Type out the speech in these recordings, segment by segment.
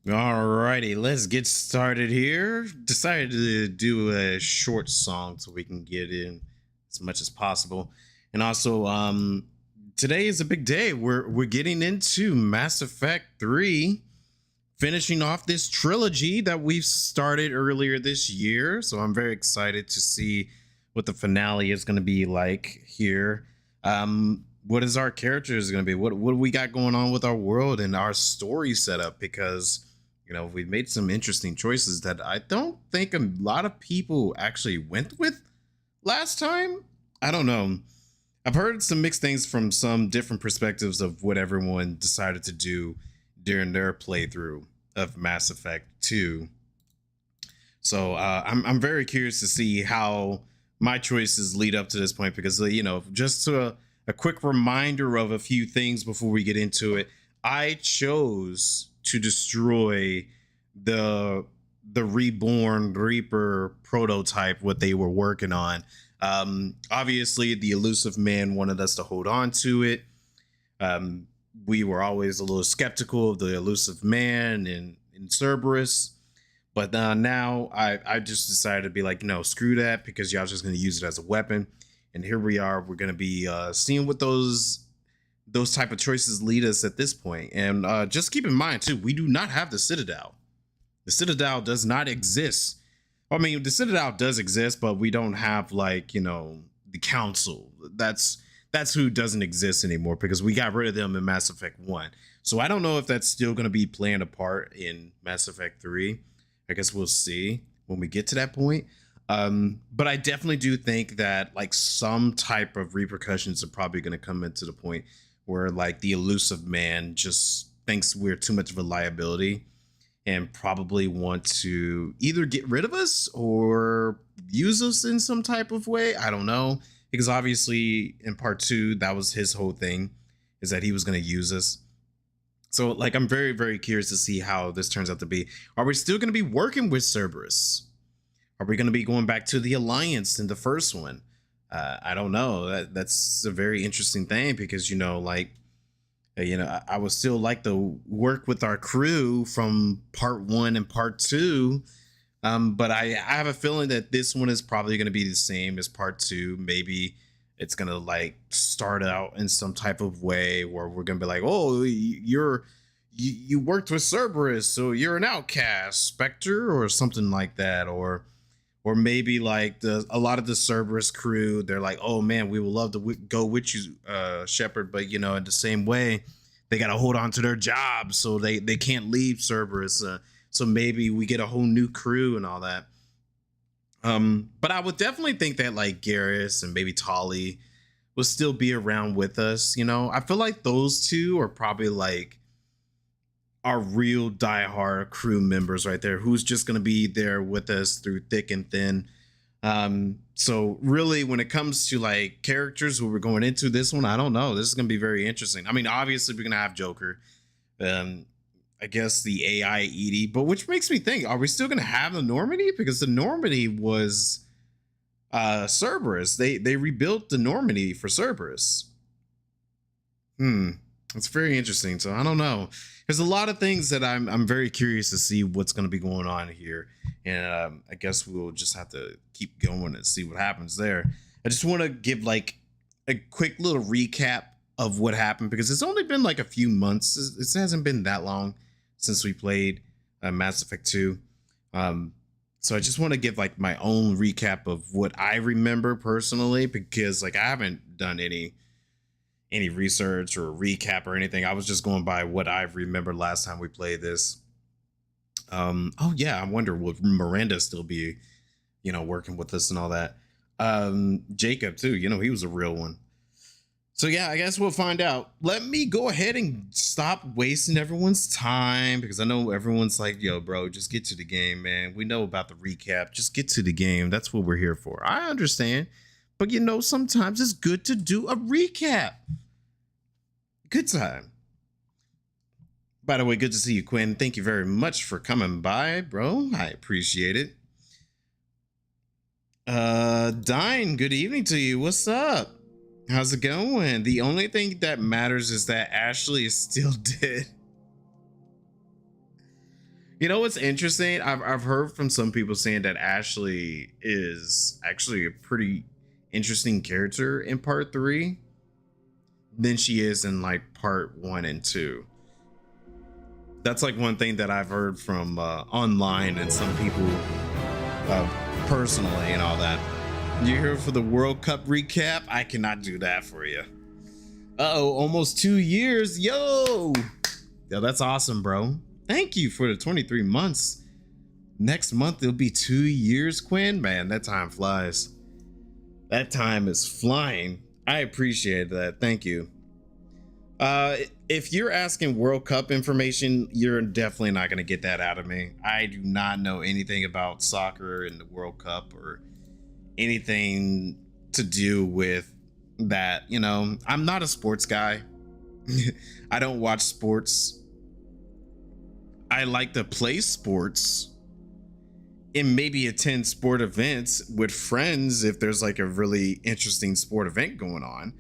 Alrighty, let's get started here. Decided to do a short song so we can get in as much as possible. And also, today is a big day. We're getting into Mass Effect 3, finishing off this trilogy that we've started earlier this year. So I'm very excited to see what the finale is going to be like here. What is our characters going to be? What do we got going on with our world and our story setup? Because we've made some interesting choices that I don't think a lot of people actually went with last time. I don't know. I've heard some mixed things from some different perspectives of what everyone decided to do during their playthrough of Mass Effect 2. So I'm very curious to see how my choices lead up to this point, because just a quick reminder of a few things before we get into it. I chose to destroy the Reborn Reaper prototype, what they were working on. Obviously the Elusive Man wanted us to hold on to it. We were always a little skeptical of the Elusive Man in Cerberus, but now I just decided to be like, no, screw that, because y'all just going to use it as a weapon. And here we are. We're going to be seeing what those type of choices lead us at this point. And just keep in mind too, we do not have the Citadel. The Citadel does not exist. I mean, the Citadel does exist, but we don't have the Council. That's who doesn't exist anymore, because we got rid of them in Mass Effect 1. So I don't know if that's still going to be playing a part in Mass Effect 3. I guess we'll see when we get to that point. But I definitely do think that some type of repercussions are probably going to come into the point where the Elusive Man just thinks we're too much of a liability and probably want to either get rid of us or use us in some type of way. I don't know, because obviously in part 2, that was his whole thing, is that he was going to use us. So I'm very, very curious to see how this turns out to be. Are we still going to be working with Cerberus? Are we going to be going back to the Alliance in the first one? I don't know. That's a very interesting thing, because I would still like to work with our crew from part 1 and part 2. But I have a feeling that this one is probably going to be the same as part 2. Maybe it's going to start out in some type of way where we're going to be like, oh, you worked with Cerberus, so you're an outcast, Spectre, or something like that. Or maybe a lot of the Cerberus crew, they're like, oh man, we would love to go with you, Shepard, but in the same way, they got to hold on to their jobs, so they can't leave Cerberus. So maybe we get a whole new crew and all that. But I would definitely think that Garrus and maybe Tali will still be around with us. I feel like those two are probably our real diehard crew members right there, who's just going to be there with us through thick and thin. So really, when it comes to characters who we're going into this one, I don't know. This is going to be very interesting. I mean, obviously we're going to have Joker. I guess the AI Edie, but which makes me think, are we still going to have the Normandy? Because the Normandy was Cerberus. They rebuilt the Normandy for Cerberus. It's very interesting. So I don't know. There's a lot of things that I'm very curious to see what's going to be going on here. And I guess we'll just have to keep going and see what happens there. I just want to give a quick little recap of what happened, because it's only been a few months. It hasn't been that long since we played Mass Effect 2. So I just want to give my own recap of what I remember personally, because I haven't done any research or recap or anything. I was just going by what I remember last time we played this. Oh yeah, I wonder, will Miranda still be, working with us and all that? Jacob too, he was a real one. So yeah, I guess we'll find out. Let me go ahead and stop wasting everyone's time because I know everyone's like, yo, bro, just get to the game, man. We know about the recap. Just get to the game. That's what we're here for. I understand. But you know, sometimes it's good to do a recap. Good time. By the way, good to see you, Quinn. Thank you very much for coming by, bro. I appreciate it. Dine, good evening to you. What's up? How's it going? The only thing that matters is that Ashley is still dead. You know what's interesting? I've heard from some people saying that Ashley is actually a pretty interesting character in part 3 than she is in like part 1 and 2. That's like one thing that I've heard from online and some people personally and all that. You're here for the World Cup recap? I cannot do that for you. Uh-oh, almost 2 years. Yo, that's awesome, bro. Thank you for the 23 months. Next month, it'll be 2 years, Quinn. Man, that time flies. That time is flying. I appreciate that. Thank you. If you're asking World Cup information, you're definitely not going to get that out of me. I do not know anything about soccer and the World Cup or anything to do with that. You know, I'm not a sports guy. I don't watch sports. I like to play sports and maybe attend sport events with friends if there's like a really interesting sport event going on.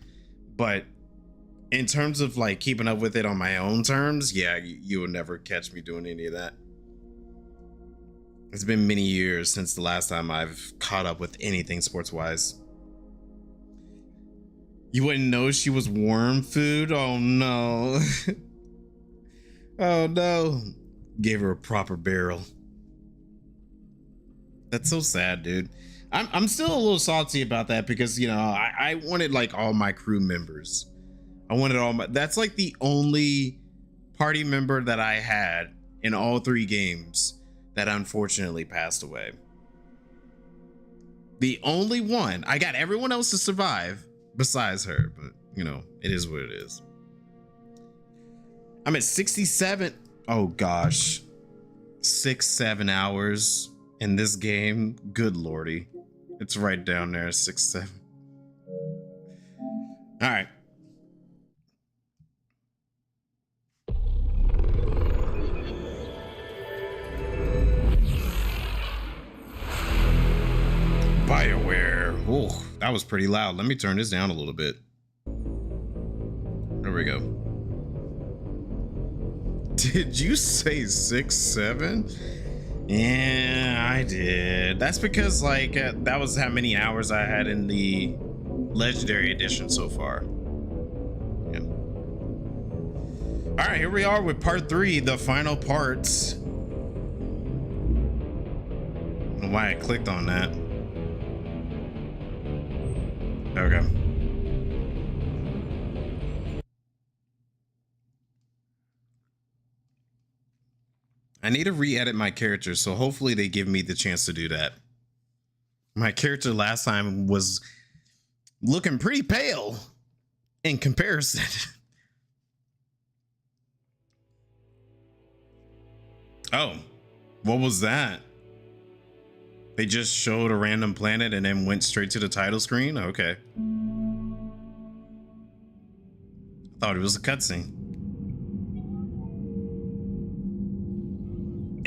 But in terms of like keeping up with it on my own terms, yeah, you will never catch me doing any of that. It's been many years since the last time I've caught up with anything sports wise. You wouldn't know she was worm food? Oh no. Oh no. Gave her a proper barrel. That's so sad, dude. I'm still a little salty about that because, you know, I wanted like all my crew members. I wanted all my, that's like the only party member that I had in all 3 games that unfortunately passed away. The only one. I got everyone else to survive besides her, but you know, it is what it is. I'm at 67. Oh gosh. 6-7 hours in this game. Good lordy. It's right down there, 6-7. All right. BioWare. Oh, that was pretty loud. Let me turn this down a little bit. There we go. Did you say 6-7? Yeah, I did. That's because like that was how many hours I had in the Legendary Edition so far. Yeah. All right, here we are with part 3, the final part. I don't know why I clicked on that. Okay. I need to re-edit my character, so hopefully they give me the chance to do that. My character last time was looking pretty pale in comparison. Oh, what was that? They just showed a random planet and then went straight to the title screen? Okay. I thought it was a cutscene.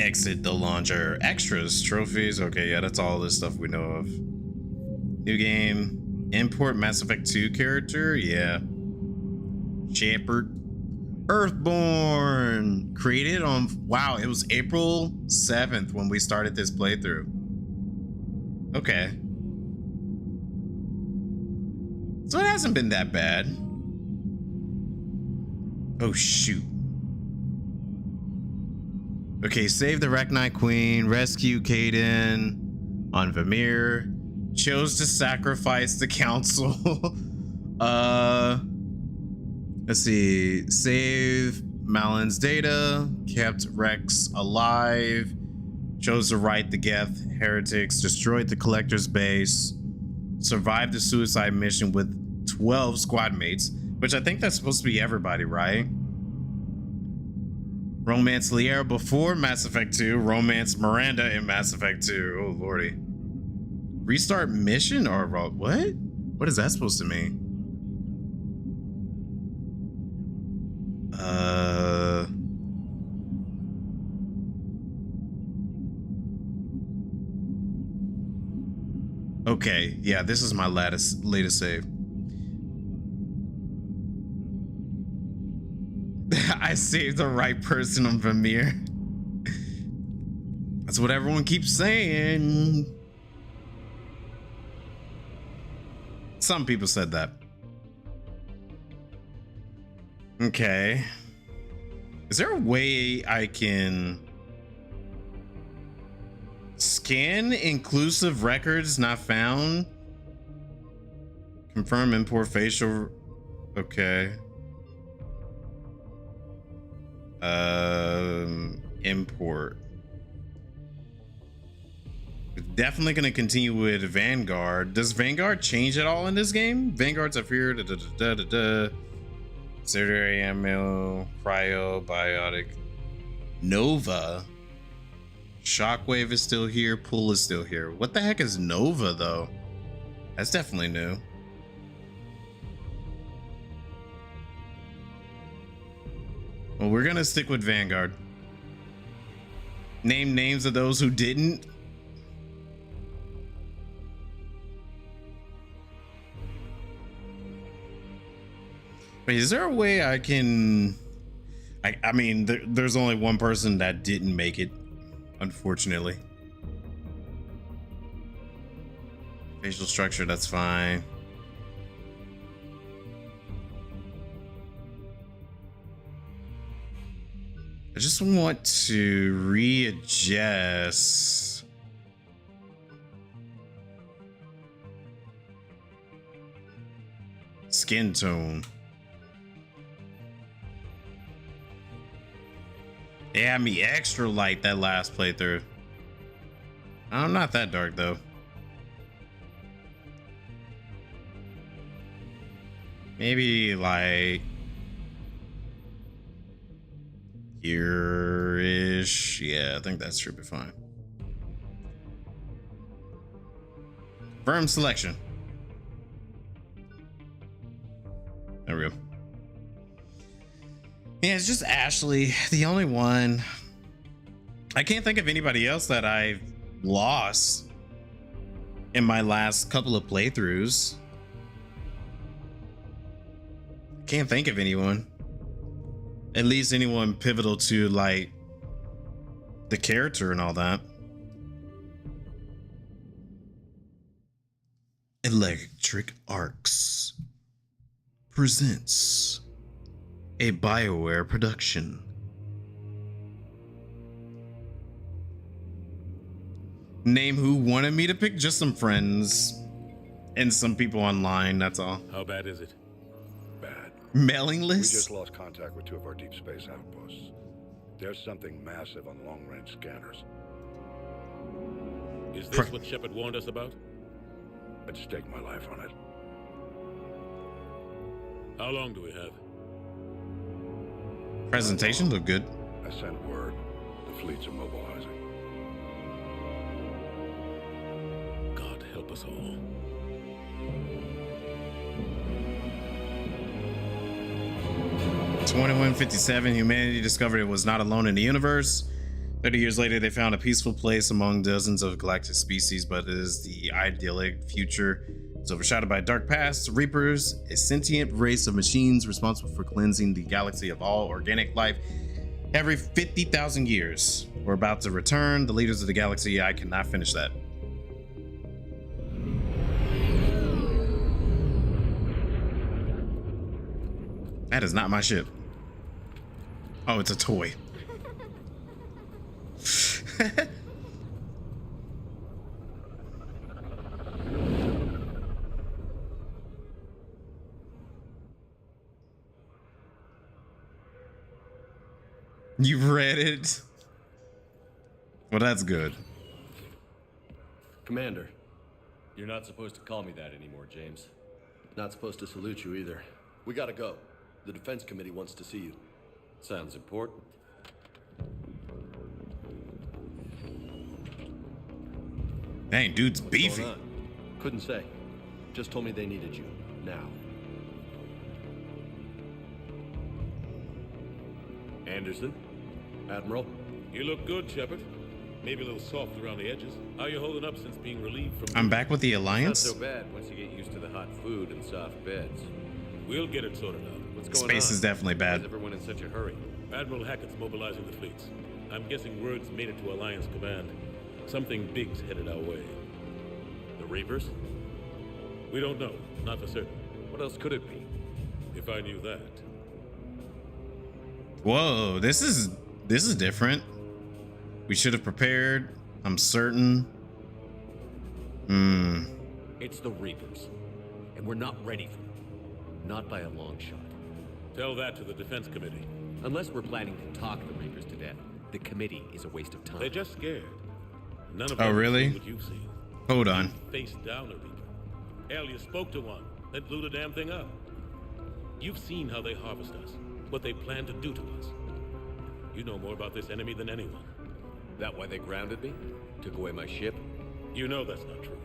Exit the launcher. Extras, trophies. Okay, yeah, that's all this stuff we know of. New game. Import Mass Effect 2 character. Yeah. Shepard. Earthborn. Created on... Wow, it was April 7th when we started this playthrough. Okay. So it hasn't been that bad. Oh, shoot. Okay, save the Rek'Nai Queen, rescue Kaden on Vamir, chose to sacrifice the council. Let's see, save Malin's data, kept Rex alive, chose to right the Geth heretics, destroyed the collector's base, survived the suicide mission with 12 squad mates, Which I think that's supposed to be everybody, right? Romance Liera before Mass Effect 2, Romance Miranda in Mass Effect 2. Oh lordy. Restart mission or what? What is that supposed to mean? Okay, yeah, this is my latest save. I saved the right person on Vamir. That's what everyone keeps saying. Some people said that. Okay. Is there a way I can scan inclusive records not found? Confirm import facial. Okay. Import. Definitely gonna continue with Vanguard. Does Vanguard change at all in this game? Vanguards up here. Secondary ammo, cryo, biotic, Nova. Shockwave is still here. Pull is still here. What the heck is Nova though? That's definitely new. Well, we're gonna stick with Vanguard. Name names of those who didn't. Wait, is there a way I can... I mean, there's only one person that didn't make it, unfortunately. Facial structure, that's fine. I just want to readjust. Skin tone. They had me extra light that last playthrough. I'm not that dark though. Maybe like here-ish. Yeah, I think that should be fine. Firm selection. There we go. Yeah, it's just Ashley, the only one. I can't think of anybody else that I've lost in my last couple of playthroughs. Can't think of anyone. At least anyone pivotal to like the character and all that. Electric Arcs presents a BioWare production. Name who wanted me to pick? Just some friends and some people online, that's all. How bad is it? Bad. Mailing We list? just lost contact with 2 of our deep space outposts. There's something massive on the long-range scanners. Is this what Shepard warned us about? I'd stake my life on it. How long do we have? Presentation looked good. I sent word. The fleets are mobilizing. God help us all. (2157) Humanity discovered it was not alone in the universe. 30 years later, they found a peaceful place among dozens of galactic species, but it is the idyllic future. It's overshadowed by dark past. Reapers, a sentient race of machines responsible for cleansing the galaxy of all organic life every 50,000 years. We're about to return. The leaders of the galaxy. I cannot finish that. That is not my ship. Oh, it's a toy. You've read it? Well, that's good. Commander, you're not supposed to call me that anymore, James. Not supposed to salute you either. We gotta go. The defense committee wants to see you. Sounds important. Dang, dude's What's beefy. going on? Couldn't say. Just told me they needed you. Now. Anderson? Admiral? You look good, Shepard. Maybe a little soft around the edges. How you holding up since being relieved from... I'm back with the Not Alliance. so bad once you get used to the hot food and soft beds. We'll get it sorted out. What's going on? Space is definitely Why is bad. everyone in such a hurry? Admiral Hackett's mobilizing the fleets. I'm guessing word's made it to Alliance Command. Something big's headed our way. The Reapers? We don't know. Not for certain. What else could it be? If I knew that. Whoa, this is different. We should have prepared. I'm certain. It's the Reapers. And we're not ready for them. Not by a long shot. Tell that to the Defense Committee. Unless we're planning to talk the Reapers to death, the committee is a waste of time. They're just scared. None of Oh, them have really? seen what you've seen. Hold on. Face down a Reaper. Hell, you spoke to one, then blew the damn thing up. You've seen how they harvest us, what they plan to do to us. You know more about this enemy than anyone. That why they grounded me? Took away my ship? You know that's not true.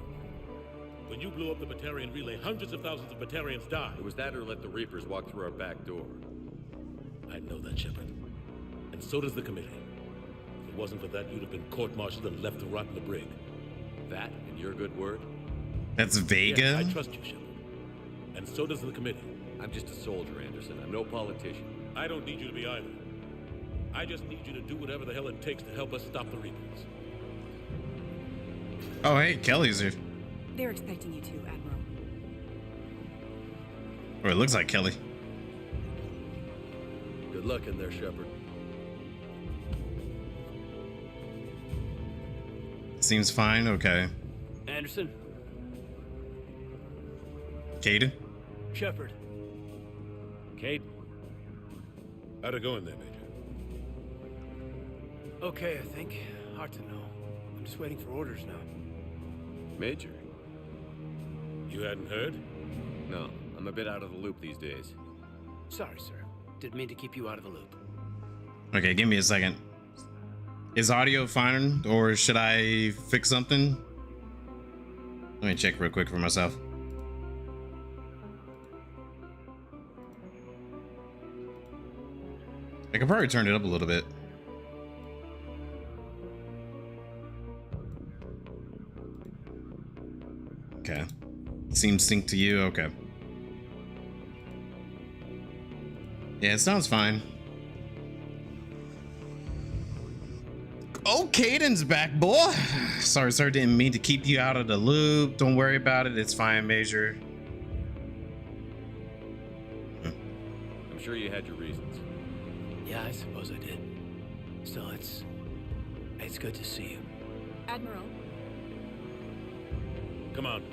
When you blew up the Batarian relay, hundreds of thousands of Batarians died. It was that or let the Reapers walk through our back door. I know that, Shepard. And so does the committee. If it wasn't for that, you'd have been court-martialed and left to rot in the brig. That and your good word? That's Yeah, Vega. I trust you, Shepard. And so does the committee. I'm just a soldier, Anderson. I'm no politician. I don't need you to be either. I just need you to do whatever the hell it takes to help us stop the Reapers. Oh, hey, Kelly's here. They're expecting you to, Admiral. Or it looks like Kelly. Good luck in there, Shepard. Seems fine. Okay. Anderson? Caden. Shepard? Kate? How'd it go in there, Major? Okay, I think. Hard to know. I'm just waiting for orders now. Major? You hadn't heard? No, I'm a bit out of the loop these days. Sorry, sir. Didn't mean to keep you out of the loop. Okay, give me a second. Is audio fine, or should I fix something? Let me check real quick for myself. I could probably turn it up a little bit. Okay. Seems synced to you? Okay. Yeah, it sounds fine. Oh, Caden's back, boy. Sorry, sir. Didn't mean to keep you out of the loop. Don't worry about it. It's fine, Major. I'm sure you had your reasons. Yeah, I suppose I did. Still, it's good to see you. Admiral, Come on.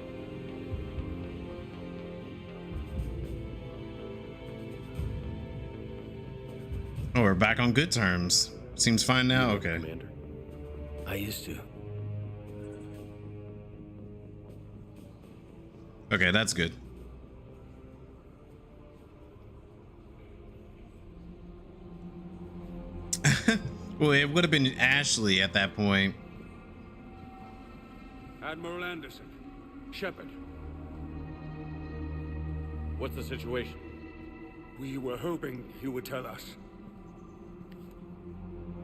Oh, we're back on good terms. Seems fine now. Okay. Commander. I used to. Okay, that's good. Well, it would have been Ashley at that point. Admiral Anderson. Shepard. What's the situation? We were hoping you would tell us.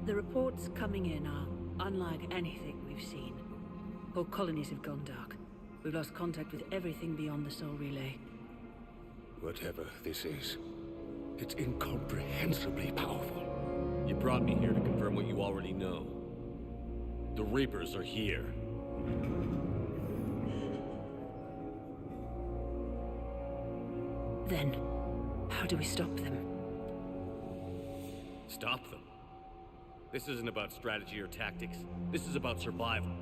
the reports coming in are unlike anything we've seen. Whole colonies have gone dark. We've lost contact with everything beyond the Soul Relay. Whatever this is, it's incomprehensibly powerful. You brought me here to confirm what you already know. The Reapers are here. Then, how do we stop them? Stop them. This isn't about strategy or tactics. This is about survival.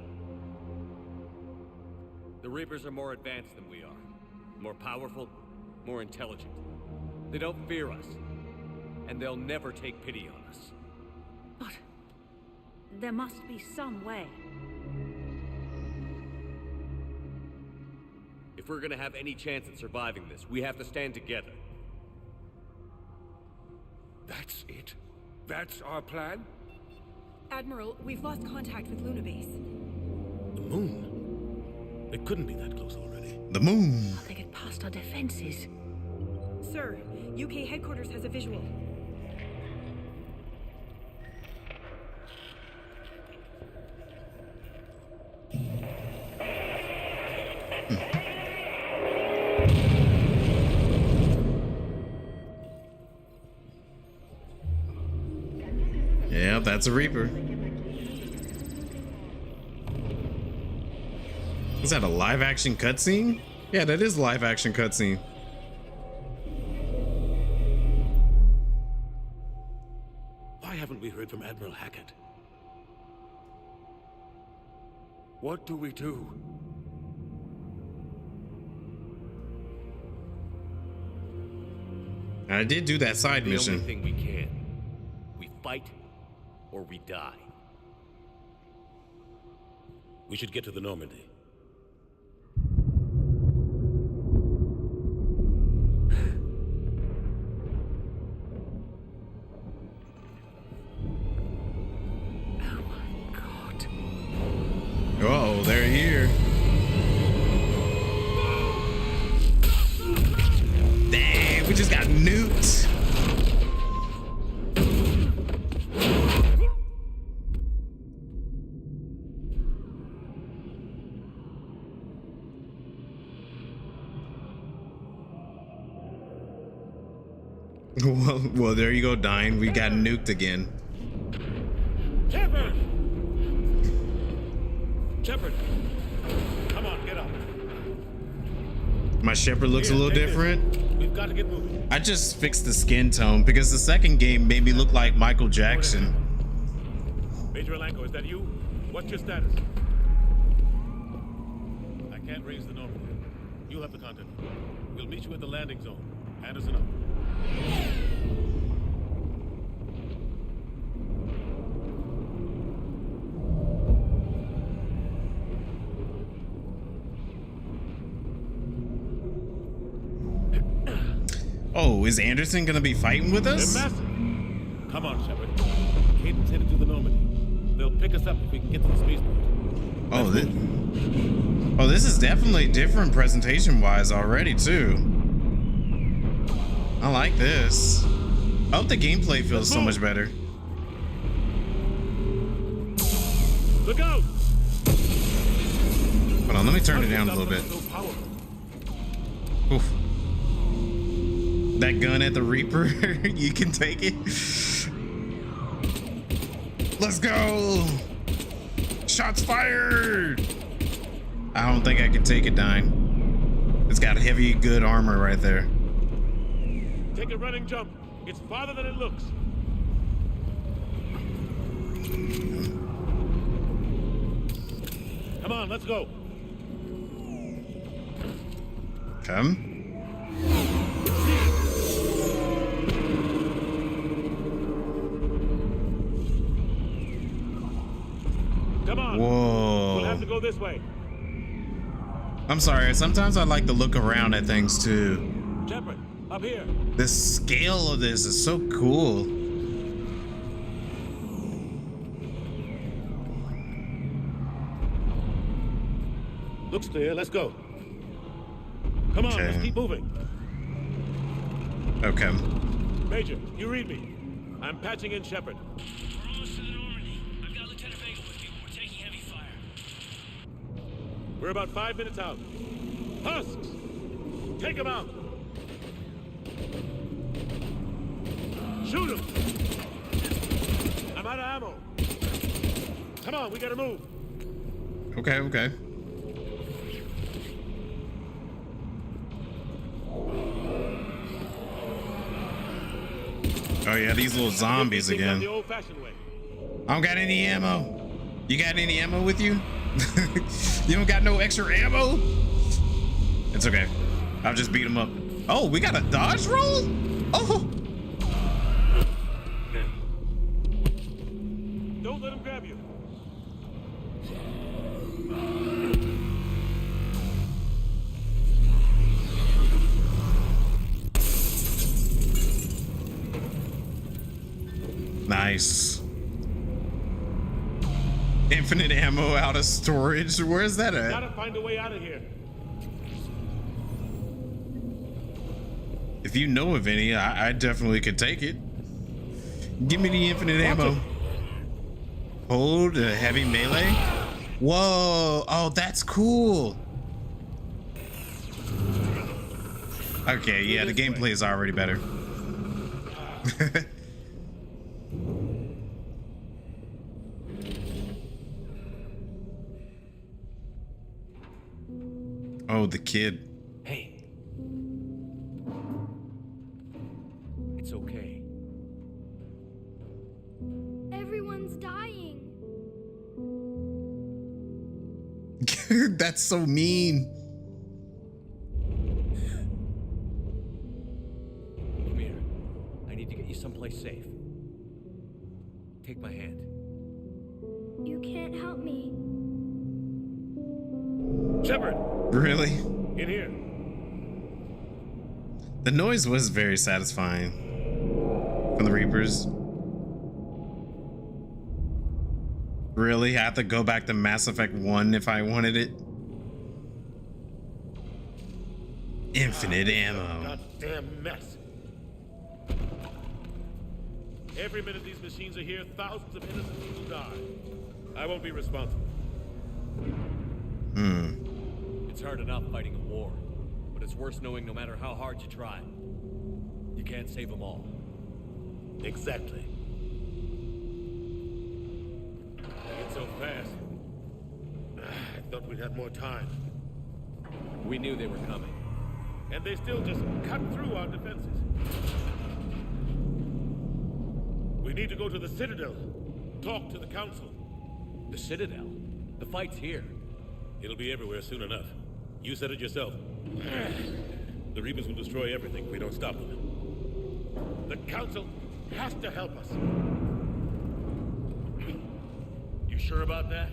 The Reapers are more advanced than we are. More powerful, more intelligent. They don't fear us. And they'll never take pity on us. But there must be some way. If we're gonna have any chance at surviving this, we have to stand together. That's it? That's our plan? Admiral, we've lost contact with Luna Base. The moon? They couldn't be that close already. The moon. How they get past our defenses? Sir, UK headquarters has a visual. Yeah, that's a Reaper. Is that a live action cutscene? Yeah, that is a live action cutscene. Why haven't we heard from Admiral Hackett? What do we do? I did do that side The mission. only thing we can. We fight or we die. We should get to the Normandy. Oh, they're here. Damn, we just got nuked. Well, there you go, Dyne. We got nuked again. Shepard! Shepard! Come on, get up. My Shepard looks a Here, little take this. different. We've got to get moving. I just fixed the skin tone because the second game made me look like Michael Jackson. Major Alanko, is that you? What's your status? I can't raise the Normandy. You'll have the contact. We'll meet you at the landing zone. Anderson up. Oh, is Anderson gonna be fighting with They're us? massive. Come on, Shepard. Caden's headed to the Normandy. They'll pick us up if we can get to the spaceport. Oh, this is definitely different presentation-wise already too. I like this. I hope the gameplay feels so much better. Look out! Hold on, let me turn it down a little bit. So powerful. Oof. That gun at the Reaper, you can take it. Let's go! Shots fired! I don't think I can take it, Dyne. It's got heavy, good armor right there. Take a running jump. It's farther than it looks. Come on, let's go. Come. Come on. Whoa. We'll have to go this way. I'm sorry, sometimes I like to look around at things too. Shepard, up here. The scale of this is so cool. Looks clear. Let's go. Come on, Okay. let's keep moving. Okay. Major, you read me. I'm patching in Shepard. We're almost to the Normandy. I've got Lieutenant Vega with you. We're taking heavy fire. We're about 5 minutes out. Husks! Take him out! Shoot him! I'm out of ammo. Come on, we gotta move. Okay. Oh yeah, these little zombies Take down again. the old-fashioned way. I don't got any ammo. You got any ammo with you? You don't got no extra ammo? It's okay. I'll just beat him up. Oh, we got a dodge roll? Oh. Don't let him grab you. Nice. Infinite ammo out of storage. Where's that at? Gotta find a way out of here. If you know of any, I definitely could take it. Give me the infinite ammo. Hold a heavy melee. Whoa. Oh, that's cool. Okay, yeah, the gameplay is already better. Oh, the kid. Hey, It's okay. Everyone's dying. That's so mean. Come here. I need to get you someplace safe. Take my hand. You can't help me. Shepard, Really? in here. The noise was very satisfying from the Reapers. Really? I have to go back to Mass Effect 1 if I wanted it? Infinite ammo. Goddamn mess. Every minute these machines are here, thousands of innocent people die. I won't be responsible. It's hard enough fighting a war, but it's worse knowing no matter how hard you try, you can't save them all. Exactly. It's so fast. I thought we'd have more time. We knew they were coming. And they still just cut through our defenses. We need to go to the Citadel. Talk to the Council. The Citadel? The fight's here. It'll be everywhere soon enough. You said it yourself. The Reapers will destroy everything if we don't stop them. The Council has to help us. You sure about that?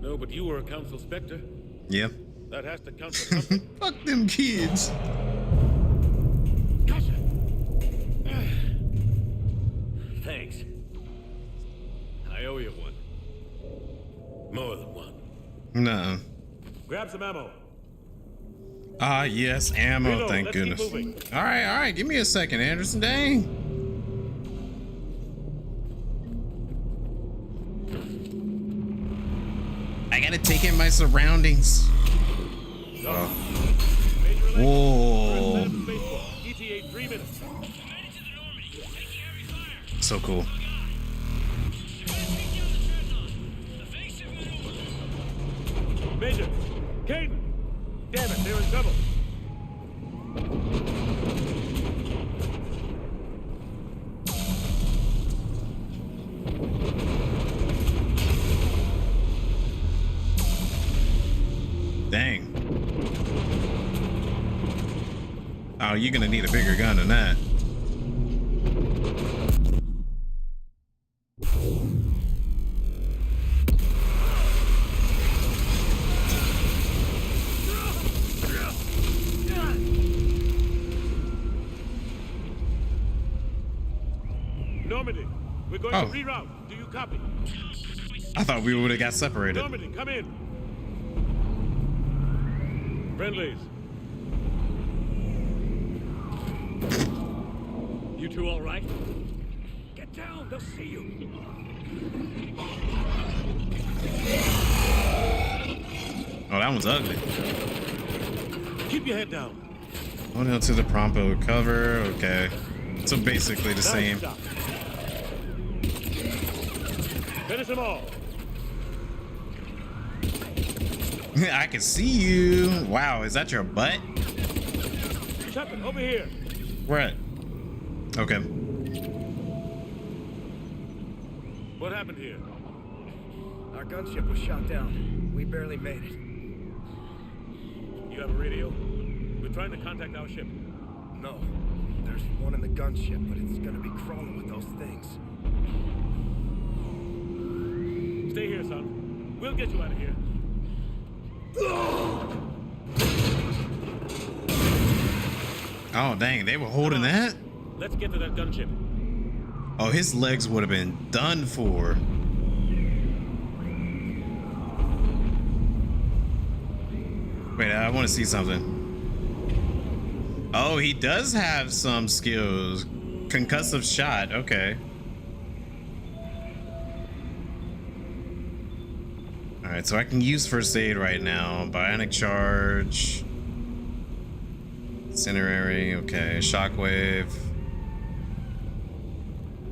No, but you were a Council Spectre. Yeah. That has to count for something. Fuck them kids. Gotcha. Thanks. I owe you one. More than one. Nuh-uh. Grab some ammo. Ah, yes, ammo, Reload. thank Let's keep goodness. moving. All right, give me a second, Anderson, dang. I gotta take in my surroundings. Oh. Major Whoa. Alert. Spaceport. ETA 3 minutes. So cool. Major. Caden. Damn it, they're in trouble. Dang. Oh, you're gonna need a bigger gun than that. Normandy, we're going Oh. to reroute. Do you copy? I thought we would have got separated. Normandy, come in. Friendlies. You two all right? Get down, they'll see you. Oh, that one's ugly. Keep your head down. One hill to the Prompo cover. Okay. So basically the Nice same. shot. Finish them all. I can see you. Wow, is that your butt? Shepard, over here. Where at? Okay. What happened here? our gunship was shot down. We barely made it. You have a radio? We're trying to contact our ship. No, there's one in the gunship, but it's gonna be crawling with those things. Stay here, son. We'll get you out of here. Oh, dang, they were holding that? Let's get to that gunship. Oh, his legs would have been done for. Wait, I want to see something. Oh, he does have some skills. Concussive shot, okay. Alright, so I can use first aid right now. Bionic charge. Incinerary, okay. Shockwave.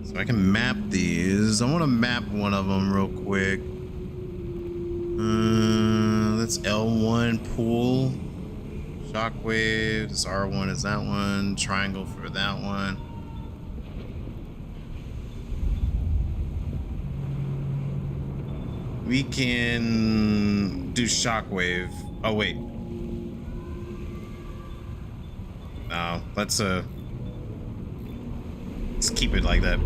So I can map these. I want to map one of them real quick. That's L1 pool. Shockwave. This R1 is that one. Triangle for that one. We can do shockwave. Oh wait. No, let's keep it like that.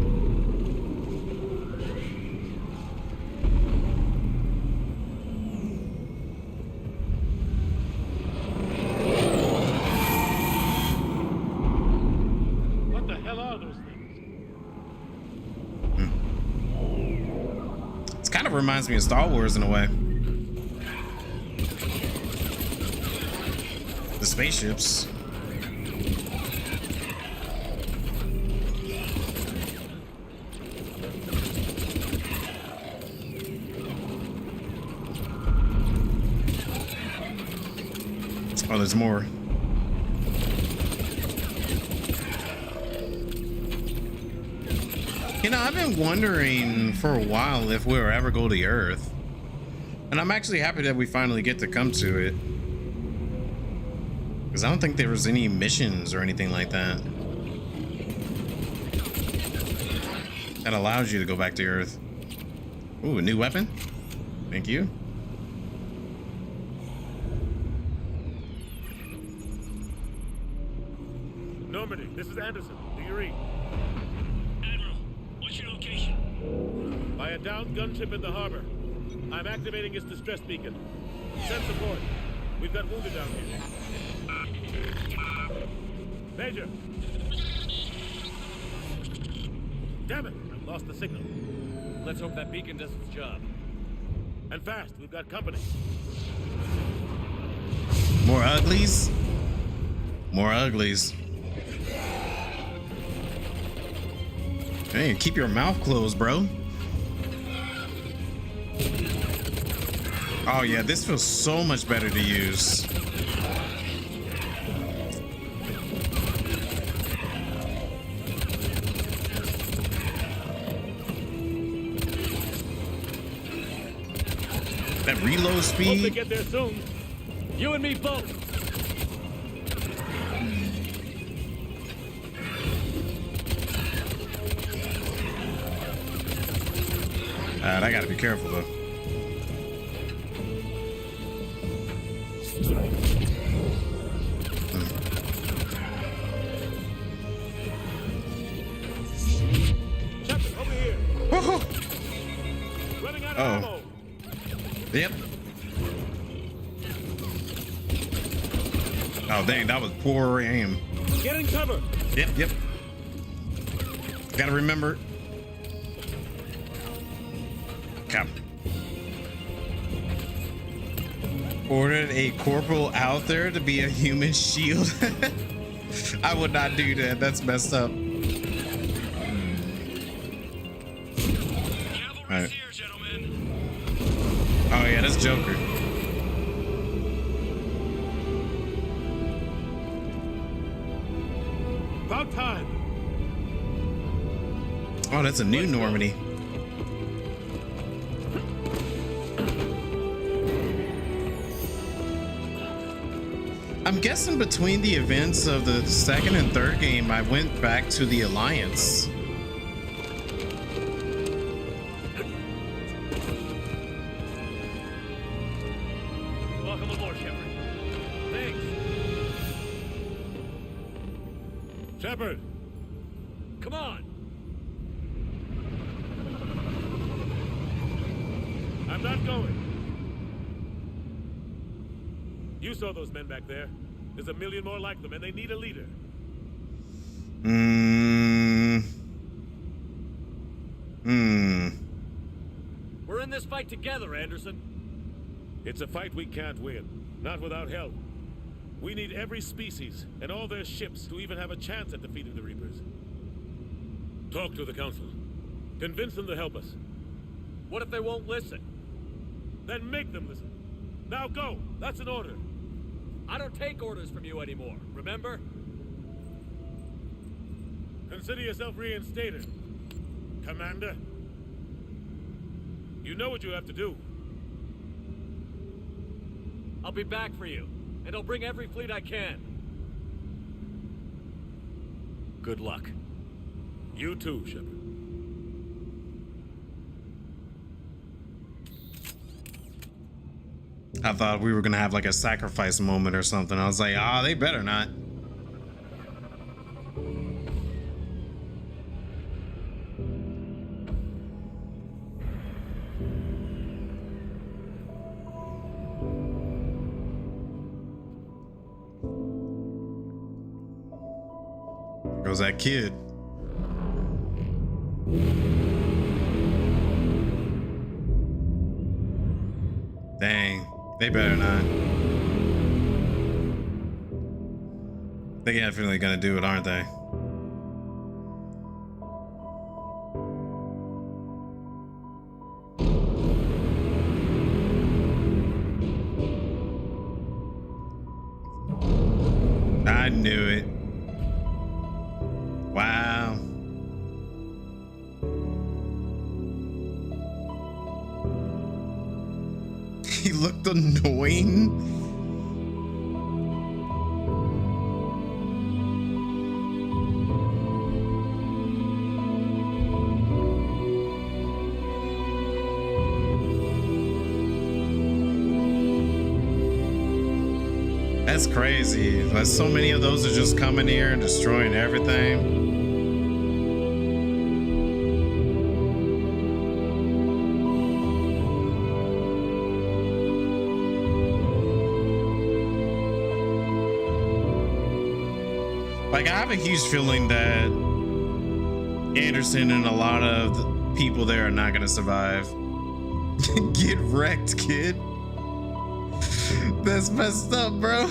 What the hell are those things? It kind of reminds me of Star Wars in a way. The spaceships. Oh, there's more. You know, I've been wondering for a while if we'll ever go to Earth. And I'm actually happy that we finally get to come to it. Because I don't think there was any missions or anything like that that allows you to go back to Earth. Ooh, a new weapon. Thank you. Normandy, this is Anderson. Do you read? Admiral, what's your location? By a downed gunship in the harbor. I'm activating its distress beacon. Send support. We've got wounded down here. Major! Damn it! I've lost the signal. Let's hope that beacon does its job. And fast, we've got company. More uglies? More uglies. Hey, keep your mouth closed, bro. Oh yeah, this feels so much better to use. That reload Hope speed. they get there soon. You and me both! I gotta be careful though. Shepard, over here. Woohoo! Running out of Oh. ammo. Yep. Oh dang, that was poor aim. Getting cover. Yep. Gotta remember. Come. Ordered a corporal out there to be a human shield. I would not do that. That's messed up. Alright. Here, gentlemen. Oh yeah, that's Joker. About time. Oh, that's a new Normandy. I'm guessing between the events of the second and third game, I went back to the Alliance. Welcome aboard, Shepard. Thanks. Shepard. Come on! I'm not going. You saw those men back there. There's a million more like them, and they need a leader. Let's fight together, Anderson. It's a fight we can't win. Not without help. We need every species and all their ships to even have a chance at defeating the Reapers. Talk to the Council. Convince them to help us. What if they won't listen? Then make them listen. Now go! That's an order. I don't take orders from you anymore, remember? Consider yourself reinstated, Commander. You know what you have to do. I'll be back for you, and I'll bring every fleet I can. Good luck. You too, Shepard. I thought we were gonna have like a sacrifice moment or something. I was like, ah, they better not. There goes that kid. Dang, they better not. They definitely gonna do it, aren't they? I knew it. Wow. He looked annoying. That's crazy. Like, so many of those are just coming here and destroying everything. Like, I have a huge feeling that Anderson and a lot of the people there are not gonna survive. Get wrecked, kid. That's messed up, bro.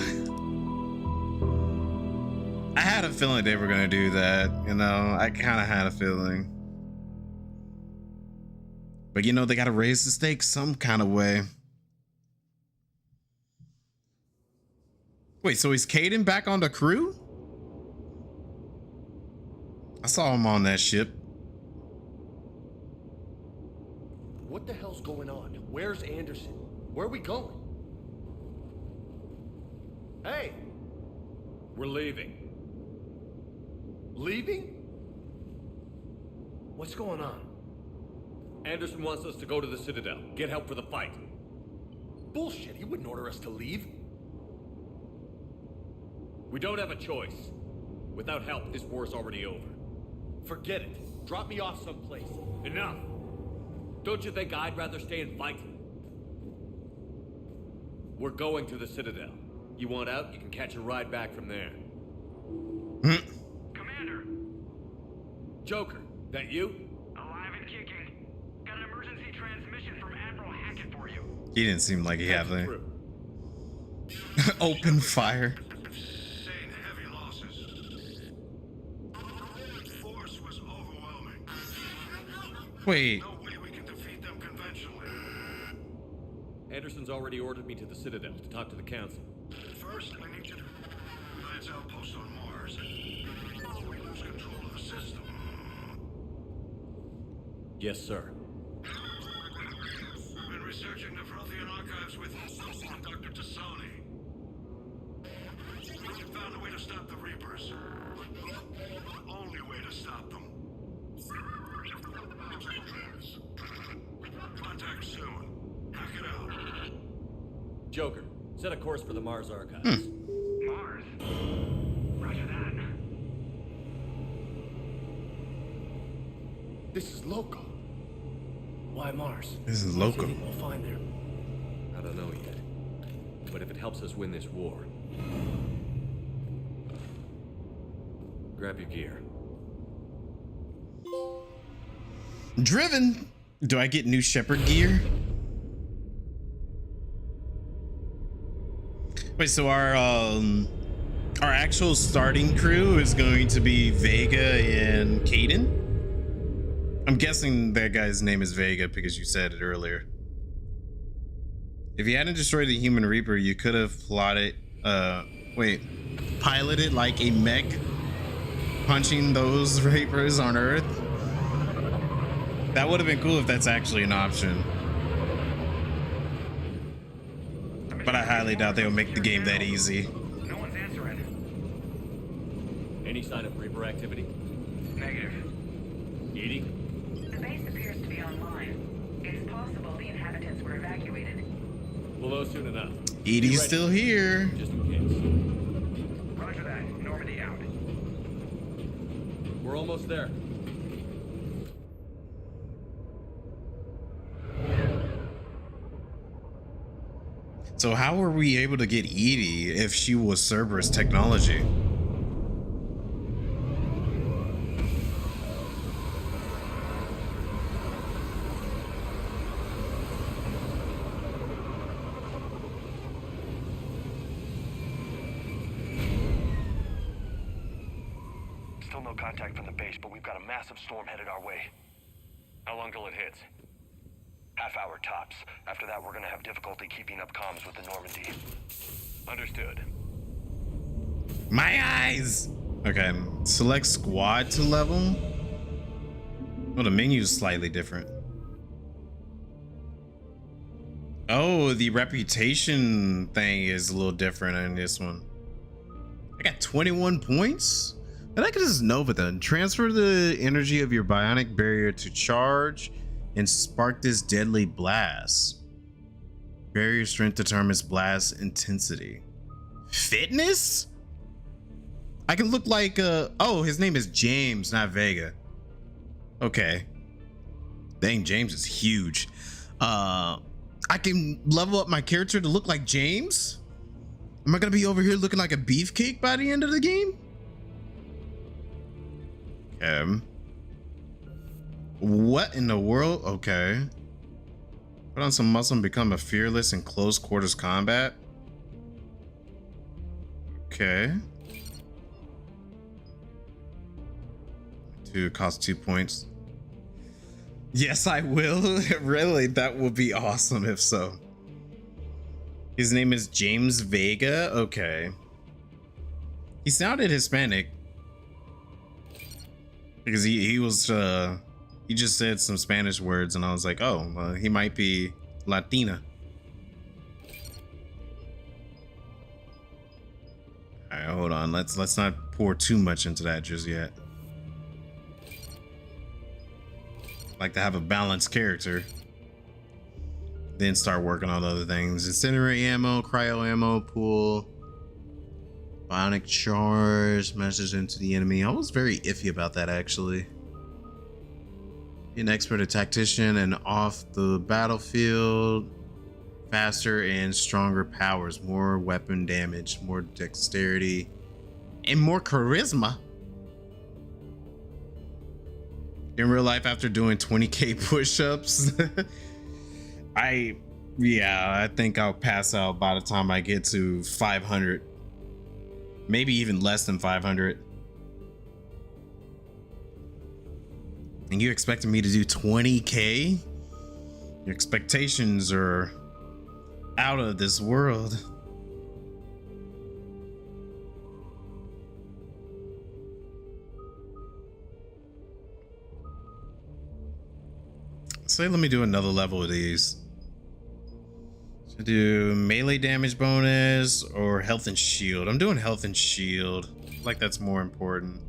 I had a feeling they were gonna do that, you know. I kind of had a feeling. But you know, they gotta raise the stakes some kind of way. Wait, so is Caden back on the crew? I saw him on that ship. What the hell's going on? Where's Anderson? Where are we going? Hey! We're leaving. Leaving? What's going on? Anderson wants us to go to the Citadel, get help for the fight. Bullshit, he wouldn't order us to leave. We don't have a choice. Without help, this war's already over. Forget it. Drop me off someplace. Enough! Don't you think I'd rather stay and fight? We're going to the Citadel. You want out, you can catch a ride back from there. Commander! Joker, that you? Alive and kicking. Got an emergency transmission from Admiral Hackett for you. He didn't seem like he had the open fire. Sustained heavy losses. The force was overwhelming. Wait. No way we can defeat them conventionally. Anderson's already ordered me to the Citadel to talk to the Council. First, I need you to advance outposts on Mars. Before we lose control of the system. Yes, sir. We've been researching the Frothian archives with Dr. Tassoni. We found a way to stop the Reapers. The only way to stop them. Contact soon. Hack it out. Joker, set a course for the Mars archives. Mars? Roger that. This is local. Why Mars? This is What do local. you think we'll find there? I don't know yet. But if it helps us win this war... Grab your gear. Driven. Do I get new Shepherd gear? Wait, so our actual starting crew is going to be Vega and Caden? I'm guessing that guy's name is Vega because you said it earlier. If you hadn't destroyed the Human Reaper, you could have piloted like a mech punching those Reapers on Earth. That would have been cool if that's actually an option. But I highly doubt they'll make the game that easy. No one's answering. Any sign of Reaper activity? Negative. Edie? The base appears to be online. It's possible the inhabitants were evacuated. We'll know soon enough. Edie's still here. Just in case. Roger that. Normandy out. We're almost there. So how were we able to get Edie if she was Cerberus technology? Still no contact from the base, but we've got a massive storm headed our way. How long till it hits? Half hour tops. After that, we're gonna have difficulty keeping up comms with the Normandy. Understood. My eyes! Okay, select squad to level. Well, the menu is slightly different. Oh, the reputation thing is a little different in this one. I got 21 points? And I can just Nova then. Transfer the energy of your bionic barrier to charge and spark this deadly blast. Barrier strength determines blast intensity. Fitness? I can look like oh, his name is James, not Vega. Okay. Dang, James is huge. I can level up my character to look like James? Am I gonna be over here looking like a beefcake by the end of the game? Okay. What in the world? Okay. Put on some muscle and become a fearless in close quarters combat. Okay. Cost 2 points. Yes, I will. Really, that would be awesome if so. His name is James Vega. Okay. He sounded Hispanic. Because he was he just said some Spanish words and I was like, oh, well, he might be Latina. All right, hold on. Let's not pour too much into that just yet. Like to have a balanced character, then start working on other things. Incendiary ammo, cryo ammo pool, bionic charge, meshes into the enemy. I was very iffy about that actually. Be an expert, a tactician, and off the battlefield, faster and stronger powers, more weapon damage, more dexterity, and more charisma. In real life, after doing 20k push-ups, I think I'll pass out by the time I get to 500, maybe even less than 500. And you expected me to do 20k? Your expectations are out of this world. Say, let me do another level of these. So do melee damage bonus or health and shield. I'm doing health and shield. Like that's more important.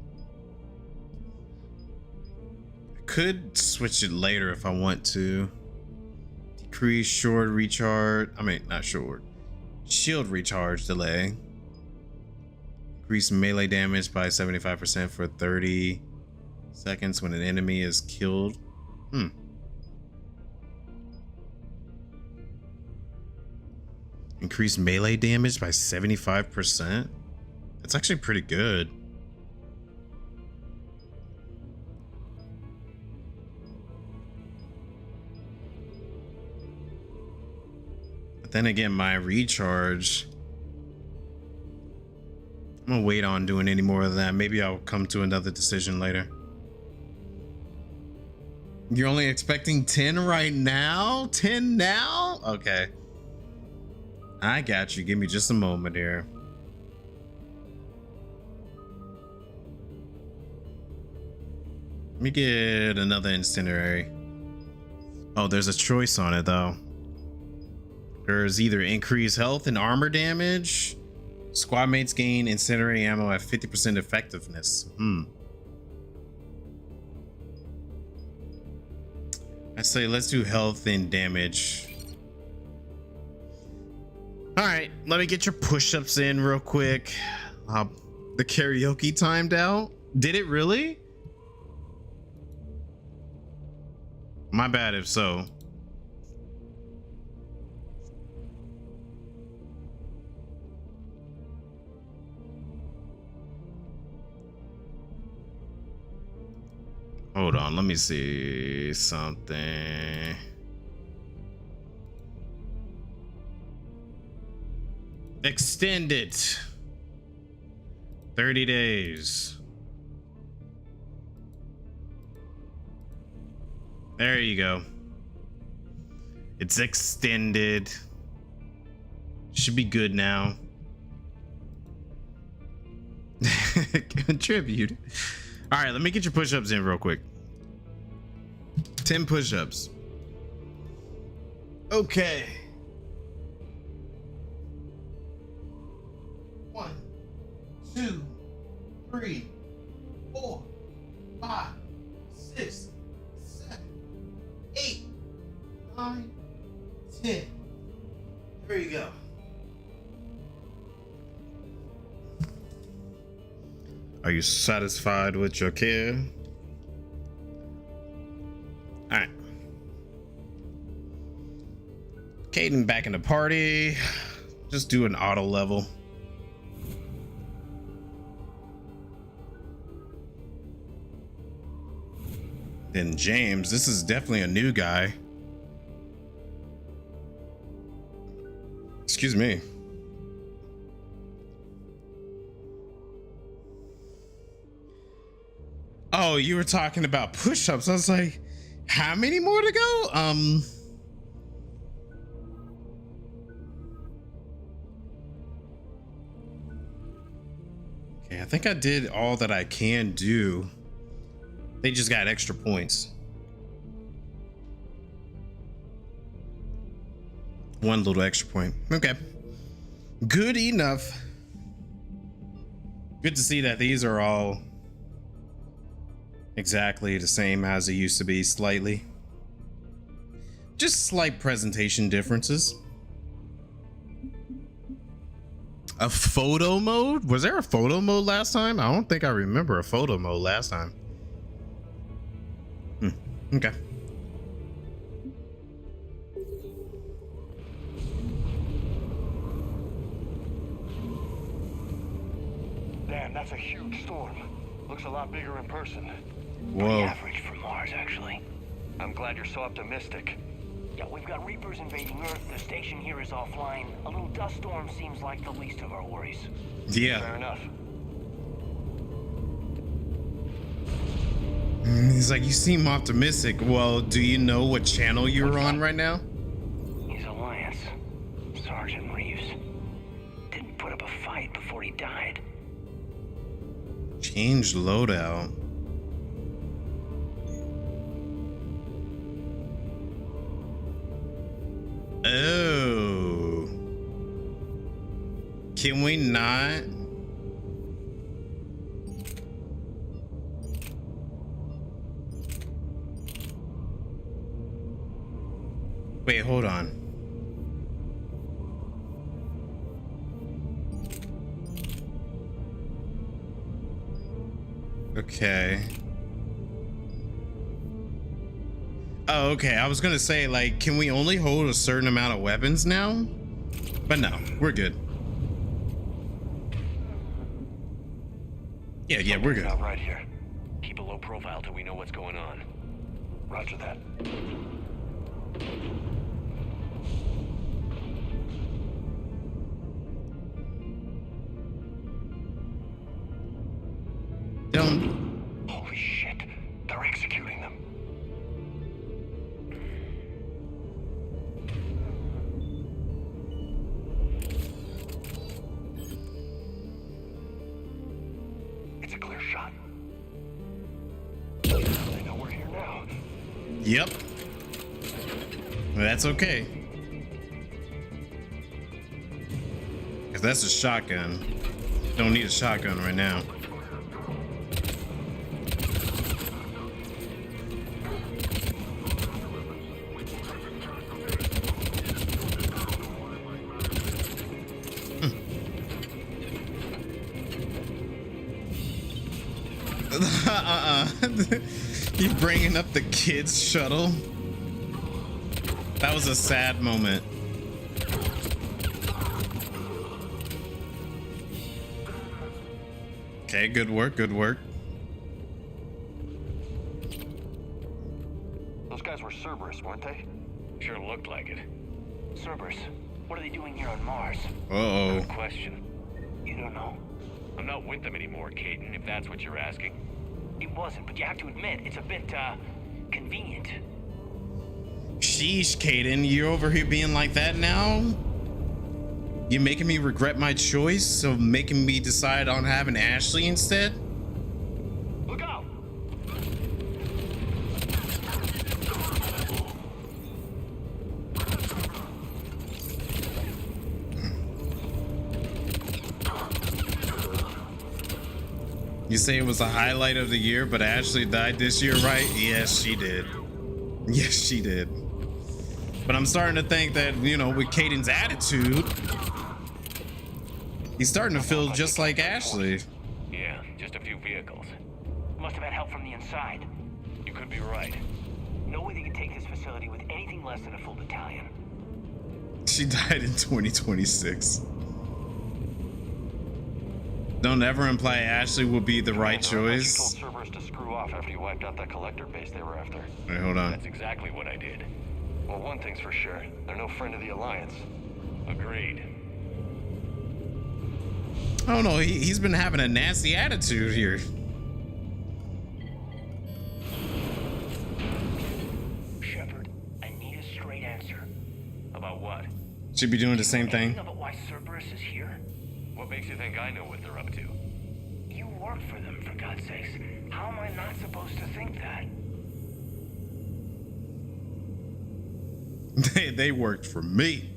I could switch it later if I want to. Decrease short recharge. I mean, not short. Shield recharge delay. Increase melee damage by 75% for 30 seconds when an enemy is killed. Increase melee damage by 75%. That's actually pretty good. But then again, my recharge I'm gonna wait on doing any more of that. Maybe I'll come to another decision later. You're only expecting 10 right now? 10 now? Okay. I got you. Give me just a moment here. Let me get another incendiary. Oh, there's a choice on it though. There's either increased health and armor damage. Squad mates gain incendiary ammo at 50% effectiveness. I say let's do health and damage. All right, let me get your push-ups in real quick. The karaoke timed out. Did it really? My bad if so. Hold on, let me see something. Extend it. 30 days. There you go. It's extended. Should be good now. Contribute. All right, let me get your push-ups in real quick. 10 push-ups. Okay. 1, 2, 3, 4, 5, 6, 7, 8, 9, 10. There you go. Are you satisfied with your care? All right. Caden back in the party. Just do an auto level. Then James, this is definitely a new guy. Excuse me. Oh, you were talking about push-ups. I was like, how many more to go? Okay, I think I did all that I can do. They just got extra points. One little extra point. Okay. Good enough. Good to see that these are all exactly the same as it used to be, slightly. Just slight presentation differences. A photo mode? Was there a photo mode last time? I don't think I remember a photo mode last time. Okay. Damn, that's a huge storm. Looks a lot bigger in person. Whoa. Pretty average for Mars, actually. I'm glad you're so optimistic. Yeah, we've got Reapers invading Earth. The station here is offline. A little dust storm seems like the least of our worries. Yeah. Fair enough. He's like, you seem optimistic. Well, do you know what channel you're on right now? He's Alliance. Sergeant Reeves. Didn't put up a fight before he died. Change loadout. Oh. Can we not? Wait, hold on. Okay. Oh, okay. I was gonna say, like, can we only hold a certain amount of weapons now? But no, we're good. Yeah, we're good. Out right here. Keep a low profile till we know what's going on. Roger that. Yep. That's okay. Because that's a shotgun. Don't need a shotgun right now. You bringing up the kids shuttle? That was a sad moment. Okay, good work, good work. Those guys were Cerberus, weren't they? Sure looked like it. Cerberus? What are they doing here on Mars? Uh-oh. Good question. You don't know? I'm not with them anymore, Caden, if that's what you're asking. It wasn't, but you have to admit, it's a bit, convenient. Sheesh, Caden, you're over here being like that now? You making me regret my choice of making me decide on having Ashley instead? Look out! You say it was a highlight of the year, but Ashley died this year, right? Yes, she did. Yes, she did. But I'm starting to think that, you know, with Caden's attitude, he's starting to feel just like Ashley. Yeah, just a few vehicles. Must have had help from the inside. You could be right. No way they could take this facility with anything less than a full battalion. She died in 2026. Don't ever imply Ashley will be the right choice. You told Cerberus to screw off after you wiped out that collector base they were after. Wait, hold on. That's exactly what I did. Well, one thing's for sure. They're no friend of the Alliance. Agreed. Oh no, he's been having a nasty attitude here. Shepard, I need a straight answer. About what? Should be doing the same thing. Anything about why Cerberus is here? What makes you think I know what they're up to? You work for them, for God's sakes. How am I not supposed to think that? They worked for me.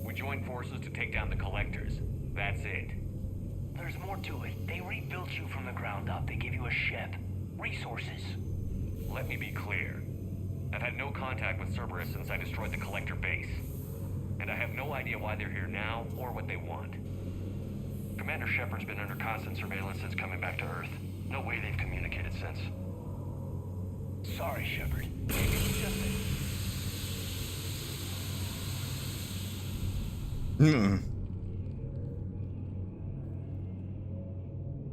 We joined forces to take down the collectors. That's it. There's more to it. They rebuilt you from the ground up. They gave you a ship. Resources. Let me be clear. I've had no contact with Cerberus since I destroyed the collector base. And I have no idea why they're here now or what they want. Commander Shepard's been under constant surveillance since coming back to Earth. No way they've communicated since. Sorry, Shepard. Maybe it's just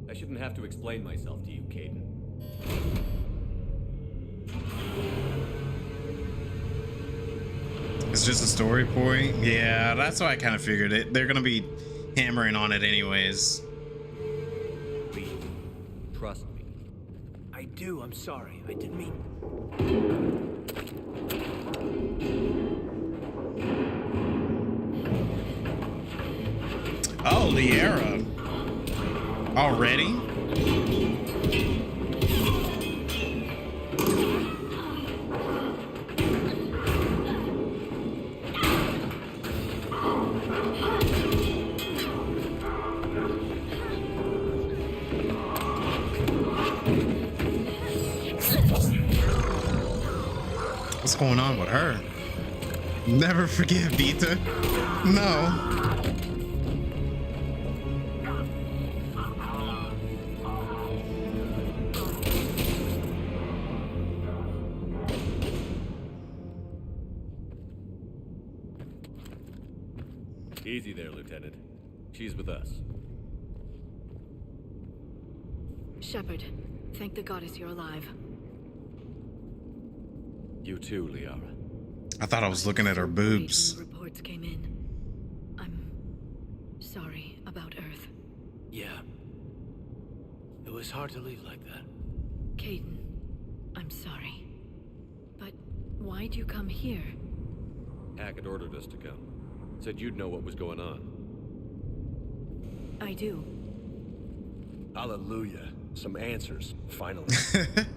I shouldn't have to explain myself to you, Caden. It's just a story point. Yeah, that's why I kind of figured it. They're gonna be hammering on it anyways. Please, trust me. I do, I'm sorry. I didn't mean... Oh, Liara. Already? What's going on with her? Never forget Vita. No. Easy there, Lieutenant. She's with us. Shepard, thank the goddess you're alive. You too, Liara. I thought I was looking at her boobs. When the reports came in. I'm sorry about Earth. Yeah. It was hard to leave like that. Caden, I'm sorry. But why'd you come here? Hackett ordered us to come. Said you'd know what was going on. I do. Hallelujah. Some answers, finally.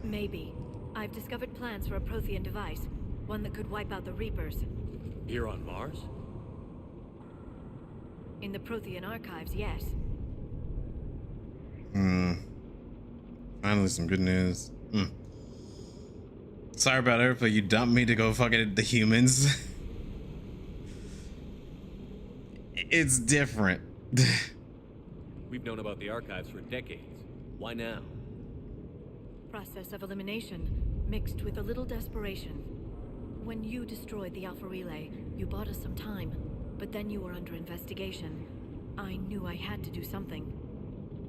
Maybe. I've discovered plans for a Prothean device. One that could wipe out the Reapers. Here on Mars? In the Prothean archives, yes. Finally some good news. Sorry about Earth, but you dumped me to go fucking the humans. It's different. We've known about the archives for decades. Why now? Process of elimination, mixed with a little desperation. When you destroyed the Alpha Relay, you bought us some time, but then you were under investigation. I knew I had to do something.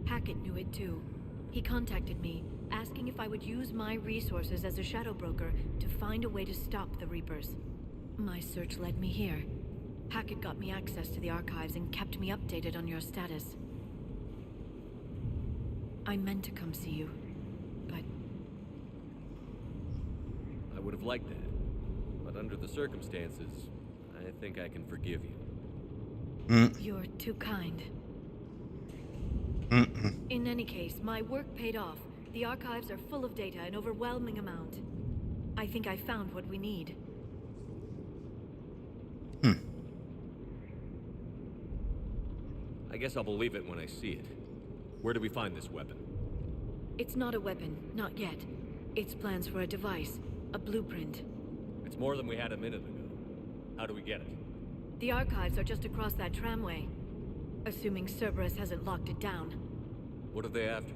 Hackett knew it too. He contacted me, asking if I would use my resources as a shadow broker to find a way to stop the Reapers. My search led me here. Hackett got me access to the archives and kept me updated on your status. I meant to come see you, but... I would have liked that. But under the circumstances, I think I can forgive you. You're too kind. In any case, my work paid off. The archives are full of data, an overwhelming amount. I think I found what we need. I guess I'll believe it when I see it. Where do we find this weapon? It's not a weapon, not yet. It's plans for a device, a blueprint. It's more than we had a minute ago. How do we get it? The archives are just across that tramway. Assuming Cerberus hasn't locked it down. What are they after?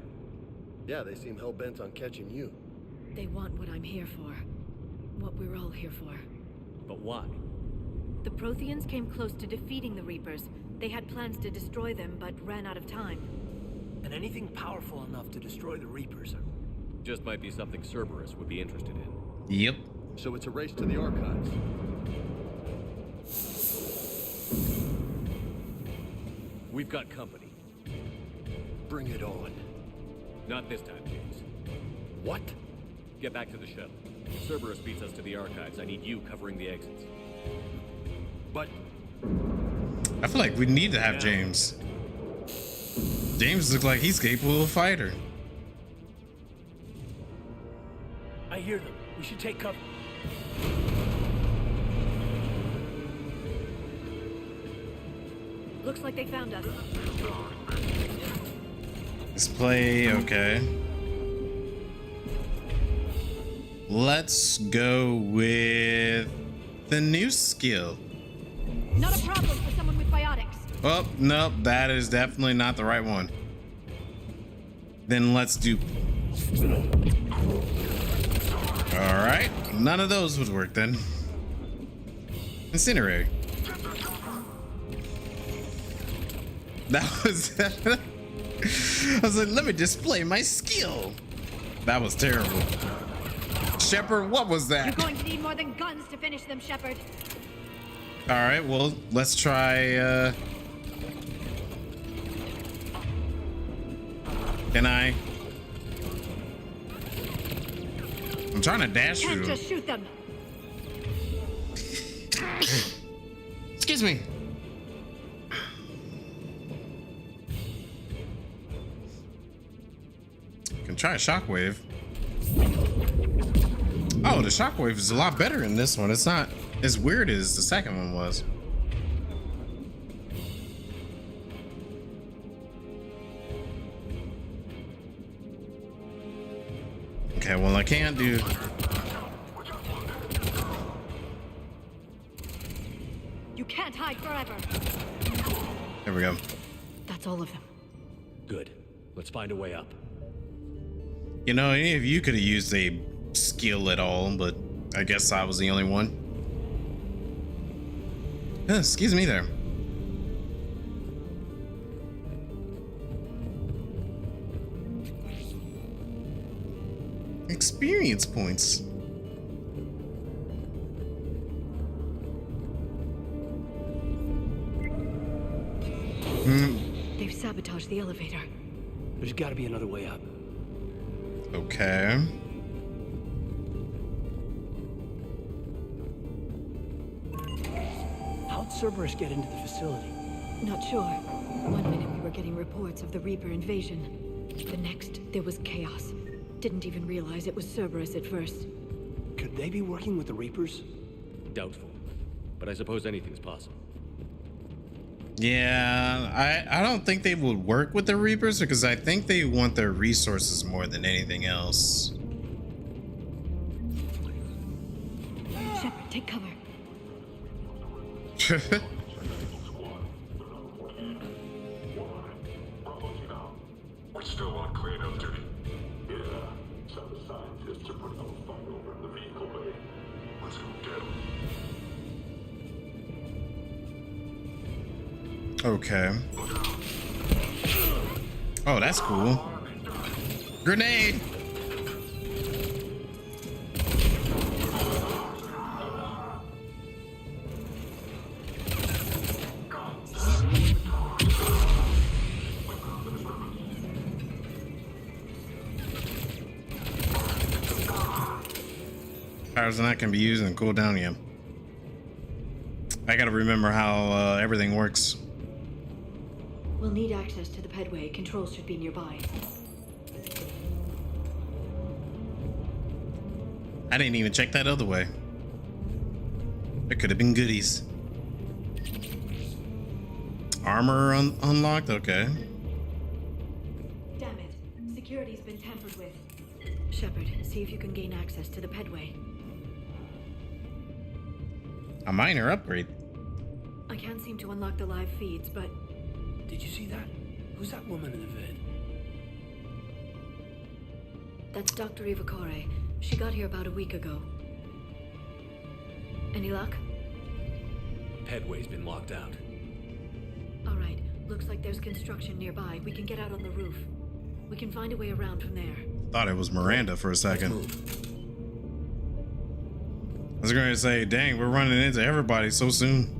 Yeah, they seem hell-bent on catching you. They want what I'm here for. What we're all here for. But why? The Protheans came close to defeating the Reapers. They had plans to destroy them, but ran out of time. And anything powerful enough to destroy the Reapers. Just might be something Cerberus would be interested in. Yep. So it's a race to the archives. We've got company. Bring it on. Not this time, James. What? Get back to the shuttle. If Cerberus beats us to the archives, I need you covering the exits. But... I feel like we need to have James. James looks like he's capable of a fighter. I hear them. We should take cover. Looks like they found us. Display, okay. Let's go with the new skill. Not a problem for someone with biotics. Oh, nope, that is definitely not the right one. Then let's do... Alright, none of those would work then. Incinerate. That was... I was like, let me display my skill. That was terrible. Shepard, what was that? You're going to need more than guns to finish them, Shepard. Alright, well, let's try, Can I? I'm trying to dash Can't through. just shoot them. Excuse me. Can try a shockwave. Oh, the shockwave is a lot better in this one. It's not as weird as the second one was. Okay, well, I can't do... You can't hide forever. There we go. That's all of them. Good. Let's find a way up. You know, any of you could have used a skill at all, but I guess I was the only one. Excuse me there. Experience points. They've sabotaged the elevator. There's got to be another way up. Okay. How'd Cerberus get into the facility? Not sure. One minute we were getting reports of the Reaper invasion. The next, there was chaos. Didn't even realize it was Cerberus at first. Could they be working with the Reapers? Doubtful. But I suppose anything's possible. Yeah, I don't think they would work with the Reapers because I think they want their resources more than anything else. Shepard, take cover. We still want cleanup duty. Yeah, some of the scientists are putting up a fight over in the vehicle bay. Let's go get them. Okay. Oh, that's cool. Grenade! Powers and that can be used and cool down again. I gotta remember how everything works. We'll need access to the pedway. Controls should be nearby. I didn't even check that other way. There could have been goodies. Armor unlocked? Okay. Damn it. Security's been tampered with. Shepard, see if you can gain access to the pedway. A minor upgrade. I can't seem to unlock the live feeds, but... Did you see that? Who's that woman in the vid? That's Dr. Ivakore. She got here about a week ago. Any luck? Pedway's been locked out. Alright, looks like there's construction nearby. We can get out on the roof. We can find a way around from there. Thought it was Miranda for a second. I was going to say, dang, we're running into everybody so soon.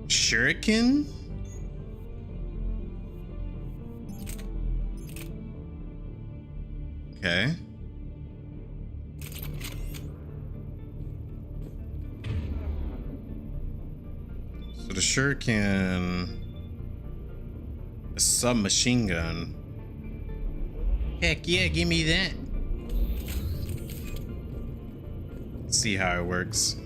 Shuriken? Okay. So the Shuriken, a submachine gun. Heck yeah, give me that. Let's see how it works.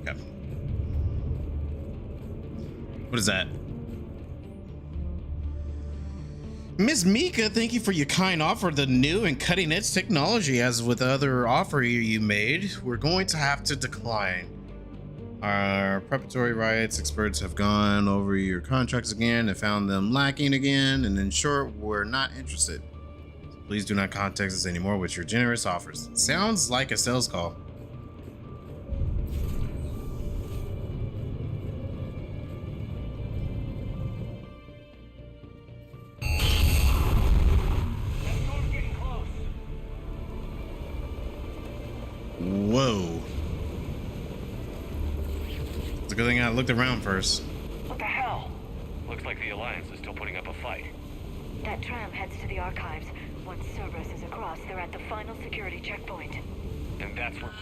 Okay. What is that? Miss Mika, thank you for your kind offer of the new and cutting edge technology. As with the other offer you made, we're going to have to decline. Our preparatory rights experts have gone over your contracts again and found them lacking again, and in short, we're not interested. Please do not contact us anymore with your generous offers. Sounds like a sales call. Whoa. It's a good thing I looked around first. What the hell? Looks like the Alliance is still putting up a fight. That tram heads to the archives. Once Cerberus is across, they're at the final security checkpoint. And that's where...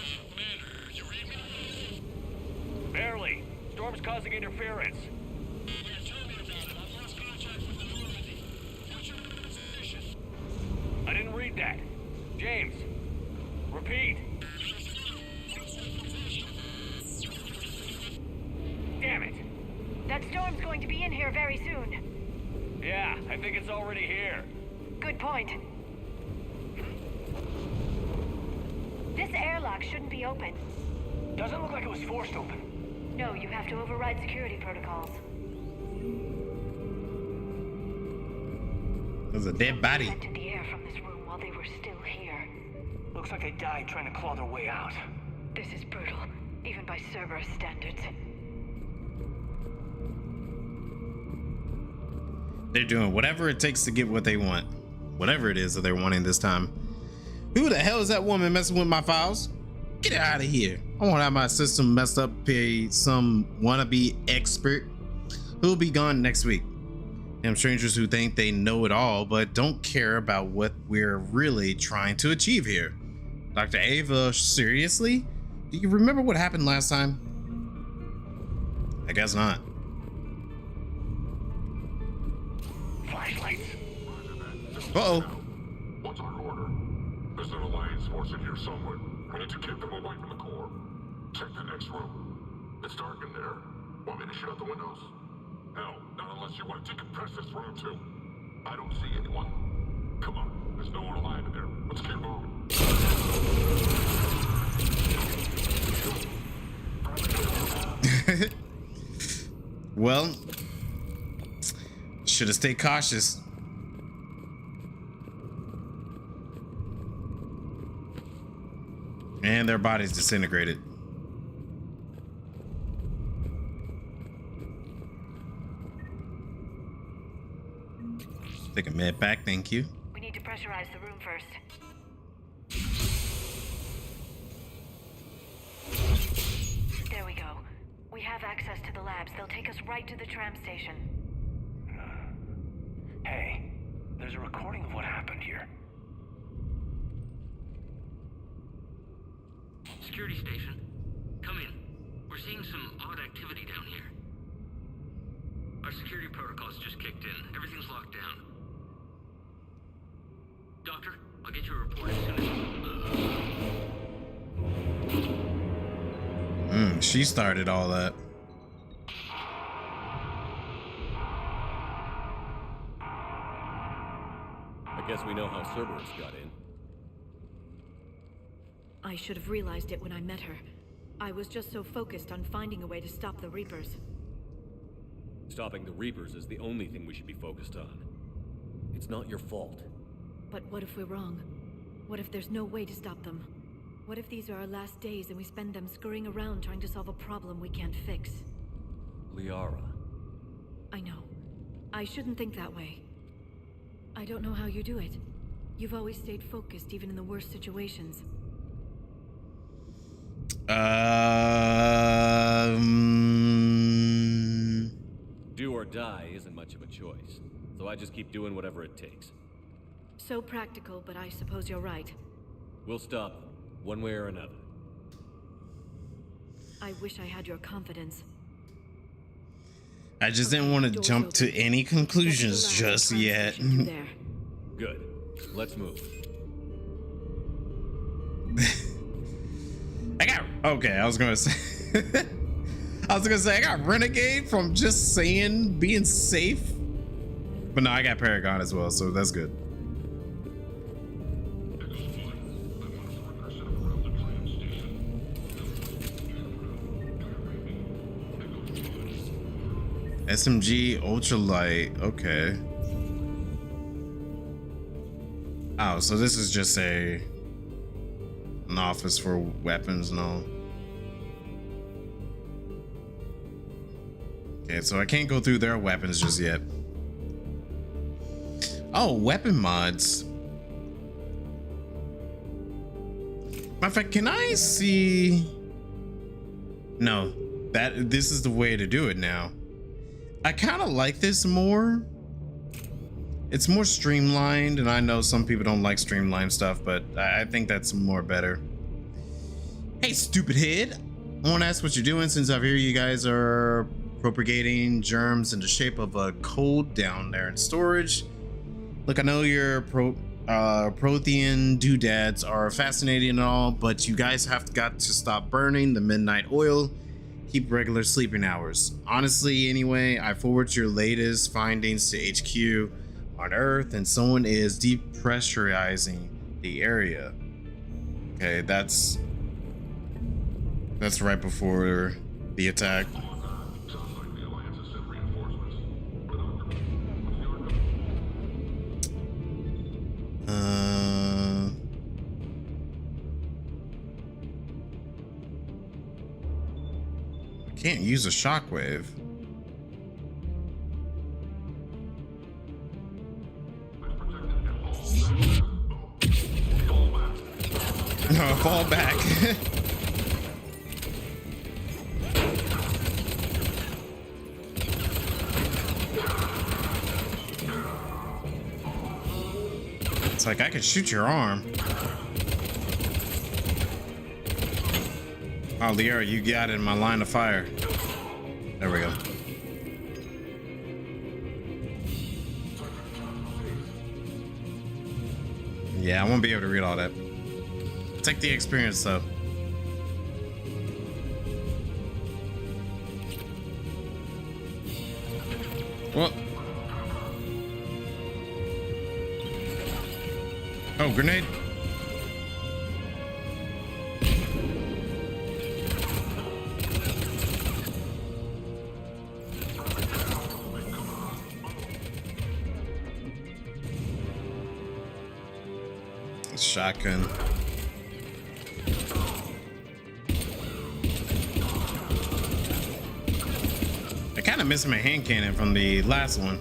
Barely. Storm's causing interference. I didn't read that. James, repeat. Damn it. That storm's going to be in here very soon. Yeah, I think it's already here. Good point. This airlock shouldn't be open. Doesn't look like it was forced open. No, you have to override security protocols. There's a dead body. Vented the air from this room while they were still here. Looks like they died trying to claw their way out. This is brutal, even by Cerberus standards. They're doing whatever it takes to get what they want. Whatever it is that they're wanting this time. Who the hell is that woman messing with my files? Get out of here. I won't have my system messed up by some wannabe expert who'll be gone next week. Them strangers who think they know it all but don't care about what we're really trying to achieve here. Dr. Ava, seriously? Do you remember what happened last time? I guess not. Flashlights. Uh-oh. What's our order? There's an Alliance force in here somewhere. We need to keep them away from the core. Check the next room. It's dark in there. Want me to shut out the windows? Hell, not unless you want to decompress this room too. I don't see anyone. Come on, there's no one alive in there. Let's keep moving. Well, should have stayed cautious. And their bodies disintegrated. Take a med back, thank you. We need to pressurize the room first. There we go. We have access to the labs. They'll take us right to the tram station. Hey, there's a recording of what happened here. Security station. Come in. We're seeing some odd activity down here. Our security protocols just kicked in. Everything's locked down. Doctor, I'll get you a report as soon as... She started all that. I guess we know how Cerberus got in. I should have realized it when I met her. I was just so focused on finding a way to stop the Reapers. Stopping the Reapers is the only thing we should be focused on. It's not your fault. But what if we're wrong? What if there's no way to stop them? What if these are our last days and we spend them scurrying around trying to solve a problem we can't fix? Liara. I know. I shouldn't think that way. I don't know how you do it. You've always stayed focused even in the worst situations. Do or die isn't much of a choice, so I just keep doing whatever it takes. So practical, but I suppose you're right. We'll stop, one way or another. I wish I had your confidence. I just didn't want to jump to any conclusions just yet. Good. Let's move. I was gonna say I got Renegade from just saying being safe. But no, I got Paragon as well, so that's good. SMG ultralight, okay. Oh, so this is just an office for weapons and all. Okay, so I can't go through their weapons just yet. Oh, weapon mods. Matter of fact, can I see? No, this is the way to do it now. I kind of like this more. It's more streamlined, and I know some people don't like streamlined stuff, but I think that's more better. Hey, stupid head. I want to ask what you're doing, since I hear you guys are propagating germs in the shape of a code down there in storage. Look, I know your Prothean doodads are fascinating and all, but you guys have got to stop burning the midnight oil. Keep regular sleeping hours. Honestly, anyway, I forward your latest findings to HQ on Earth, and someone is depressurizing the area. Okay, that's right before the attack. I can't use a shockwave. No, fall back. It's like I could shoot your arm. Oh, Liara, you got in my line of fire. There we go. Yeah, I won't be able to read all that. Take the experience, though. Well. Oh, grenade. Shotgun. I kind of missed my hand cannon from the last one.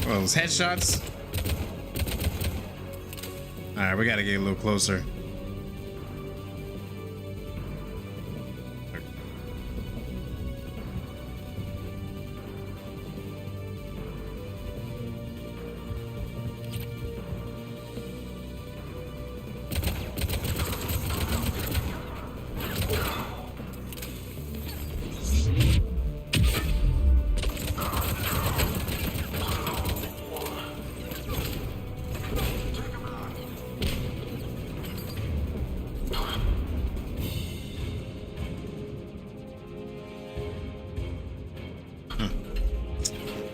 Oh, those headshots. All right, we got to get a little closer.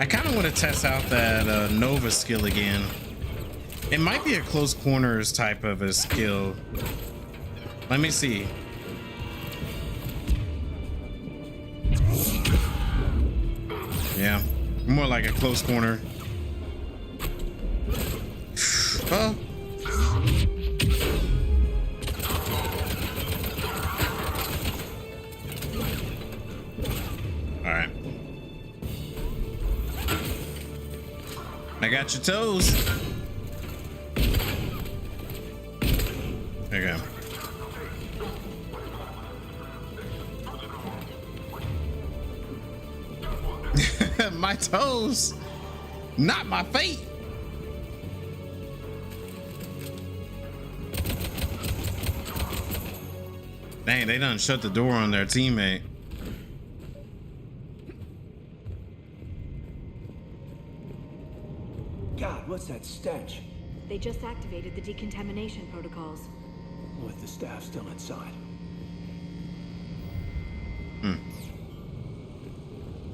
I kind of want to test out that Nova skill again. It might be a close corners type of a skill. Let me see. Yeah, more like a close corner. Oh. All right. I got your toes. There you go. My toes, not my feet. Dang, they done shut the door on their teammate. God, what's that stench? They just activated the decontamination protocols. With the staff still inside.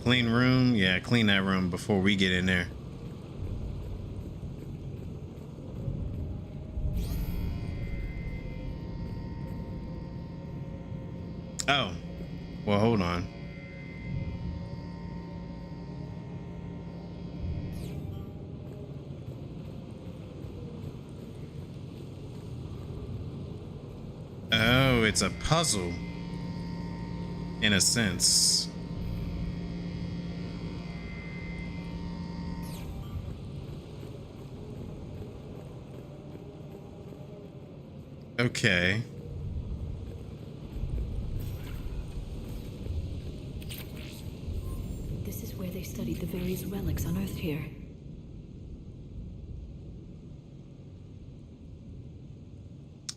Clean room. Yeah, clean that room before we get in there. Oh, well, hold on. Oh, it's a puzzle in a sense. Okay. This is where they studied the various relics unearthed here.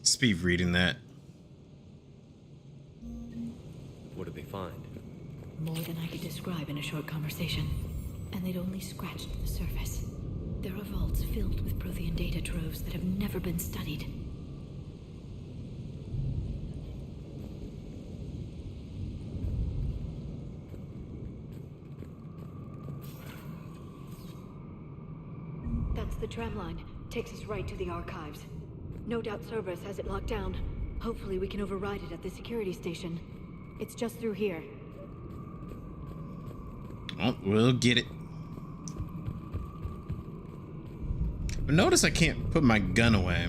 Speed reading that. What did they find? More than I could describe in a short conversation. And they'd only scratched the surface. There are vaults filled with Prothean data troves that have never been studied. That's the tram line. Takes us right to the archives. No doubt Cerberus has it locked down. Hopefully we can override it at the security station. It's just through here. Oh, we'll get it. But notice I can't put my gun away.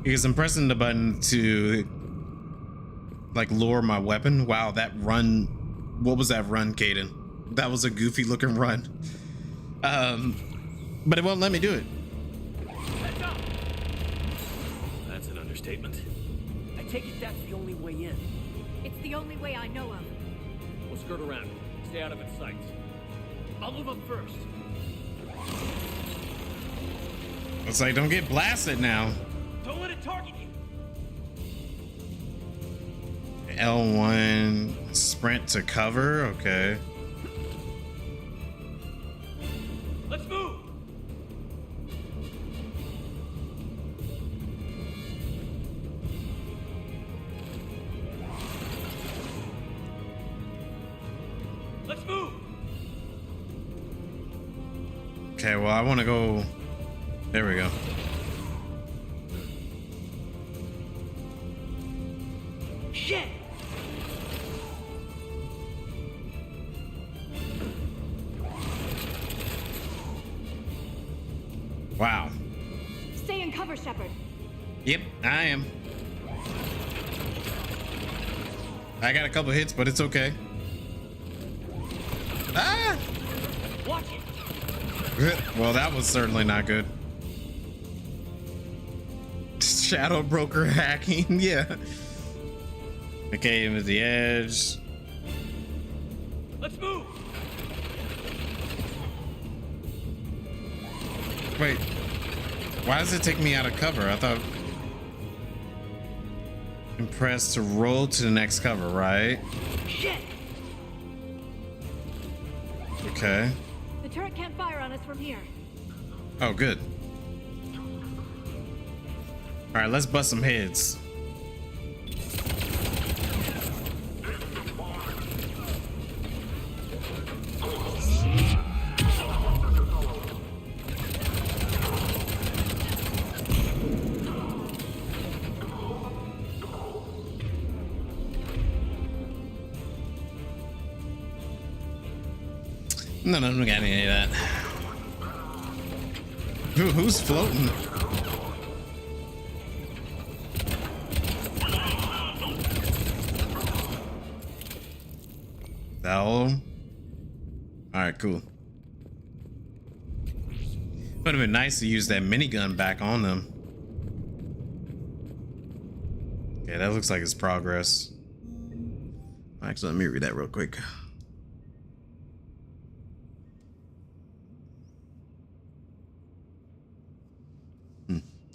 Because I'm pressing the button to like lower my weapon. Wow, that run. What was that run, Caden? That was a goofy looking run. But it won't let me do it. That's an understatement. I take it that's the only way in. It's the only way I know of. We'll skirt around. Stay out of its sights. I'll move up first. It's like, don't get blasted now. Don't let it target you. L1 sprint to cover. Okay. Let's move. Let's move. Okay, well, I want to go. There we go. Shit. Wow. Stay in cover, Shepard. Yep, I am. I got a couple hits, but it's okay. Ah! Watch it. Well, that was certainly not good. Shadow broker hacking, yeah. Okay, with the edge. Let's move. Wait, why does it take me out of cover? I thought press to roll to the next cover, right? Shit. Okay. The turret can't fire on us from here. Oh, good. All right, let's bust some heads. No, we got any of that. Who's floating? That all? Alright, cool. Would have been nice to use that minigun back on them. Yeah, that looks like it's progress. Actually, let me read that real quick.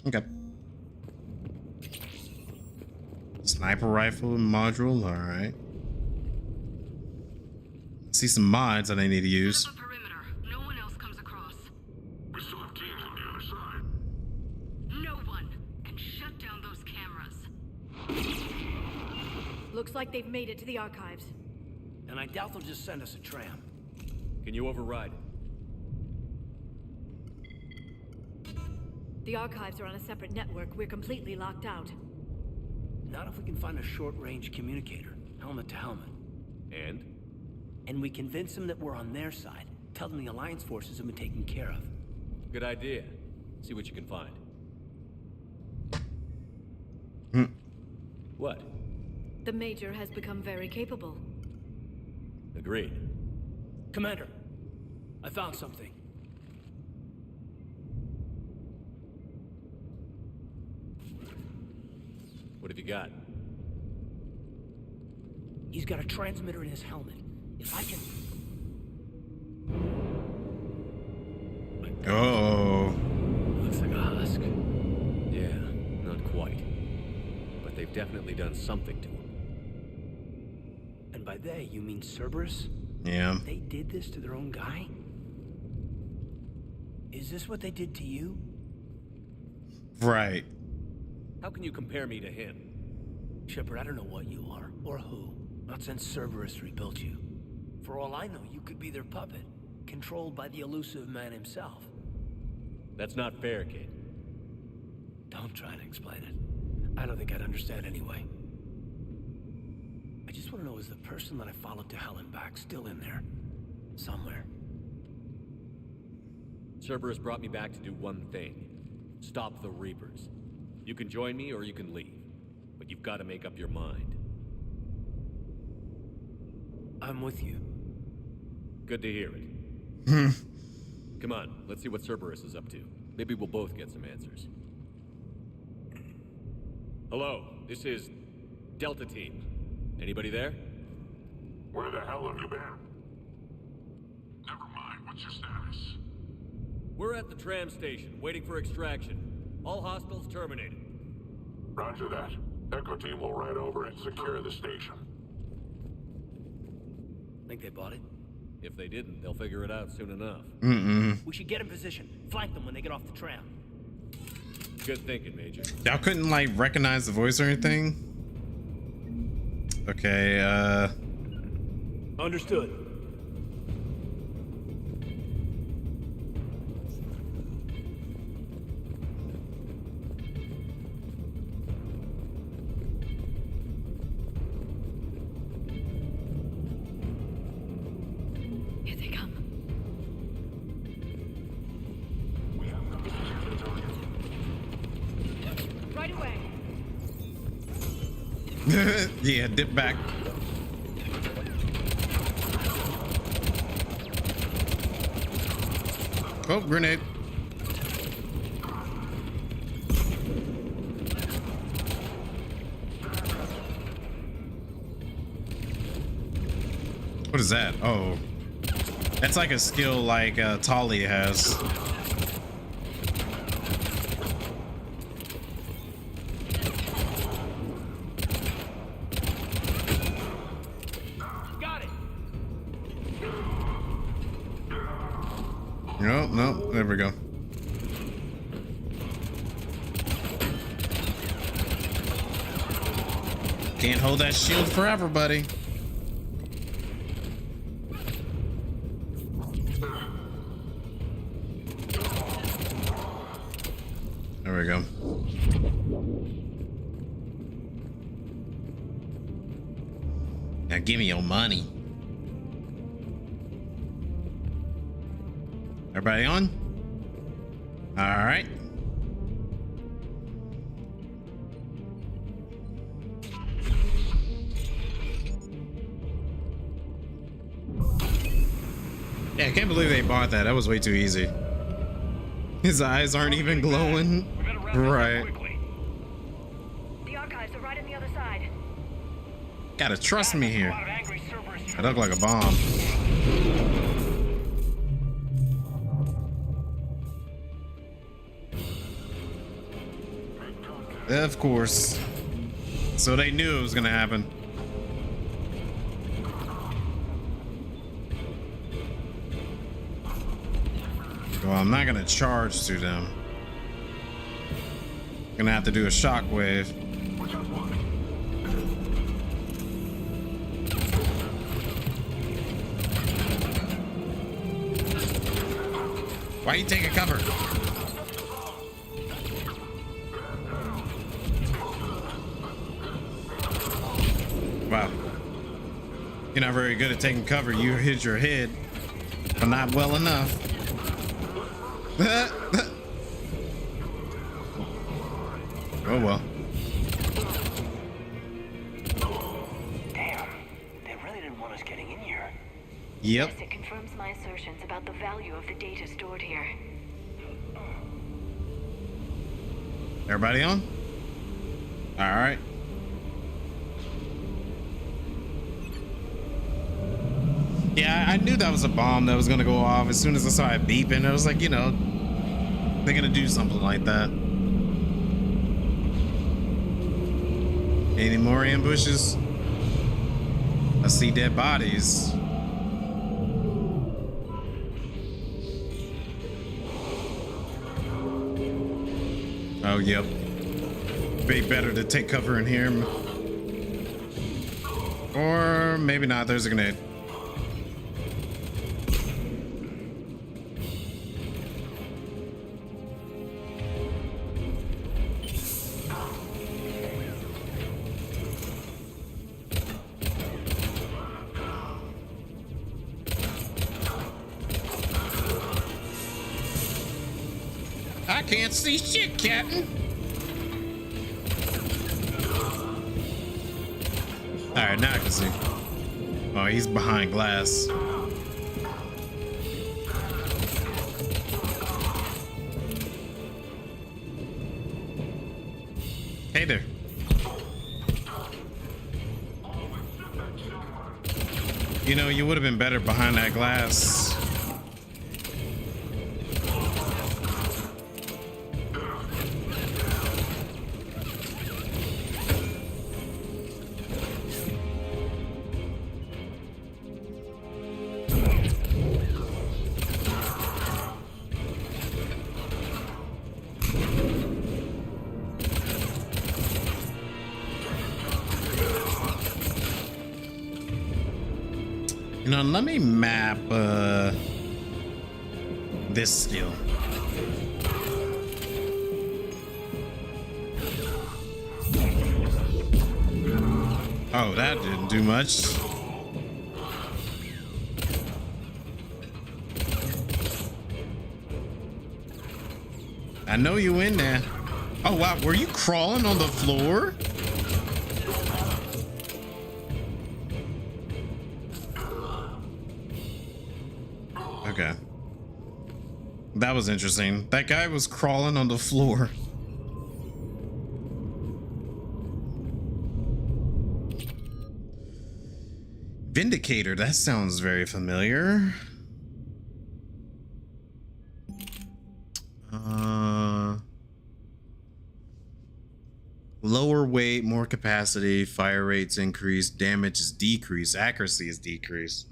Okay. Sniper rifle module, all right. See some mods that I need to use. Set up a perimeter. No one else comes across. We still have teams on the other side. No one. And shut down those cameras. Looks like they've made it to the archives. And I doubt they'll just send us a tram. Can you override? The archives are on a separate network. We're completely locked out. Not if we can find a short-range communicator, helmet to helmet. And? And we convince them that we're on their side. Tell them the Alliance forces have been taken care of. Good idea. See what you can find. What? The Major has become very capable. Agreed. Commander, I found something. What have you got? He's got a transmitter in his helmet. If I can... Oh. Looks like a husk. Yeah, not quite. But they've definitely done something to him. And by they, you mean Cerberus? Yeah. They did this to their own guy? Is this what they did to you? Right. How can you compare me to him? Shepard, I don't know what you are, or who. Not since Cerberus rebuilt you. For all I know, you could be their puppet, controlled by the elusive man himself. That's not fair, kid. Don't try to explain it. I don't think I'd understand anyway. I just want to know, is the person that I followed to hell and back still in there? Somewhere. Cerberus brought me back to do one thing. Stop the Reapers. You can join me or you can leave. But you've got to make up your mind. I'm with you. Good to hear it. Come on, let's see what Cerberus is up to. Maybe we'll both get some answers. Hello, this is Delta Team. Anybody there? Where the hell have you been? Never mind, what's your status? We're at the tram station, waiting for extraction. All hostiles terminated. Roger that. Echo team will ride over and secure the station. Think they bought it? If they didn't, they'll figure it out soon enough. We should get in position. Flank them when they get off the tram. Good thinking, Major. Y'all couldn't like recognize the voice or anything? Okay, Understood. Here they come. Right away. yeah, dip back. Oh, grenade. What is that? Oh, that's like a skill like Talia has. Got it. No, there we go. Can't hold that shield forever, buddy. There we go. Now give me your money. Everybody on? All right. Yeah, I can't believe they bought that. That was way too easy. His eyes aren't even glowing. Right. The archives are right on the other side. Gotta trust me here. I look like a bomb. Of course. So they knew it was gonna happen. Well, I'm not gonna charge to them. Gonna have to do a shockwave. Why are you taking cover? Wow. You're not very good at taking cover. You hit your head, but not well enough. Oh well. Damn, they really didn't want us getting in here. Yep. Yes, it confirms my assertions about the value of the data stored here. Everybody on? All right. Yeah, I knew that was a bomb that was gonna go off as soon as I saw it beeping. I was like, you know, they're gonna do something like that. Any more ambushes? I see dead bodies. Oh, yep. Be better to take cover in here. Or maybe not. There's a grenade. I can't see shit, Captain. All right, now I can see. Oh, he's behind glass. Hey there. You know, you would have been better behind that glass. You know, let me map this skill. Oh, that didn't do much. I know you in there. Oh wow, were you crawling on the floor? Okay. That was interesting. That guy was crawling on the floor. Vindicator, that sounds very familiar. Lower weight, more capacity, fire rates increase, damage is decreased, accuracy is decreased.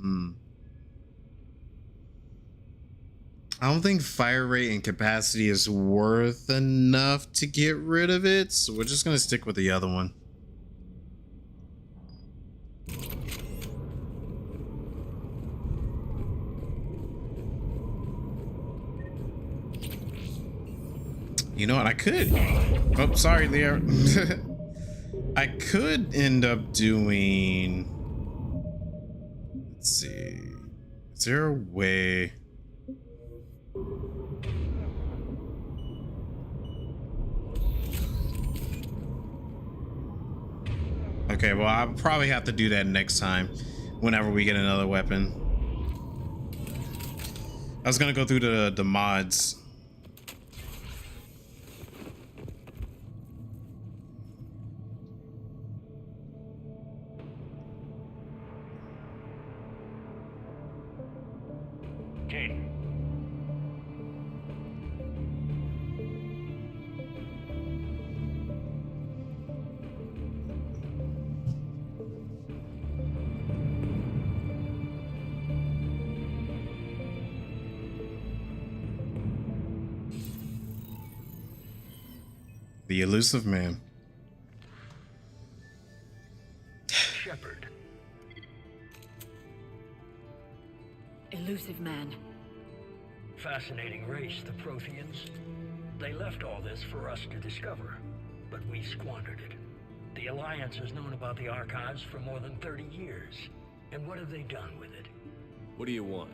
I don't think fire rate and capacity is worth enough to get rid of it, so we're just gonna stick with the other one. You know what, I could. Oh, sorry, Leo. I could end up doing. Let's see. Is there a way? Okay, well, I'll probably have to do that next time whenever we get another weapon. I was gonna go through the mods. The elusive man. Shepard. Elusive man. Fascinating race, the Protheans. They left all this for us to discover, but we squandered it. The Alliance has known about the archives for more than 30 years. And what have they done with it? What do you want?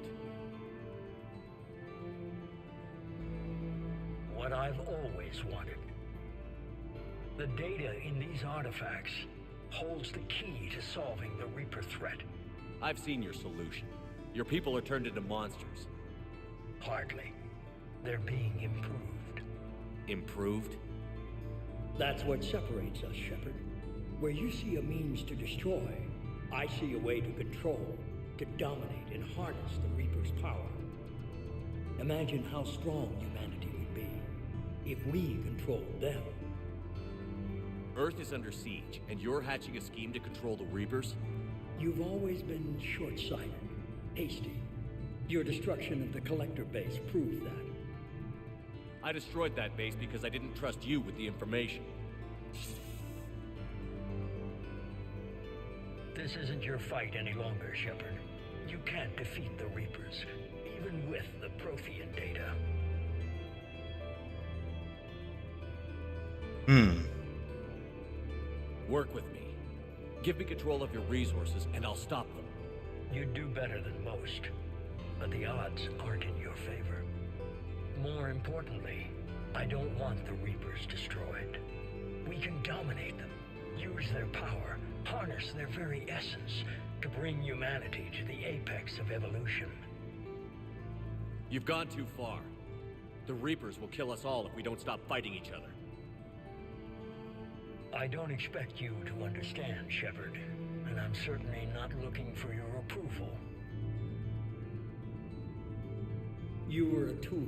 What I've always wanted. The data in these artifacts holds the key to solving the Reaper threat. I've seen your solution. Your people are turned into monsters. Hardly. They're being improved. Improved? That's what separates us, Shepard. Where you see a means to destroy, I see a way to control, to dominate and harness the Reaper's power. Imagine how strong humanity would be if we controlled them. Earth is under siege, and you're hatching a scheme to control the Reapers? You've always been short-sighted, hasty. Your destruction of the Collector base proved that. I destroyed that base because I didn't trust you with the information. This isn't your fight any longer, Shepard. You can't defeat the Reapers, even with the Prothean data. Work with me. Give me control of your resources, and I'll stop them. You'd do better than most, but the odds aren't in your favor. More importantly, I don't want the Reapers destroyed. We can dominate them, use their power, harness their very essence to bring humanity to the apex of evolution. You've gone too far. The Reapers will kill us all if we don't stop fighting each other. I don't expect you to understand, Shepard. and I'm certainly not looking for your approval. You were a tool,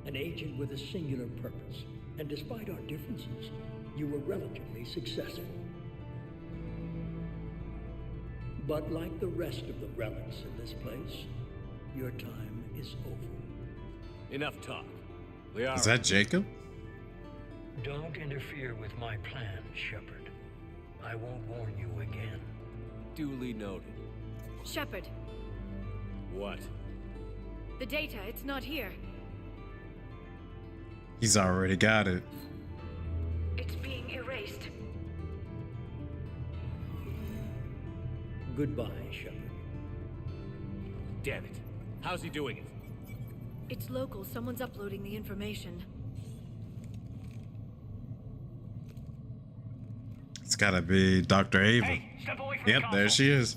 an agent with a singular purpose, and despite our differences, you were relatively successful. But like the rest of the relics in this place, your time is over. Enough talk. Is that Jacob? Don't interfere with my plan, Shepard. I won't warn you again. Duly noted. Shepard, What? the data, it's not here. He's already got it. It's being erased. Goodbye, Shepard. Damn it. How's he doing it? It's local. Someone's uploading the information. It's gotta be Dr. Ava. Hey, step away from Yep, the there console. she is.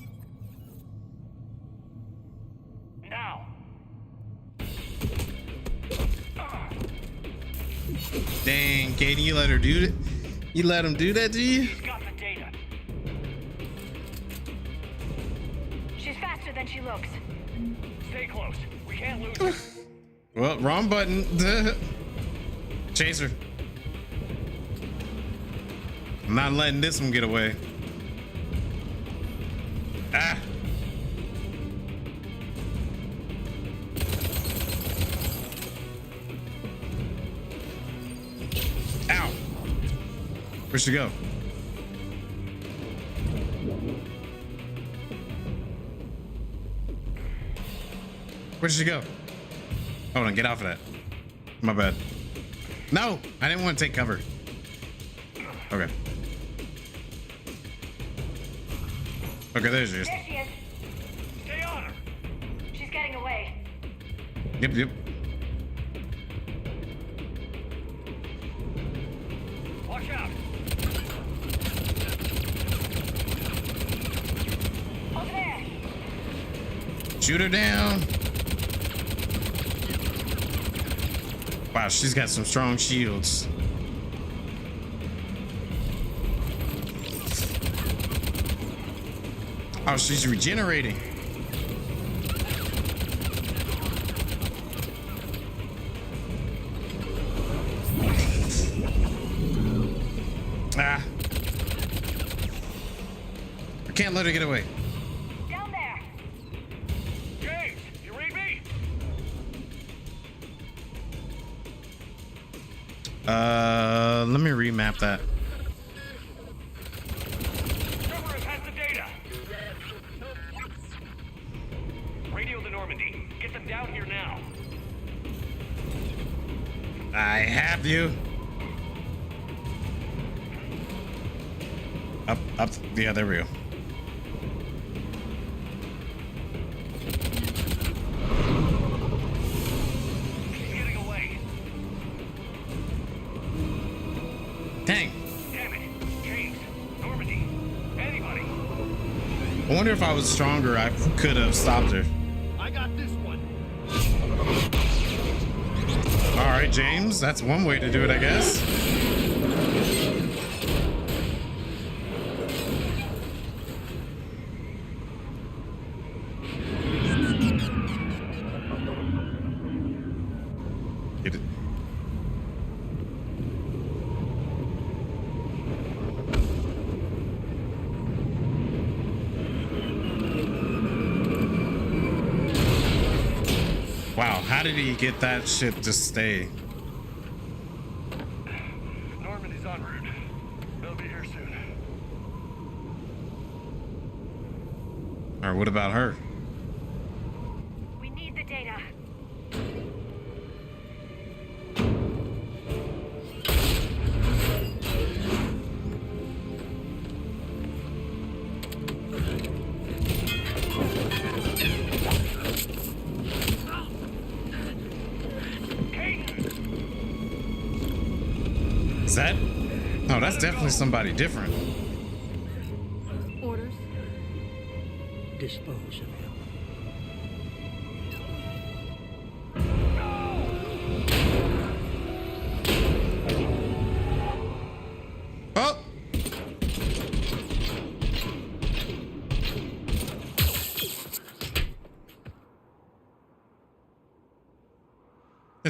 Now. Dang, Katie, you let her do it? You let him do that to you? He's got the data. She's faster than she looks. Stay close. We can't lose her. Well, wrong button. Chase her. I'm not letting this one get away. Ah. Ow. Where'd she go? Where'd she go? Hold on, get off of that. My bad. No, I didn't want to take cover. Okay. Okay, there she is. There she is. Stay on her. She's getting away. Yep. Watch out. Over there. Shoot her down. Wow, she's got some strong shields. Oh, she's regenerating. Ah. I can't let her get away. Down there. James, you read me? Let me remap that. Cerberus has the data. Radio the Normandy. Get them down here now. I have you. Up. Yeah, there we go. She's getting away. Dang. Damn it. James, Normandy, anybody. I wonder if I was stronger, I could have stopped her. I got this one. All right, James, that's one way to do it, I guess. Get it. Wow, how did he get that ship to stay? Normandy's en route. They'll be here soon. Or what about her? We need the data. Is that? Oh, that's definitely somebody different. Orders? Dispose of him. Oh!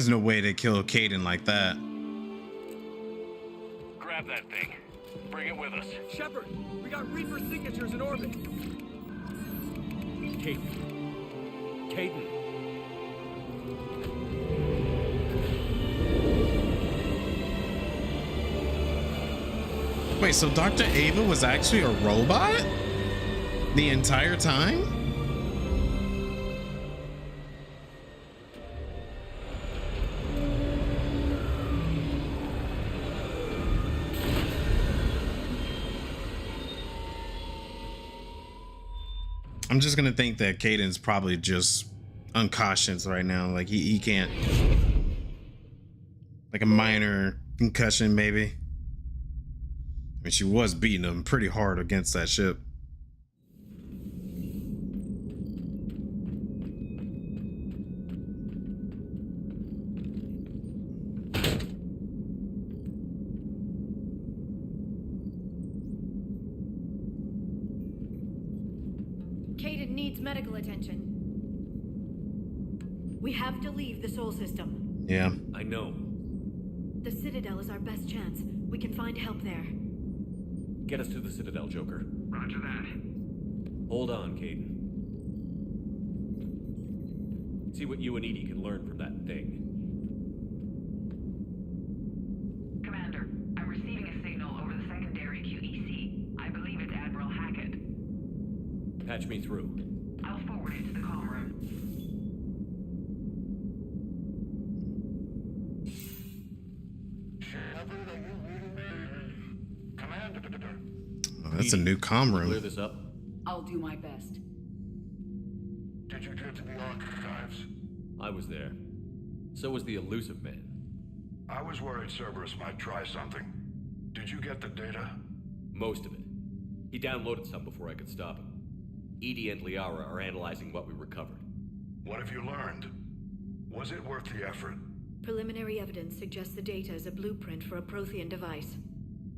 There's no way to kill Caden like that. Grab that thing. Bring it with us. Shepard, we got Reaper signatures in orbit. Caden. Wait, so Dr. Ava was actually a robot the entire time? I'm just gonna think that Caden's probably just unconscious right now. Like he can't, like a minor concussion maybe. I mean, she was beating him pretty hard against that ship. Caden needs medical attention. We have to leave the Sol system. Yeah. I know. The Citadel is our best chance. We can find help there. Get us to the Citadel, Joker. Roger that. Hold on, Caden. See what you and Edie can learn from that thing. Commander, I'm receiving a signal over the secondary QEC. I believe it's Admiral Hackett. Patch me through. I'll forward it to the comm room. Oh, that's a new comm room. Clear this up. I'll do my best. Did you get to the archives? I was there. So was the elusive man. I was worried Cerberus might try something. Did you get the data? Most of it. He downloaded some before I could stop him. Edie and Liara are analyzing what we recovered. What have you learned? Was it worth the effort? Preliminary evidence suggests the data is a blueprint for a Prothean device.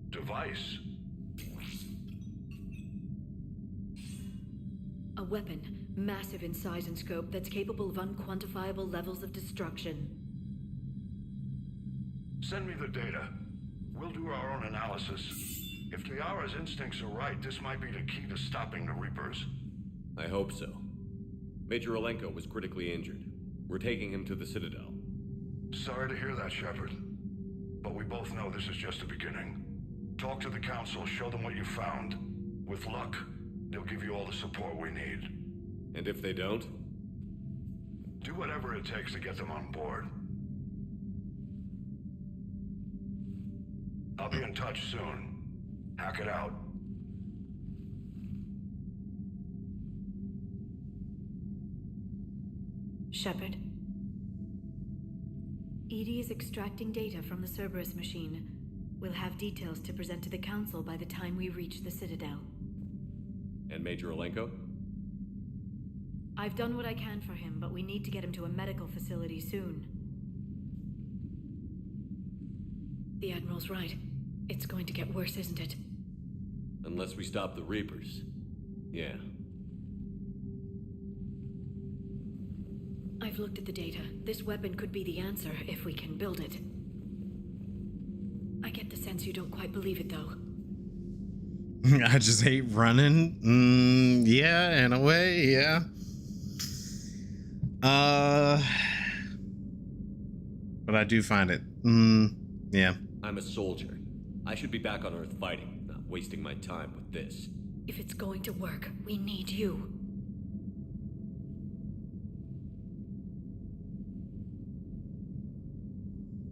Device? A weapon, massive in size and scope, that's capable of unquantifiable levels of destruction. Send me the data. We'll do our own analysis. If Liara's instincts are right, this might be the key to stopping the Reapers. I hope so. Major Olenko was critically injured. We're taking him to the Citadel. Sorry to hear that, Shepard. But we both know this is just the beginning. Talk to the Council, show them what you found. With luck, they'll give you all the support we need. And if they don't? Do whatever it takes to get them on board. I'll be in touch soon. Hack it out. Shepard. Edie is extracting data from the Cerberus machine. We'll have details to present to the Council by the time we reach the Citadel. And Major Olenko? I've done what I can for him, but we need to get him to a medical facility soon. The Admiral's right. It's going to get worse, isn't it? Unless we stop the Reapers. Yeah. I've looked at the data. This weapon could be the answer if we can build it. I get the sense you don't quite believe it, though. I just hate running. Yeah, in a way, yeah. But I do find it. Yeah. I'm a soldier. I should be back on Earth fighting, not wasting my time with this. If it's going to work, we need you.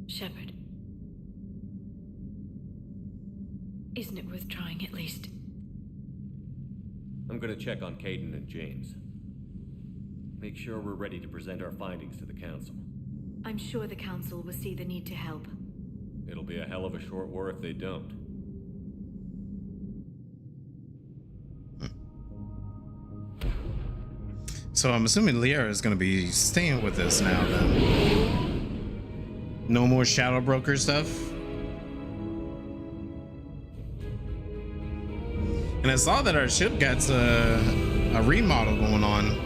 Shepard. Isn't it worth trying at least? I'm gonna check on Caden and James. Make sure we're ready to present our findings to the Council. I'm sure the Council will see the need to help. It'll be a hell of a short war if they don't. So I'm assuming Liara is going to be staying with us now then. No more Shadow Broker stuff. And I saw that our ship got a remodel going on.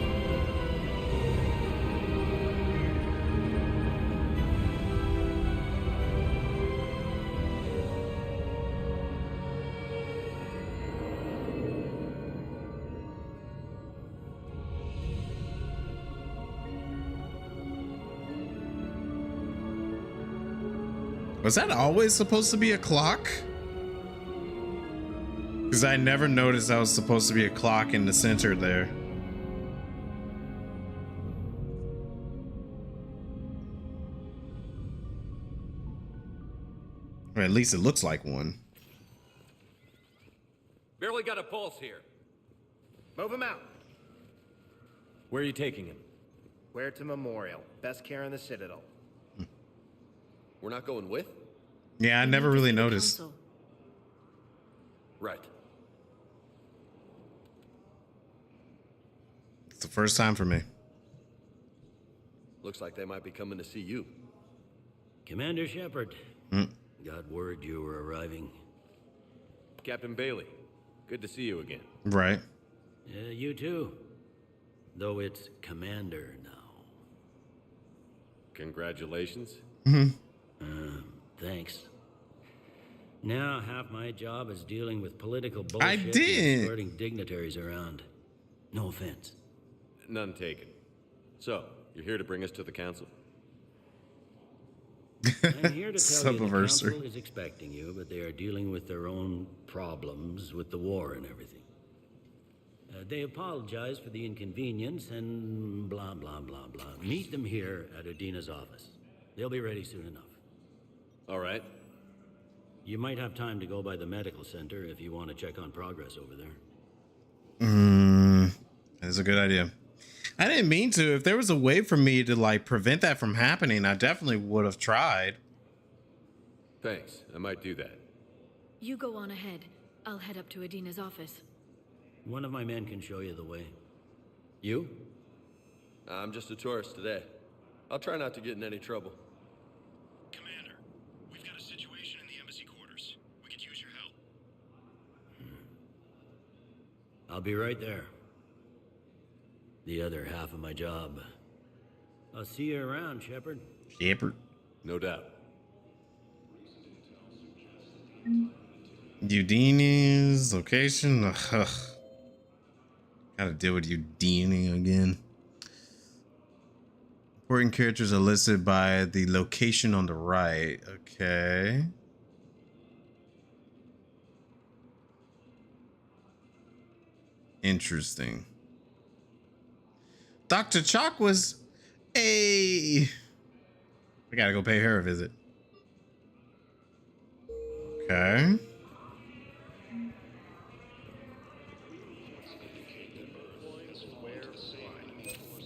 Was that always supposed to be a clock? Because I never noticed that was supposed to be a clock in the center there. Or at least it looks like one. Barely got a pulse here. Move him out. Where are you taking him? Where to Memorial. Best care in the Citadel. We're not going with? Yeah, I never really noticed. Right. It's the first time for me. Looks like they might be coming to see you. Commander Shepard. Got word you were arriving. Captain Bailey, good to see you again. Right. You too. Though it's Commander now. Congratulations. Thanks. Now half my job is dealing with political bullshit I and did. escorting dignitaries around. No offense. None taken. So, you're here to bring us to the council? I'm here to tell you the Subversive. council is expecting you, but they are dealing with their own problems with the war and everything. They apologize for the inconvenience and blah, blah, blah, blah. Meet them here at Udina's office. They'll be ready soon enough. All right. You might have time to go by the medical center if you want to check on progress over there. That's a good idea. I didn't mean to. If there was a way for me to like prevent that from happening, I definitely would have tried. Thanks. I might do that. You go on ahead. I'll head up to Udina's office. One of my men can show you the way. You? I'm just a tourist today. I'll try not to get in any trouble. Commander, we've got a situation in the embassy quarters. We could use your help. I'll be right there. The other half of my job. I'll see you around, Shepard. Shepard. No doubt. Udini's location. Ugh. Gotta deal with Udini again. Important characters are listed by the location on the right. Okay. Interesting. Dr. Chalk was a... I gotta go pay her a visit. Okay.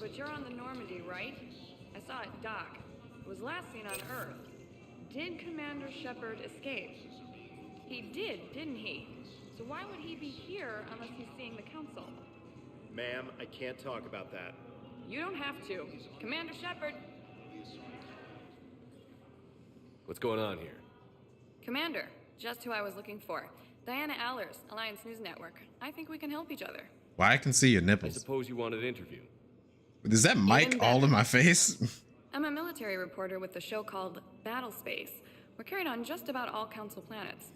But you're on the Normandy, right? I saw it dock. It was last seen on Earth. Did Commander Shepard escape? He did, didn't he? So why would he be here unless he's seeing the Council? Ma'am, I can't talk about that. You don't have to. Commander Shepard! What's going on here? Commander, just who I was looking for. Diana Allers, Alliance News Network. I think we can help each other. Well, I can see your I nipples. suppose you wanted an interview. Is that mic all in my face? I'm a military reporter with a show called Battle Space. We're carried on just about all Council planets.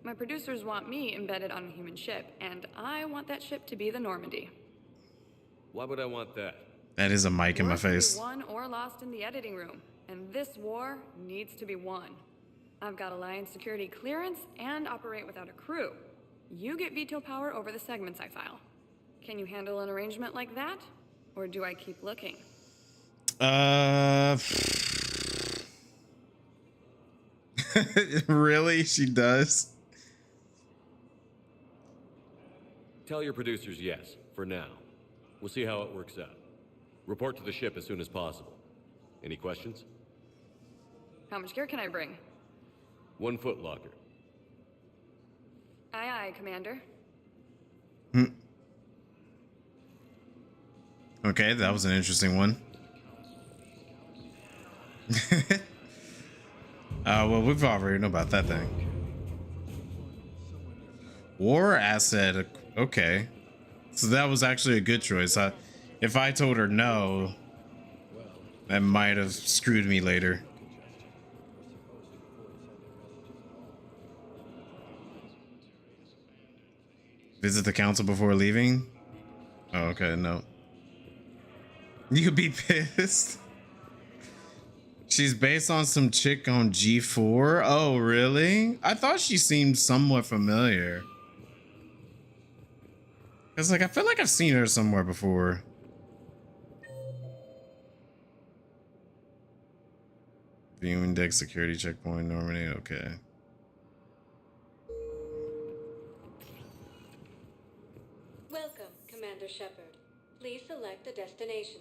My producers want me embedded on a human ship, and I want that ship to be the Normandy. Why would I want that? That is a mic in my War can be face. won or lost in the editing room, and this war needs to be won. I've got Alliance security clearance and operate without a crew. You get veto power over the segments I file. Can you handle an arrangement like that? Or do I keep looking? Really? She does? Tell your producers yes, for now. We'll see how it works out. Report to the ship as soon as possible. Any questions? How much gear can I bring? 1 foot locker. Aye, aye, Commander. Okay, that was an interesting one. Well, we've already know about that thing. War asset. Okay. So that was actually a good choice. If I told her no, that might have screwed me later. Visit the council before leaving? Oh, okay, no. You could be pissed. She's based on some chick on G4. Oh, really? I thought she seemed somewhat familiar. It's like I feel like I've seen her somewhere before. Viewing deck security checkpoint Normandy. Okay. Welcome, Commander Shepard. Please select a destination.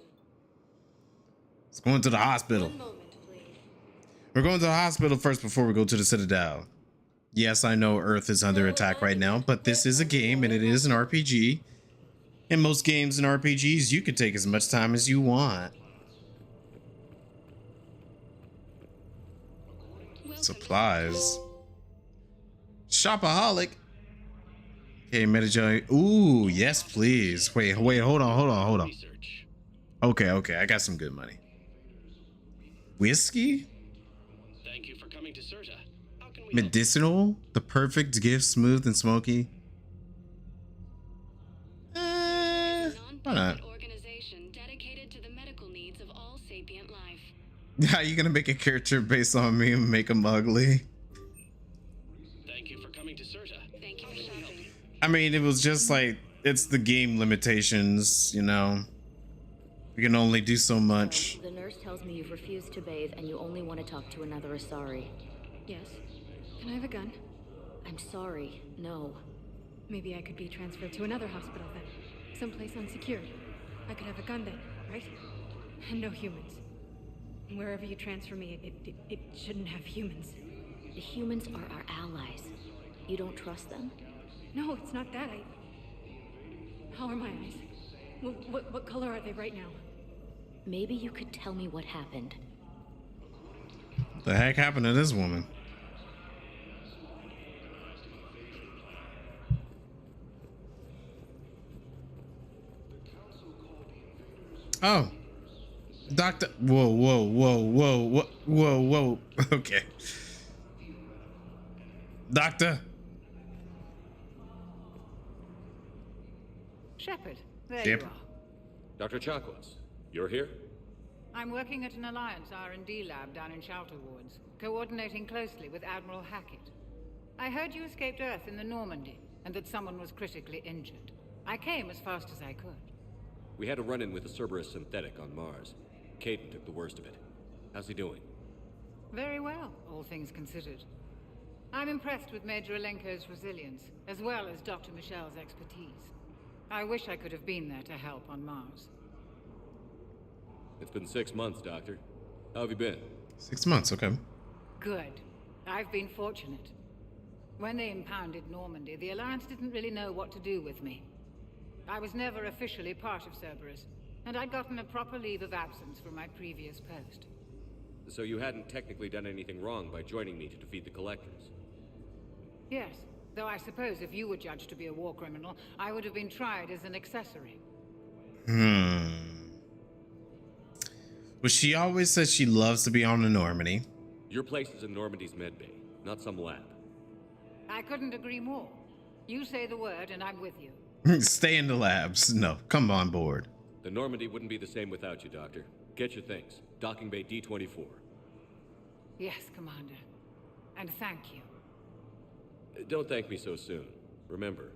Let's go into the hospital. 1 moment, please. We're going to the hospital first before we go to the Citadel. Yes, I know Earth is under attack right now, but this is a game and it is an RPG. In most games and RPGs, you can take as much time as you want. Supplies. Shopaholic. Okay, Medijay. Ooh, yes, please. Wait, hold on. Okay, I got some good money. Whiskey? Thank you for coming to Certa. How can we Medicinal? The perfect gift, smooth and smoky. Why not? Organization dedicated to the medical needs of all sapient life. How you gonna make a character based on me and make him ugly? Thank you for coming to Certa. Thank you for shopping. I mean, it was just like, it's the game limitations, you know? We can only do so much. The nurse tells me you've refused to bathe and you only want to talk to another Asari. Yes. Can I have a gun? I'm sorry, no. Maybe I could be transferred to another hospital then. Someplace unsecured. I could have a gun then, right? And no humans. Wherever you transfer me, it shouldn't have humans. The humans are our allies. You don't trust them? No, it's not that. How are my eyes? What color are they right now? Maybe you could tell me what happened. What the heck happened to this woman? Oh. Doctor. Whoa. Okay. Doctor. Shepard, there Yep. you are. Dr. Chakwas, you're here? I'm working at an Alliance R&D lab down in Shelter Wards, coordinating closely with Admiral Hackett. I heard you escaped Earth in the Normandy, and that someone was critically injured. I came as fast as I could. We had a run-in with a Cerberus synthetic on Mars. Caden took the worst of it. How's he doing? Very well, all things considered. I'm impressed with Major Alenko's resilience, as well as Dr. Michelle's expertise. I wish I could have been there to help on Mars. It's been 6 months, Doctor. How have you been? 6 months, okay. Good. I've been fortunate. When they impounded Normandy, the Alliance didn't really know what to do with me. I was never officially part of Cerberus, and I'd gotten a proper leave of absence from my previous post. So you hadn't technically done anything wrong by joining me to defeat the Collectors? Yes, though I suppose if you were judged to be a war criminal, I would have been tried as an accessory. Well, she always says she loves to be on the Normandy. Your place is in Normandy's medbay, not some lab. I couldn't agree more. You say the word and I'm with you. Stay in the labs. No, come on board. The Normandy wouldn't be the same without you, Doctor. Get your things. Docking Bay D-24. Yes, Commander. And thank you. Don't thank me so soon. Remember,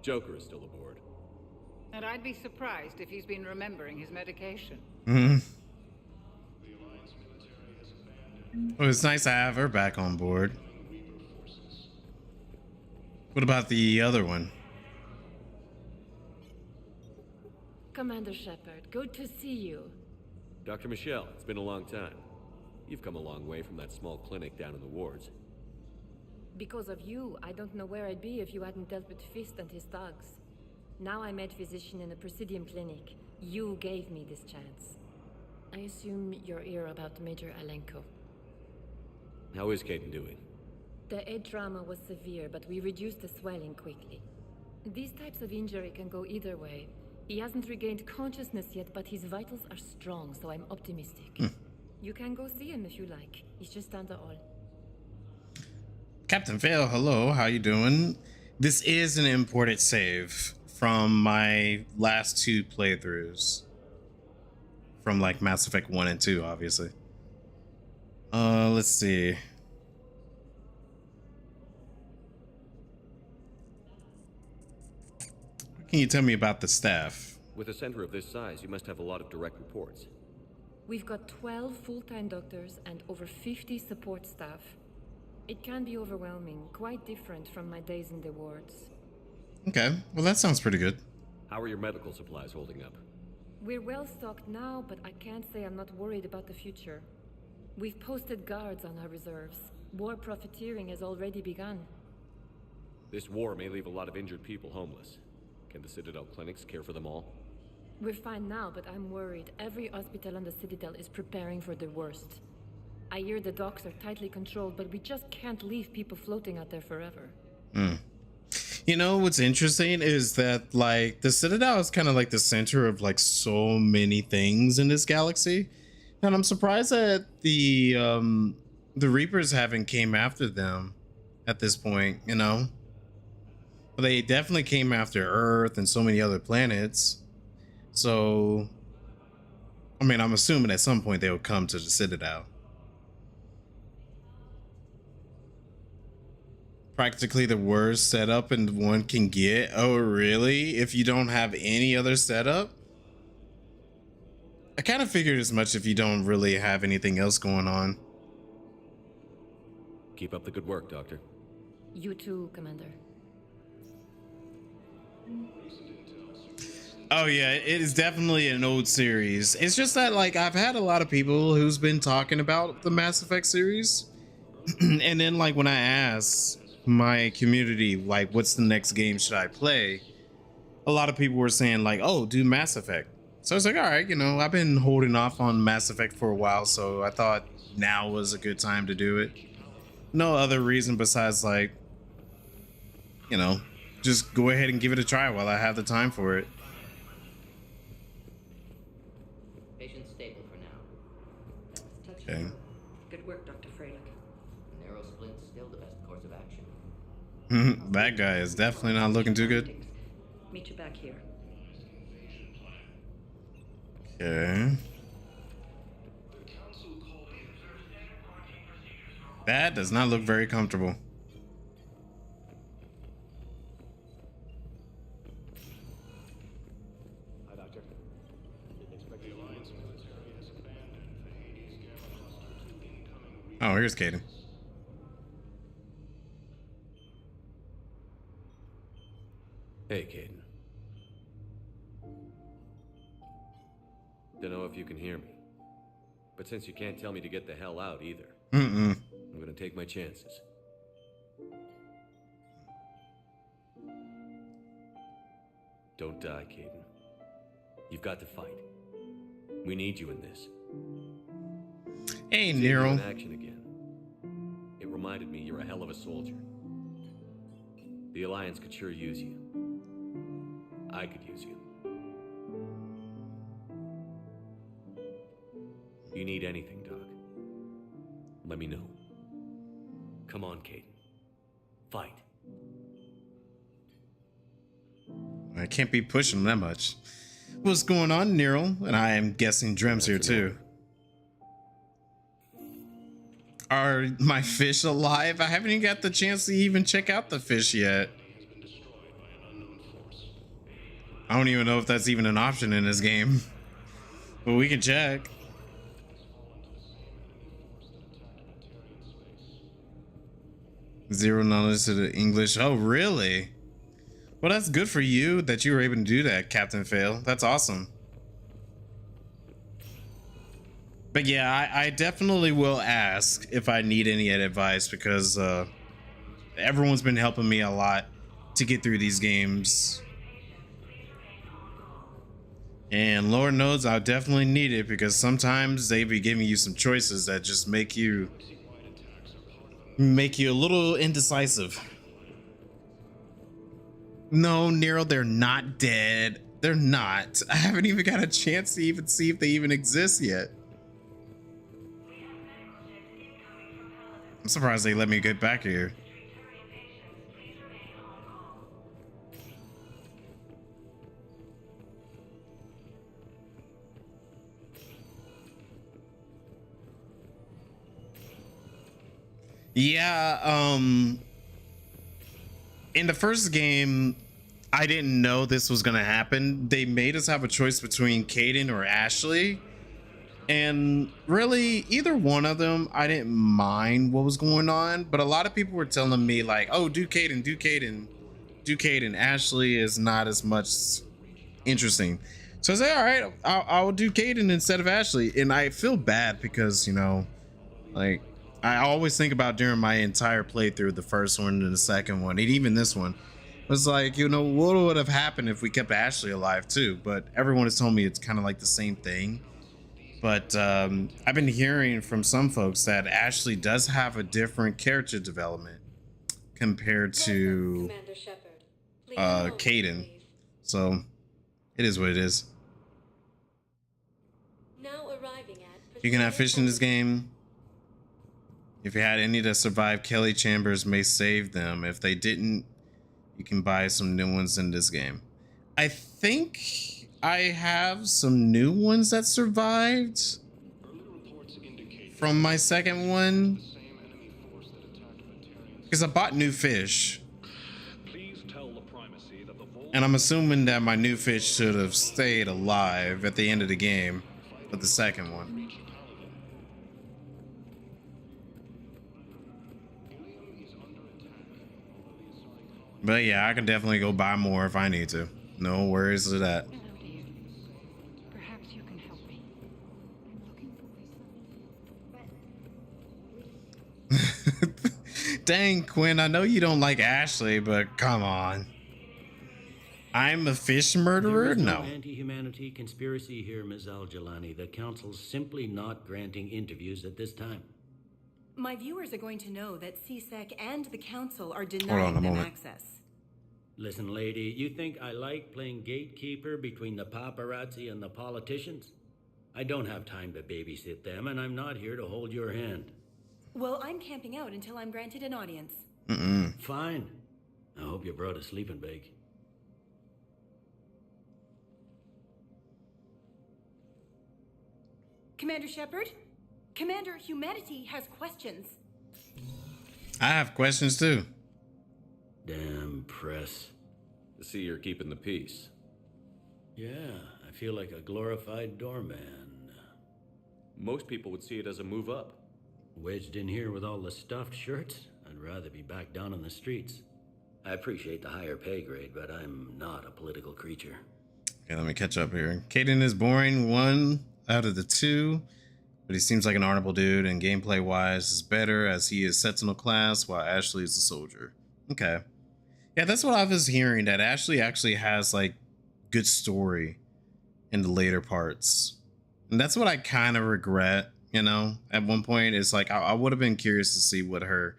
Joker is still aboard. And I'd be surprised if he's been remembering his medication. Well, it's nice to have her back on board. What about the other one? Commander Shepard, good to see you. Dr. Michelle, it's been a long time. You've come a long way from that small clinic down in the wards. Because of you, I don't know where I'd be if you hadn't dealt with Fist and his thugs. Now I'm head physician in a Presidium clinic. You gave me this chance. I assume you're here about Major Alenko. How is Caden doing? The head trauma was severe, but we reduced the swelling quickly. These types of injury can go either way. He hasn't regained consciousness yet, but his vitals are strong, so I'm optimistic. You can go see him if you like. He's just down the hall. Captain Vale, hello, how you doing? This is an imported save from my last 2 playthroughs. From like Mass Effect 1 and 2, obviously. Let's see. What can you tell me about the staff? With a center of this size, you must have a lot of direct reports. We've got 12 full-time doctors and over 50 support staff. It can be overwhelming, quite different from my days in the wards. Okay, well that sounds pretty good. How are your medical supplies holding up? We're well stocked now, but I can't say I'm not worried about the future. We've posted guards on our reserves. War profiteering has already begun. This war may leave a lot of injured people homeless. Can the Citadel clinics care for them all? We're fine now, but I'm worried. Every hospital on the Citadel is preparing for the worst. I hear the docks are tightly controlled, but we just can't leave people floating out there forever. You know what's interesting is that like the Citadel is kind of like the center of like so many things in this galaxy, and I'm surprised that the Reapers haven't came after them at this point. You know, but they definitely came after Earth and so many other planets. So, I mean, I'm assuming at some point they will come to the Citadel. Practically the worst setup and one can get. Oh, really? If you don't have any other setup? I kind of figured as much if you don't really have anything else going on. Keep up the good work, Doctor. You too, Commander. Oh yeah, it is definitely an old series. It's just that like I've had a lot of people who's been talking about the Mass Effect series. And then like when I asked my community like what's the next game should I play, a lot of people were saying like, oh, do Mass Effect. So I was like, all right, you know, I've been holding off on Mass Effect for a while, so I thought now was a good time to do it. No other reason besides like, you know, just go ahead and give it a try while I have the time for it. Patient's stable for now. Okay. Good work, Dr. Freylich. Narrow splint's still the best course of action. That guy is definitely not looking too good. Meet you back here. Okay. That does not look very comfortable. Hi, Doctor. Didn't expect the Alliance military has abandoned the Hades Gamma cluster to incoming. Oh, here's Caden. Hey, Caden. Don't know if you can hear me, but since you can't tell me to get the hell out either, I'm gonna take my chances. Don't die, Caden. You've got to fight. We need you in this. Hey, Seeing you Nero. in action again. It reminded me you're a hell of a soldier. The Alliance could sure use you. I could use you. You need anything, Doc, let me know. Come on, Caden. Fight. I can't be pushing that much. What's going on, Nero? And I am guessing Drem's here too. Are my fish alive? I haven't even got the chance to even check out the fish yet. I don't even know if that's even an option in this game. But we can check. Zero knowledge to the English. Oh, really? Well, that's good for you that you were able to do that, Captain Fail. That's awesome. But yeah, I definitely will ask if I need any advice because everyone's been helping me a lot to get through these games. And Lord knows I'll definitely need it because sometimes they be giving you some choices that just make you a little indecisive. No, Nero, they're not dead. They're not. I haven't even got a chance to even see if they even exist yet. I'm surprised they let me get back here. Yeah, in the first game, I didn't know this was gonna happen. They made us have a choice between Caden or Ashley. And really, either one of them, I didn't mind what was going on. But a lot of people were telling me like, oh, do Caden, do Caden, do Caden. Ashley is not as much interesting. So I say, all right, I'll do Caden instead of Ashley. And I feel bad because, you know, like I always think about during my entire playthrough, the first one and the second one, and even this one, was like, you know, what would have happened if we kept Ashley alive too? But everyone has told me it's kind of like the same thing. But I've been hearing from some folks that Ashley does have a different character development compared to Caden. So it is what it is. Now arriving at You can have fish in this game. If you had any that survived, Kelly Chambers may save them. If they didn't, you can buy some new ones in this game. I think I have some new ones that survived from my second one, because I bought new fish, and I'm assuming that my new fish should have stayed alive at the end of the game with the second one. But yeah, I can definitely go buy more if I need to. No worries to that. Perhaps you can help me. Dang, Quinn, I know you don't like Ashley, but come on. I'm a fish murderer? There is No. Anti-humanity conspiracy here, Ms. Al-Jalani. The Council's simply not granting interviews at this time. My viewers are going to know that CSEC and the Council are Hold on denying a them moment. access. Listen, lady, you think I like playing gatekeeper between the paparazzi and the politicians? I don't have time to babysit them, and I'm not here to hold your hand. Well, I'm camping out until I'm granted an audience. Fine. I hope you brought a sleeping bag. Commander Shepard? Commander, humanity has questions. I have questions too. Damn press. To see you're keeping the peace. Yeah, I feel like a glorified doorman. Most people would see it as a move up. Wedged in here with all the stuffed shirts, I'd rather be back down on the streets. I appreciate the higher pay grade, but I'm not a political creature. Okay, let me catch up here. Caden is boring, 1 out of the 2, but he seems like an honorable dude, and gameplay wise is better as he is Sentinel class while Ashley is a soldier. Okay. Yeah, that's what I was hearing, that Ashley actually has like good story in the later parts. And that's what I kind of regret, you know, at one point. It's like I would have been curious to see what her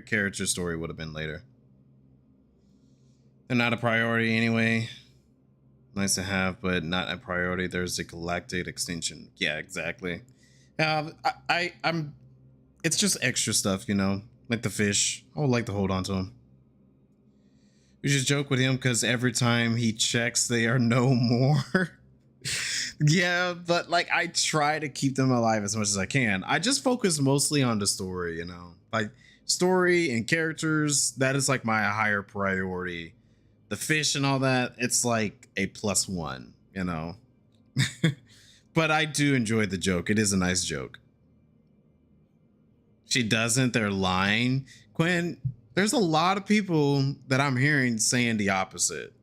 character story would have been later. They're not a priority anyway. Nice to have, but not a priority. There's a galactic extension. Yeah, exactly. I'm it's just extra stuff, you know, like the fish. I would like to hold on to him. We just joke with him because every time he checks, they are no more. Yeah, but like I try to keep them alive as much as I can. I just focus mostly on the story, you know, like story and characters. That is like my higher priority. The fish and all that, it's like a +1, you know. But I do enjoy the joke. It is a nice joke. She doesn't, they're lying. Quinn, there's a lot of people that I'm hearing saying the opposite.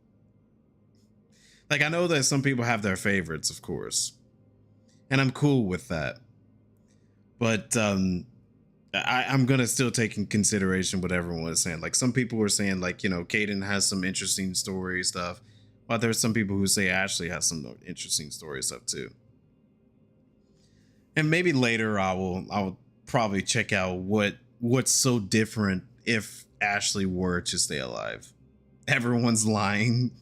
Like, I know that some people have their favorites, of course, and I'm cool with that. But I'm gonna still take in consideration what everyone is saying. Like, some people were saying, like, you know, Caden has some interesting story stuff, while there's some people who say Ashley has some interesting story stuff too. And maybe later I will probably check out what's so different if Ashley were to stay alive. Everyone's lying.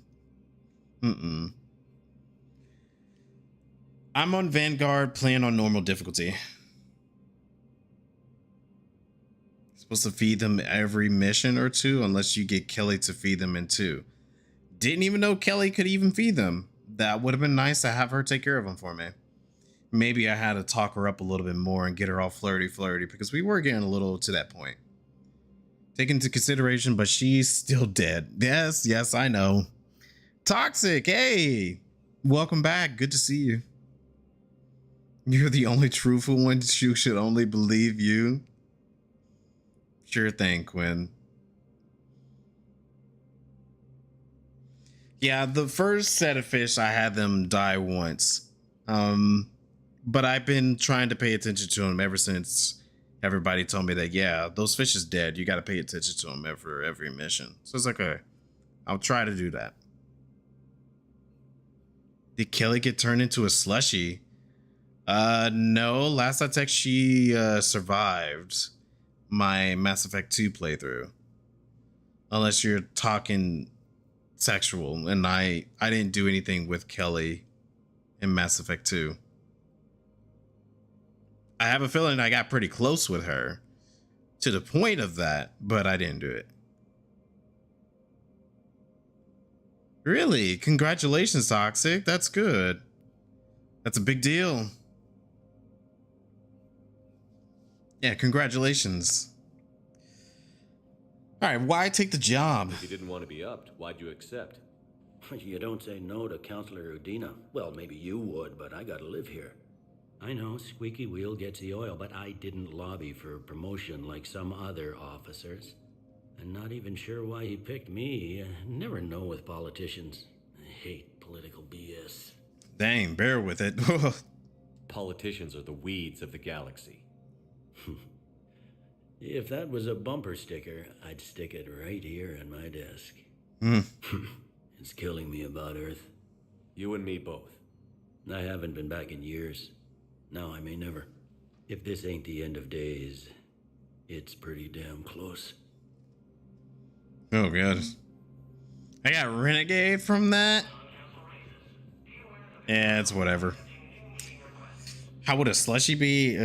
I'm on Vanguard, playing on normal difficulty. Supposed to feed them every mission or 2 unless you get Kelly to feed them in 2. Didn't even know Kelly could even feed them. That would have been nice to have her take care of them for me. Maybe I had to talk her up a little bit more and get her all flirty because we were getting a little to that point. Take into consideration, but she's still dead. Yes, I know. Toxic, hey, welcome back. Good to see you. You're the only truthful one. You should only believe you. Sure thing, Quinn. Yeah, the first set of fish, I had them die once. But I've been trying to pay attention to them ever since everybody told me that, yeah, those fish is dead. You got to pay attention to them after every mission. So it's like, okay, I'll try to do that. Did Kelly get turned into a slushie? No, last I checked, she survived my Mass Effect 2 playthrough. Unless you're talking sexual, and I didn't do anything with Kelly in Mass Effect 2. I have a feeling I got pretty close with her to the point of that, but I didn't do it. Really? Congratulations, Toxic. That's good. That's a big deal. Yeah, congratulations. All right, why take the job? If you didn't want to be upped, why'd you accept? You don't say no to Counselor Udina. Well, maybe you would, but I gotta live here. I know, squeaky wheel gets the oil, but I didn't lobby for promotion like some other officers. I'm not even sure why he picked me. Never know with politicians. I hate political BS. Dang, bear with it. Politicians are the weeds of the galaxy. If that was a bumper sticker, I'd stick it right here on my desk. It's killing me about Earth. You and me both. I haven't been back in years. Now I may never. If this ain't the end of days, it's pretty damn close. Oh, God. I got Renegade from that? Yeah, it's whatever. How would a slushie be?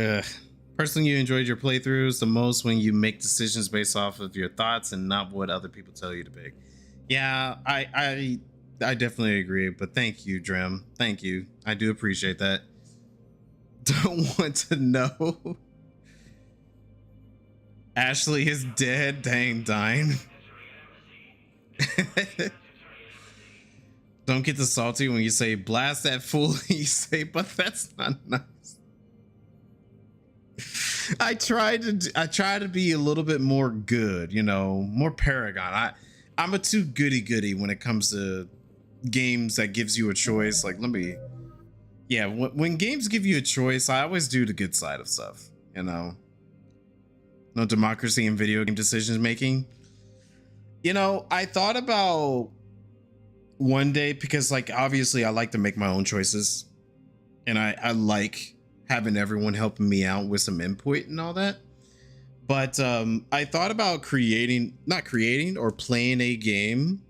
Personally, you enjoyed your playthroughs the most when you make decisions based off of your thoughts and not what other people tell you to pick. Yeah, I definitely agree, but thank you, Drem. Thank you. I do appreciate that. Don't want to know. Ashley is dead. Dang, dying. Don't get the salty when you say blast that fool. You say, but that's not nice. I try to be a little bit more good, you know, more Paragon. I'm a too goody when it comes to games that gives you a choice. Like, when games give you a choice, I always do the good side of stuff, you know. No democracy in video game decision making. You know, I thought about one day, because like obviously I like to make my own choices, and I like having everyone helping me out with some input and all that. But I thought about playing a game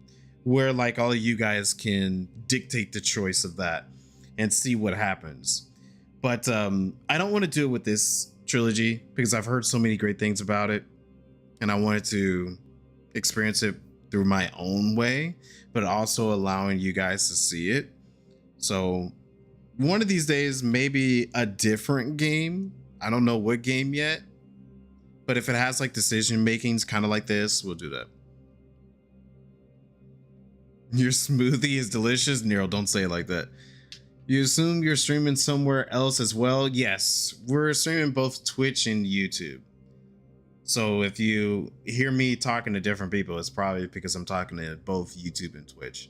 where like all of you guys can dictate the choice of that and see what happens. But I don't want to do it with this trilogy because I've heard so many great things about it, and I wanted to experience it through my own way, but also allowing you guys to see it. So one of these days, maybe a different game. I don't know what game yet, but if it has like decision makings kind of like this, we'll do that. Your smoothie is delicious. Nero, don't say it like that. You assume you're streaming somewhere else as well? Yes, we're streaming both Twitch and YouTube. So if you hear me talking to different people, it's probably because I'm talking to both YouTube and Twitch.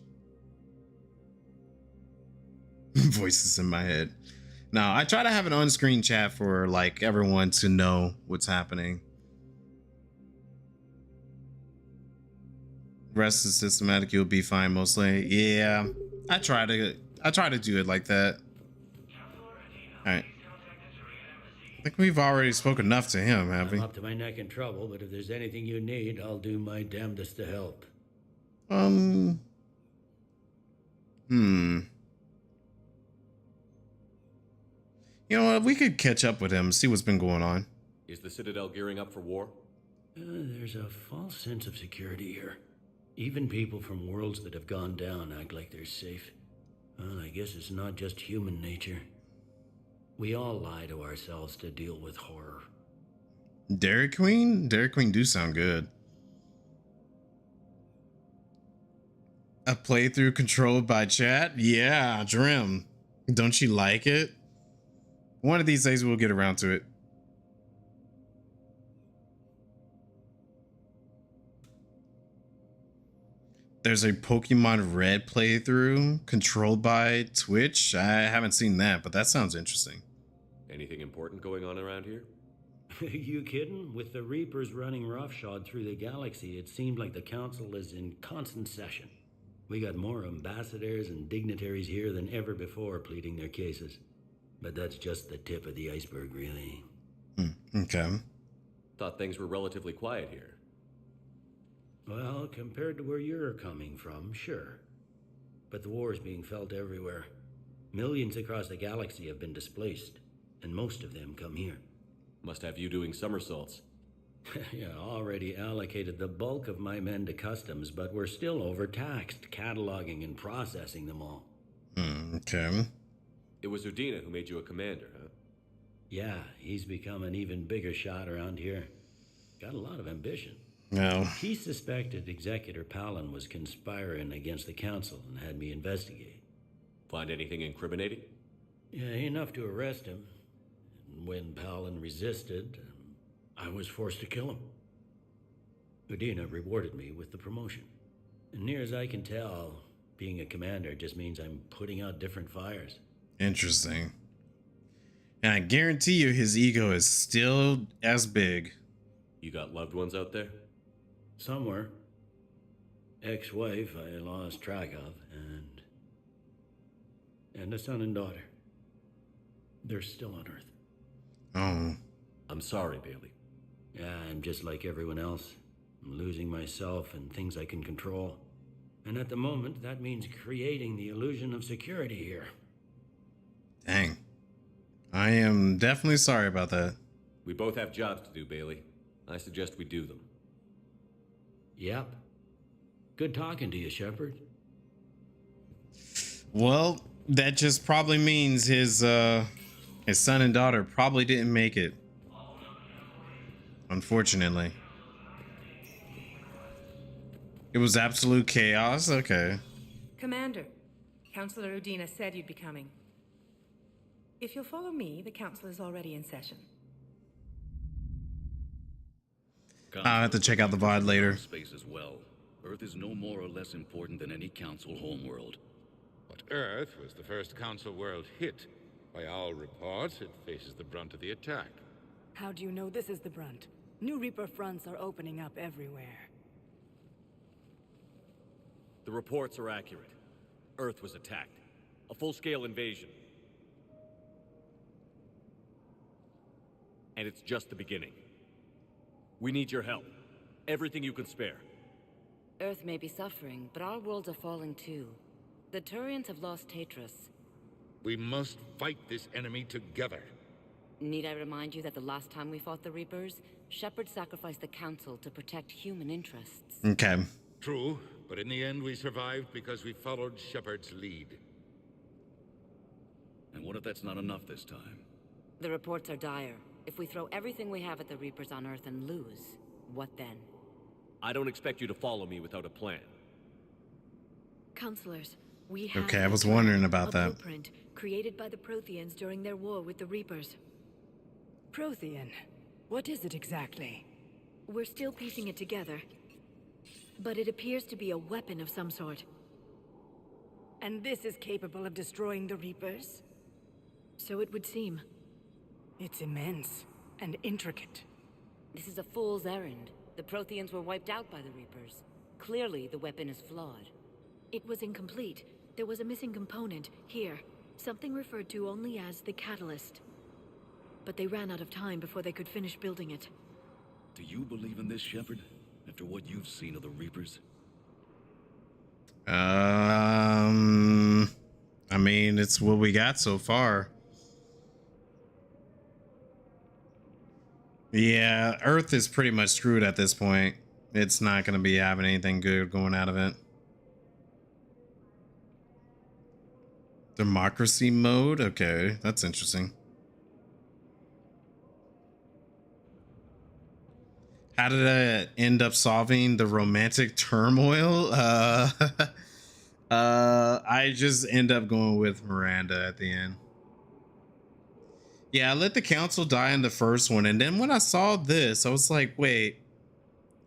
Voices in my head. Now, I try to have an on-screen chat for like everyone to know what's happening. Rest is systematic, you'll be fine mostly. Yeah, I try to do it like that. All right. I think we've already spoken enough to him, have we? I'm up to my neck in trouble, but if there's anything you need, I'll do my damnedest to help. You know what? We could catch up with him, see what's been going on. Is the Citadel gearing up for war? There's a false sense of security here. Even people from worlds that have gone down act like they're safe. Well, I guess it's not just human nature. We all lie to ourselves to deal with horror. Dairy Queen? Dairy Queen do sound good. A playthrough controlled by chat? Yeah, Drim. Don't you like it? One of these days we'll get around to it. There's a Pokemon Red playthrough controlled by Twitch. I haven't seen that, but that sounds interesting. Anything important going on around here? You kidding? With the Reapers running roughshod through the galaxy, it seemed like the Council is in constant session. We got more ambassadors and dignitaries here than ever before pleading their cases. But that's just the tip of the iceberg, really. Okay. Thought things were relatively quiet here. Well, compared to where you're coming from, sure. But the war is being felt everywhere. Millions across the galaxy have been displaced, and most of them come here. Must have you doing somersaults. Yeah, already allocated the bulk of my men to customs, but we're still overtaxed, cataloging and processing them all. Okay. It was Udina who made you a commander, huh? Yeah, he's become an even bigger shot around here. Got a lot of ambition. No. He suspected Executor Palin was conspiring against the Council and had me investigate. Find anything incriminating? Yeah, enough to arrest him. And when Palin resisted, I was forced to kill him. Udina rewarded me with the promotion. And near as I can tell, being a commander just means I'm putting out different fires. Interesting. And I guarantee you his ego is still as big. You got loved ones out there? Somewhere. Ex-wife I lost track of, and a son and daughter. They're still on Earth. Oh. I'm sorry, Bailey. Yeah, I'm just like everyone else. I'm losing myself and things I can control. And at the moment, that means creating the illusion of security here. Dang. I am definitely sorry about that. We both have jobs to do, Bailey. I suggest we do them. Yep. Good talking to you, Shepard. Well, that just probably means his son and daughter probably didn't make it. Unfortunately. It was absolute chaos? Okay. Commander, Councillor Udina said you'd be coming. If you'll follow me, the council is already in session. I'll have to check out the VOD later. Space as well. Earth is no more or less important than any council homeworld. But Earth was the first council world hit. By all reports, it faces the brunt of the attack. How do you know this is the brunt? New Reaper fronts are opening up everywhere. The reports are accurate. Earth was attacked. A full-scale invasion. And it's just the beginning. We need your help. Everything you can spare. Earth may be suffering, but our worlds are falling too. The Turians have lost Tatris. We must fight this enemy together. Need I remind you that the last time we fought the Reapers, Shepard sacrificed the Council to protect human interests. Okay. True, but in the end we survived because we followed Shepard's lead. And what if that's not enough this time? The reports are dire. If we throw everything we have at the Reapers on Earth and lose, what then? I don't expect you to follow me without a plan. Counselors, we have Okay, I was wondering about a that. blueprint created by the Protheans during their war with the Reapers. Prothean? What is it exactly? We're still piecing it together, but it appears to be a weapon of some sort. And this is capable of destroying the Reapers? So it would seem. It's immense and intricate. This is a fool's errand. The Protheans were wiped out by the Reapers. Clearly, the weapon is flawed. It was incomplete. There was a missing component, here. Something referred to only as the catalyst. But they ran out of time before they could finish building it. Do you believe in this, Shepard? After what you've seen of the Reapers? I mean, it's what we got so far. Yeah, Earth is pretty much screwed at this point. It's not going to be having anything good going out of it. Democracy mode? Okay, that's interesting. How did I end up solving the romantic turmoil? I just end up going with Miranda at the end. Yeah, I let the council die in the first one, and then when I saw this, I was like, wait,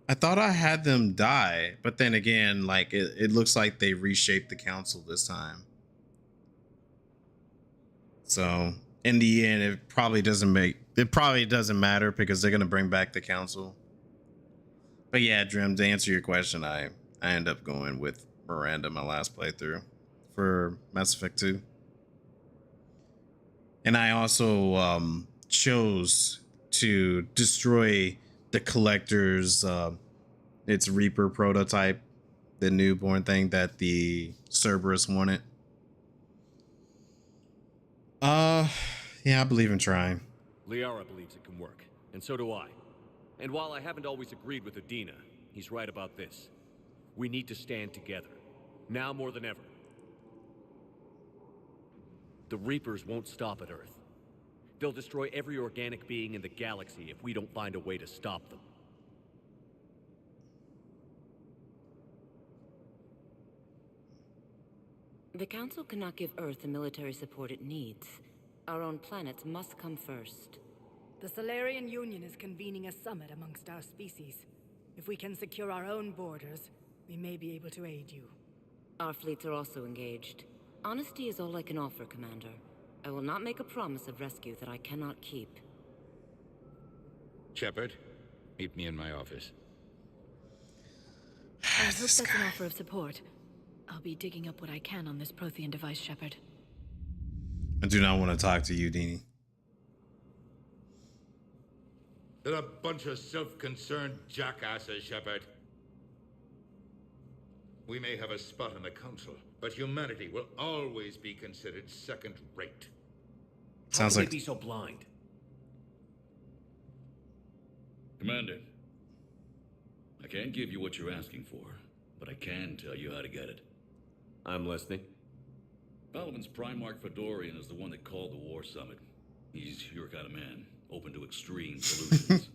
I thought I had them die, but then again, like it looks like they reshaped the council this time. So in the end, it probably doesn't matter because they're gonna bring back the council. But yeah, Drim, to answer your question, I end up going with Miranda my last playthrough for Mass Effect 2. And I also chose to destroy the collector's its Reaper prototype, the newborn thing that the Cerberus wanted. Yeah, I believe in trying. Liara believes it can work, and so do I. And while I haven't always agreed with Udina, he's right about this. We need to stand together, now more than ever. The Reapers won't stop at Earth. They'll destroy every organic being in the galaxy if we don't find a way to stop them. The Council cannot give Earth the military support it needs. Our own planets must come first. The Solarian Union is convening a summit amongst our species. If we can secure our own borders, we may be able to aid you. Our fleets are also engaged. Honesty is all I can offer, Commander. I will not make a promise of rescue that I cannot keep. Shepard, meet me in my office. I hope that's an offer of support. I'll be digging up what I can on this Prothean device, Shepard. I do not want to talk to you, Dini. They're a bunch of self-concerned jackasses, Shepard. We may have a spot in the Council, but humanity will always be considered second-rate. How can they be so blind? Commander, I can't give you what you're asking for, but I can tell you how to get it. I'm listening. Palaven's Primarch Fedorian is the one that called the War Summit. He's your kind of man, open to extreme solutions.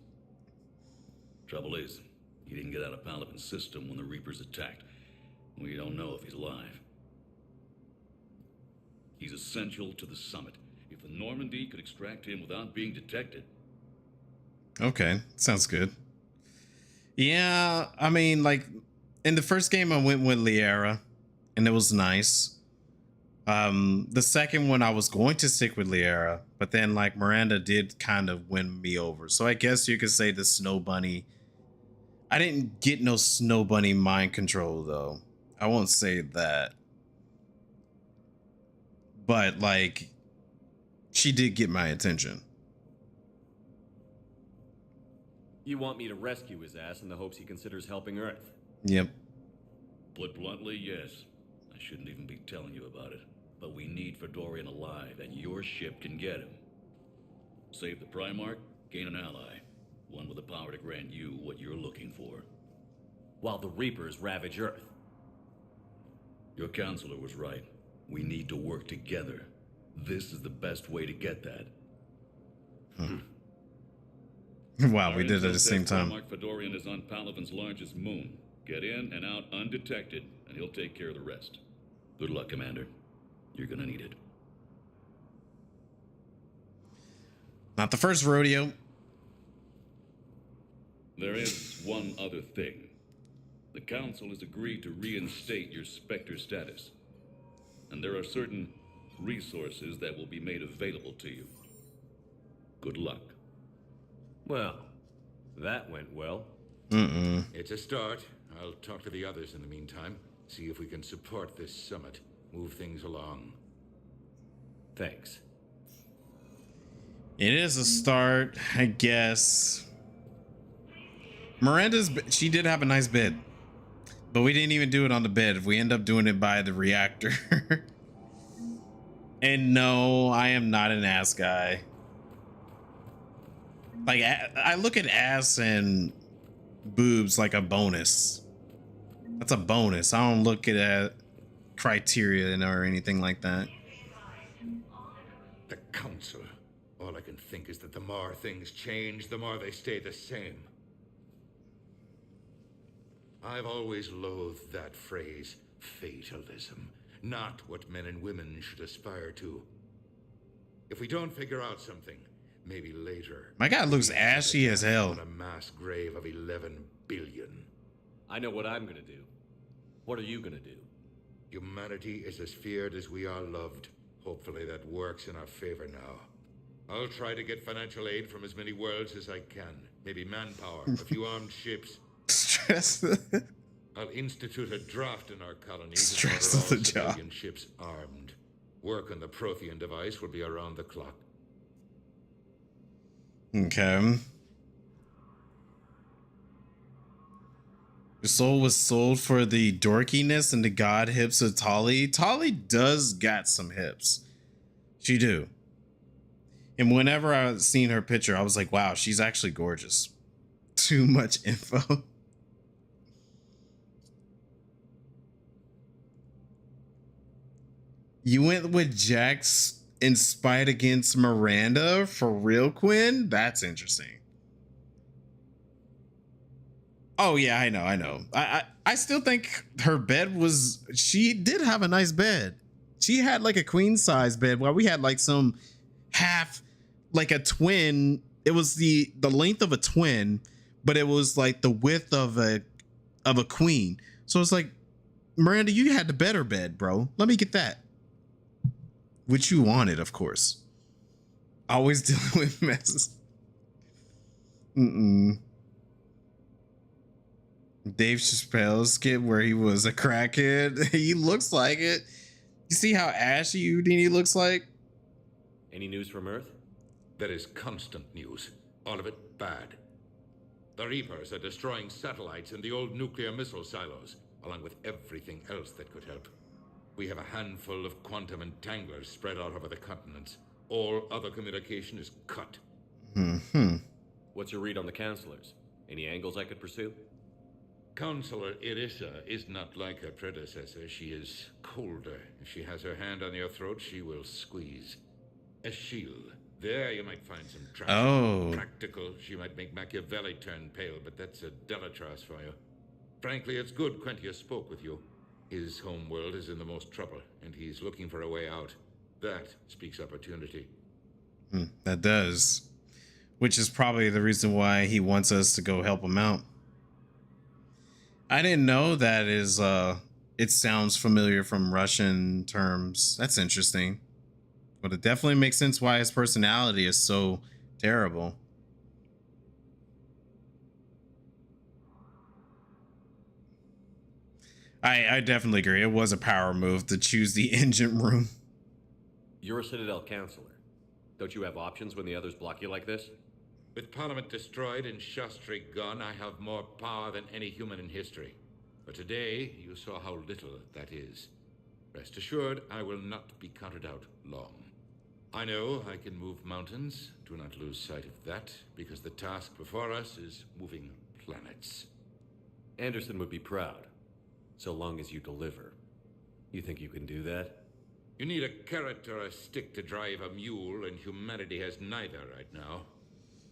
Trouble is, he didn't get out of Palaven's system when the Reapers attacked. We don't know if he's alive. He's essential to the summit. If the Normandy could extract him without being detected. Okay, sounds good. Yeah, I mean, like, in the first game I went with Liara, and it was nice. The second one I was going to stick with Liara, but then like Miranda did kind of win me over. So I guess you could say the Snow Bunny. I didn't get no Snow Bunny mind control though. I won't say that. But like, she did get my attention. You want me to rescue his ass in the hopes he considers helping Earth? Yep. Put bluntly, yes. I shouldn't even be telling you about it. But we need Fedorian alive, and your ship can get him. Save the Primarch, gain an ally. One with the power to grant you what you're looking for. While the Reapers ravage Earth. Your counselor was right. We need to work together. This is the best way to get that. Wow, we did it at the same time. Primarch Fedorian is on Palaven's largest moon. Get in and out undetected, and he'll take care of the rest. Good luck, Commander. You're gonna need it. Not the first rodeo. There is one other thing. The Council has agreed to reinstate your Spectre status. And there are certain resources that will be made available to you. Good luck. Well, that went well. It's a start. I'll talk to the others in the meantime. See if we can support this summit. Move things along. Thanks. It is a start, I guess. She did have a nice bed. But we didn't even do it on the bed. We end up doing it by the reactor. And no, I am not an ass guy. Like, I look at ass and boobs like a bonus. That's a bonus. I don't look at criteria or anything like that. The Council. All I can think is that the more things change, the more they stay the same. I've always loathed that phrase. fatalism, not what men and women should aspire to. If we don't figure out something, maybe later. My God looks ashy as hell. On a mass grave of 11 billion. I know what I'm gonna do. What are you gonna do? Humanity is as feared as we are loved. Hopefully that works in our favor now. I'll try to get financial aid from as many worlds as I can. Maybe manpower, a few armed ships. Stress. I'll institute a draft in our colonies Stress and order of the all job. civilian ships armed. Work on the Prothean device will be around the clock. Okay. Your soul was sold for the dorkiness and the god hips of Tali. Tali does got some hips. She do. And whenever I seen her picture, I was like, wow, she's actually gorgeous. Too much info. You went with Jax in spite against Miranda for real, Quinn? That's interesting. Oh yeah, I know. I still think her bed was, she did have a nice bed. She had like a queen size bed while we had like some half, like a twin. It was the length of a twin, but it was like the width of a queen. So it's like, Miranda, you had the better bed, bro. Let me get that. Which you wanted, of course. Always dealing with messes. Dave Chappelle's skit where he was a crackhead. He looks like it. You see how ashy Houdini looks like? Any news from Earth? There is constant news. All of it bad. The Reapers are destroying satellites and the old nuclear missile silos, along with everything else that could help. We have a handful of quantum entanglers spread out over the continents. All other communication is cut. What's your read on the counselors? Any angles I could pursue? Counselor Irissa is not like her predecessor. She is colder. If she has her hand on your throat, she will squeeze. Eschil. There you might find some traction. Oh. Practical. She might make Machiavelli turn pale, but that's a Delatras for you. Frankly, it's good Quentius spoke with you. His home world is in the most trouble, and he's looking for a way out. That speaks opportunity. That does. Which is probably the reason why he wants us to go help him out. I didn't know that is, it sounds familiar from Russian terms. That's interesting. But it definitely makes sense why his personality is so terrible. I definitely agree. It was a power move to choose the engine room. You're a Citadel counselor. Don't you have options when the others block you like this? With Parliament destroyed and Shastri gone, I have more power than any human in history. But today, you saw how little that is. Rest assured, I will not be counted out long. I know I can move mountains. Do not lose sight of that, because the task before us is moving planets. Anderson would be proud, so long as you deliver. You think you can do that? You need a carrot or a stick to drive a mule, and humanity has neither right now.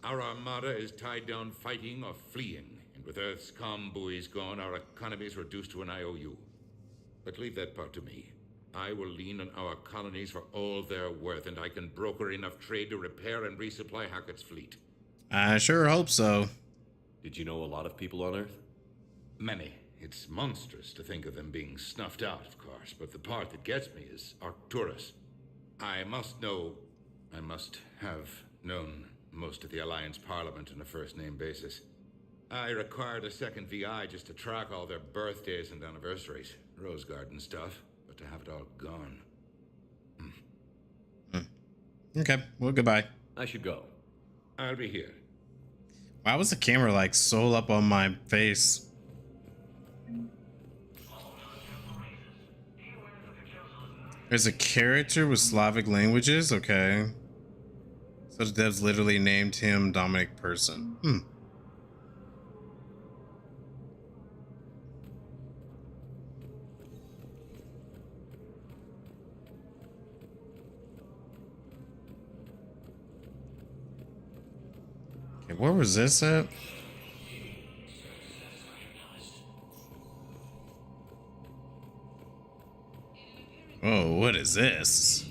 Our armada is tied down fighting or fleeing, and with Earth's comm buoys gone, our economy is reduced to an IOU. But leave that part to me. I will lean on our colonies for all they're worth, and I can broker enough trade to repair and resupply Hackett's fleet. I sure hope so. Did you know a lot of people on Earth? Many. It's monstrous to think of them being snuffed out, of course, but the part that gets me is Arcturus. I must have known most of the Alliance Parliament on a first-name basis. I required a second VI just to track all their birthdays and anniversaries. Rose Garden stuff, but to have it all gone. Okay, well, goodbye. I should go. I'll be here. Why was the camera like so up on my face? There's a character with Slavic languages? Okay. So the devs literally named him Dominic Person. Okay, where was this at? is this?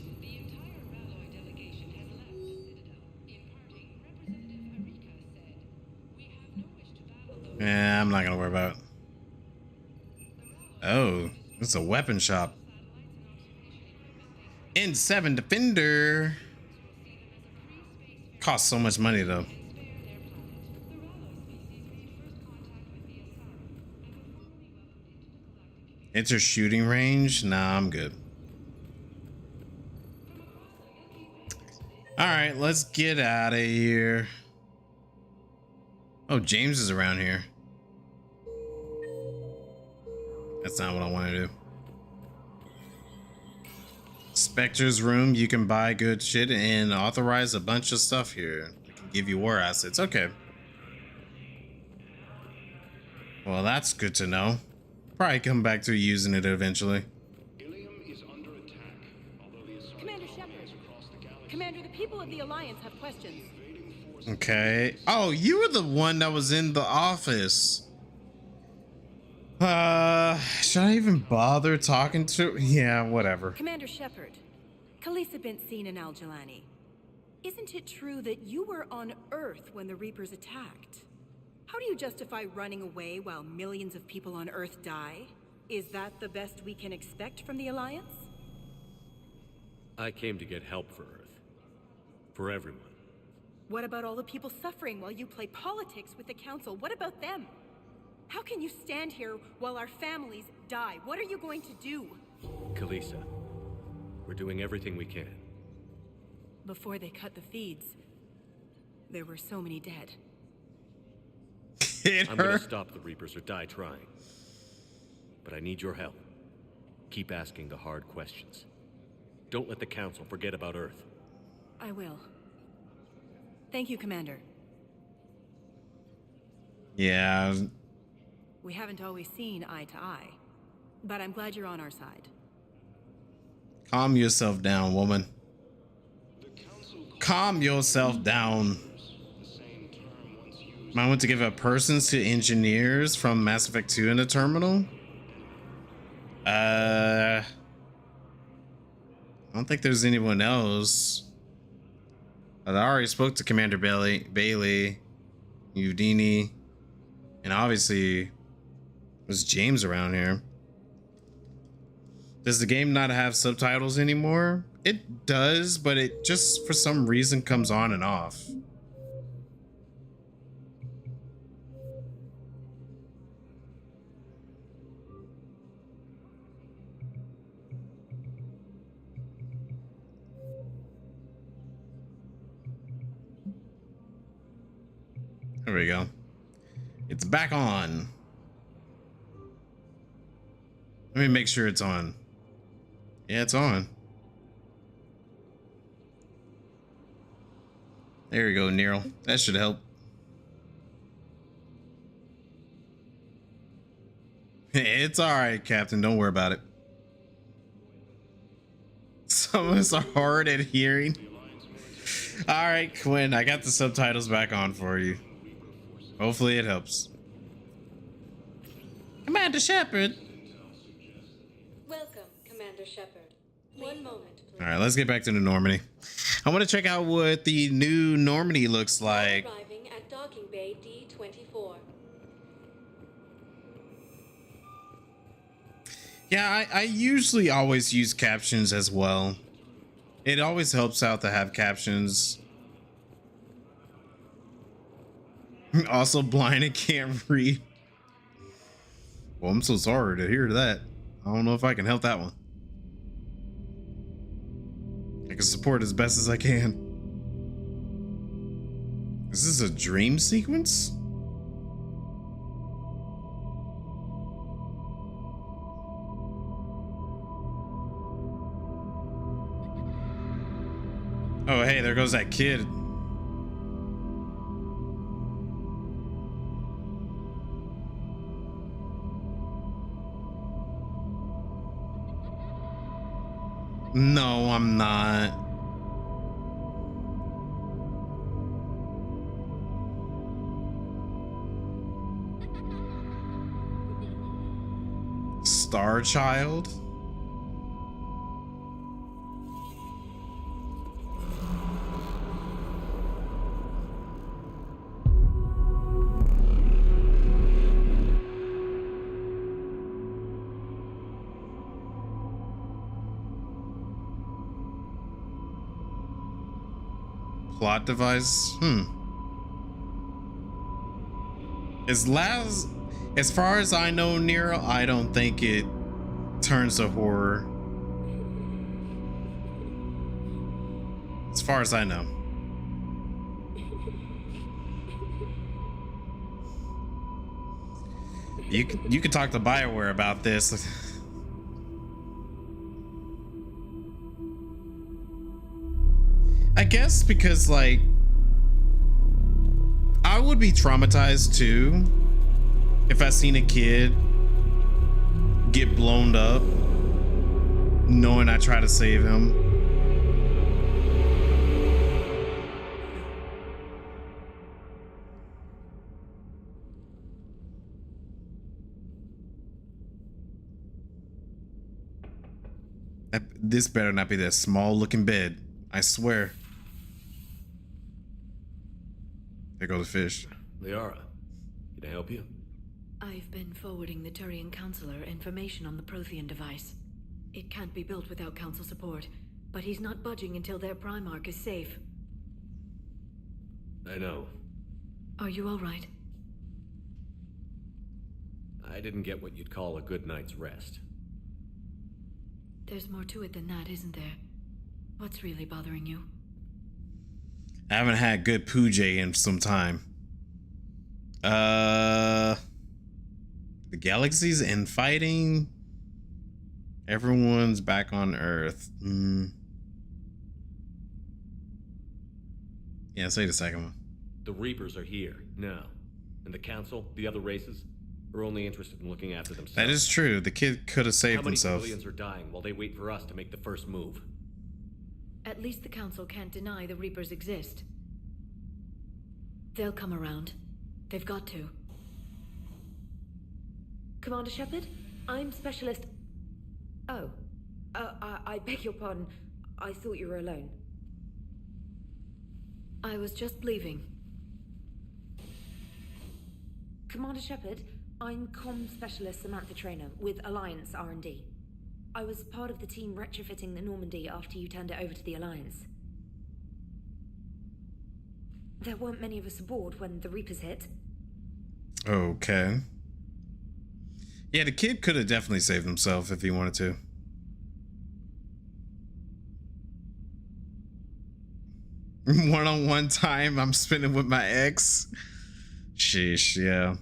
Yeah, I'm not gonna worry about it. Oh, it's a weapon shop. N7 Defender. Costs so much money though. Enter shooting range? Nah, I'm good. All right, let's get out of here. Oh, James is around here. That's not what I want to do. Spectre's room. You can buy good shit and authorize a bunch of stuff here. I can give you war assets. Okay. Well, that's good to know. Probably come back to using it eventually. Commander Shepard. Commander, the people of the Alliance have questions. Okay. Oh, you were the one that was in the office. Should I even bother talking to? Yeah, whatever. Commander Shepard, Khaleesa bint Seen and Al Jalani. Isn't it true that you were on Earth when the Reapers attacked? How do you justify running away while millions of people on Earth die? Is that the best we can expect from the Alliance? I came to get help for Earth. For everyone. What about all the people suffering while you play politics with the Council? What about them? How can you stand here while our families die? What are you going to do? Khaleesa, we're doing everything we can. Before they cut the feeds, there were so many dead. I'm gonna stop the Reapers or die trying. But I need your help. Keep asking the hard questions. Don't let the Council forget about Earth. I will. Thank you, Commander. Yeah. We haven't always seen eye to eye, but I'm glad you're on our side. Calm yourself down, woman. Calm yourself down. Might want to give up persons to engineers from Mass Effect 2 in the terminal? I don't think there's anyone else. But I already spoke to Commander Bailey, Udini, and obviously there's James around here. Does the game not have subtitles anymore? It does, but it just for some reason comes on and off. There we go. It's back on. Let me make sure it's on. Yeah, it's on. There you go, Nero. That should help. It's all right, Captain. Don't worry about it. Some of us are hard at hearing. All right, Quinn. I got the subtitles back on for you. Hopefully it helps. Commander Shepard. Welcome, Commander Shepard. One moment, please. All right, let's get back to the Normandy. I want to check out what the new Normandy looks like. Arriving at docking bay D24. Yeah, I usually always use captions as well. It always helps out to have captions. Also blind and can't read. Well, I'm so sorry to hear that. I don't know if I can help that one. I can support as best as I can. Is this a dream sequence? Oh, hey, there goes that kid. No, I'm not. Star Child? Plot device? As far as I know, Nero, I don't think it turns to horror. As far as I know. You could talk to BioWare about this. I guess because, like, I would be traumatized too if I seen a kid get blown up knowing I try to save him. This better not be that small looking bed. I swear. There goes the fish. Liara, can I help you? I've been forwarding the Turian Counselor information on the Prothean device. It can't be built without Council support, but he's not budging until their Primarch is safe. I know. Are you all right? I didn't get what you'd call a good night's rest. There's more to it than that, isn't there? What's really bothering you? I haven't had good Poojay in some time. The galaxies and fighting. Everyone's back on Earth. Yeah, say the second one. The Reapers are here now, and the Council, the other races, are only interested in looking after themselves. That is true. The kid could have saved himself. How many civilians are dying while they wait for us to make the first move? At least the Council can't deny the Reapers exist. They'll come around. They've got to. Commander Shepard, I'm Specialist... Oh. I beg your pardon. I thought you were alone. I was just leaving. Commander Shepard, I'm Comm Specialist Samantha Traynor with Alliance R&D. I was part of the team retrofitting the Normandy after you turned it over to the Alliance. There weren't many of us aboard when the Reapers hit. Okay. Yeah, the kid could have definitely saved himself if he wanted to. One-on-one time I'm spending with my ex. Sheesh, yeah.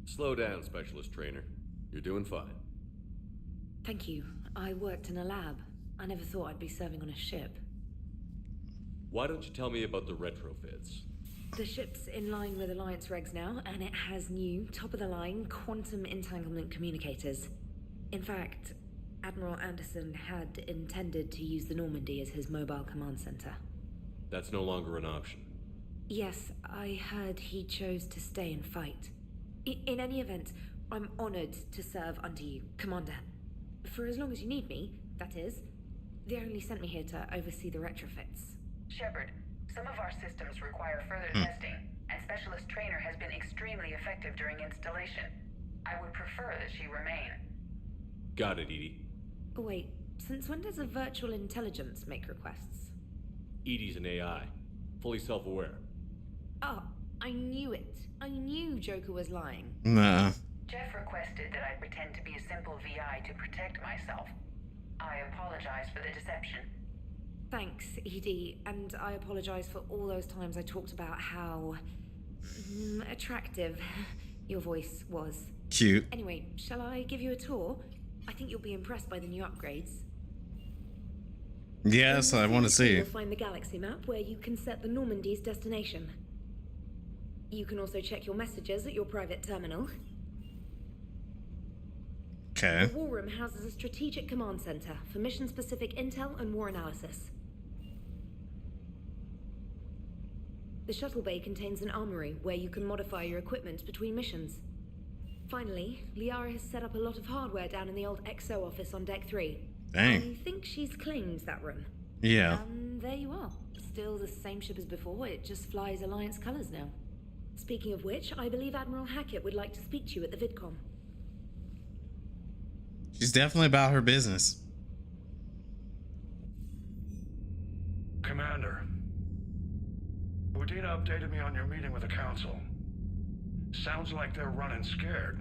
Slow down, Specialist Trainer. You're doing fine. Thank you. I worked in a lab. I never thought I'd be serving on a ship. Why don't you tell me about the retrofits? The ship's in line with Alliance regs now, and it has new, top-of-the-line quantum entanglement communicators. In fact, Admiral Anderson had intended to use the Normandy as his mobile command center. That's no longer an option. Yes, I heard he chose to stay and fight. In any event, I'm honored to serve under you, Commander. For as long as you need me, that is. They only sent me here to oversee the retrofits. Shepard, some of our systems require further testing, and Specialist Trainer has been extremely effective during installation. I would prefer that she remain. Got it, Edie. Wait, since when does a virtual intelligence make requests? Edie's an AI, fully self-aware. Oh, I knew it. I knew Joker was lying. Nah. Jeff requested that I pretend to be a simple VI to protect myself. I apologize for the deception. Thanks, Edie, and I apologize for all those times I talked about how... attractive your voice was. Cute. Anyway, shall I give you a tour? I think you'll be impressed by the new upgrades. Yes, I want to see. You'll find the galaxy map where you can set the Normandy's destination. You can also check your messages at your private terminal. Okay. The War Room houses a strategic command center for mission-specific intel and war analysis. The shuttle bay contains an armory where you can modify your equipment between missions. Finally, Liara has set up a lot of hardware down in the old XO office on Deck 3. Dang. I think she's claimed that room. Yeah. And there you are. Still the same ship as before, it just flies Alliance colors now. Speaking of which, I believe Admiral Hackett would like to speak to you at the VidCon. She's definitely about her business. Commander, Udina updated me on your meeting with the council. Sounds like they're running scared.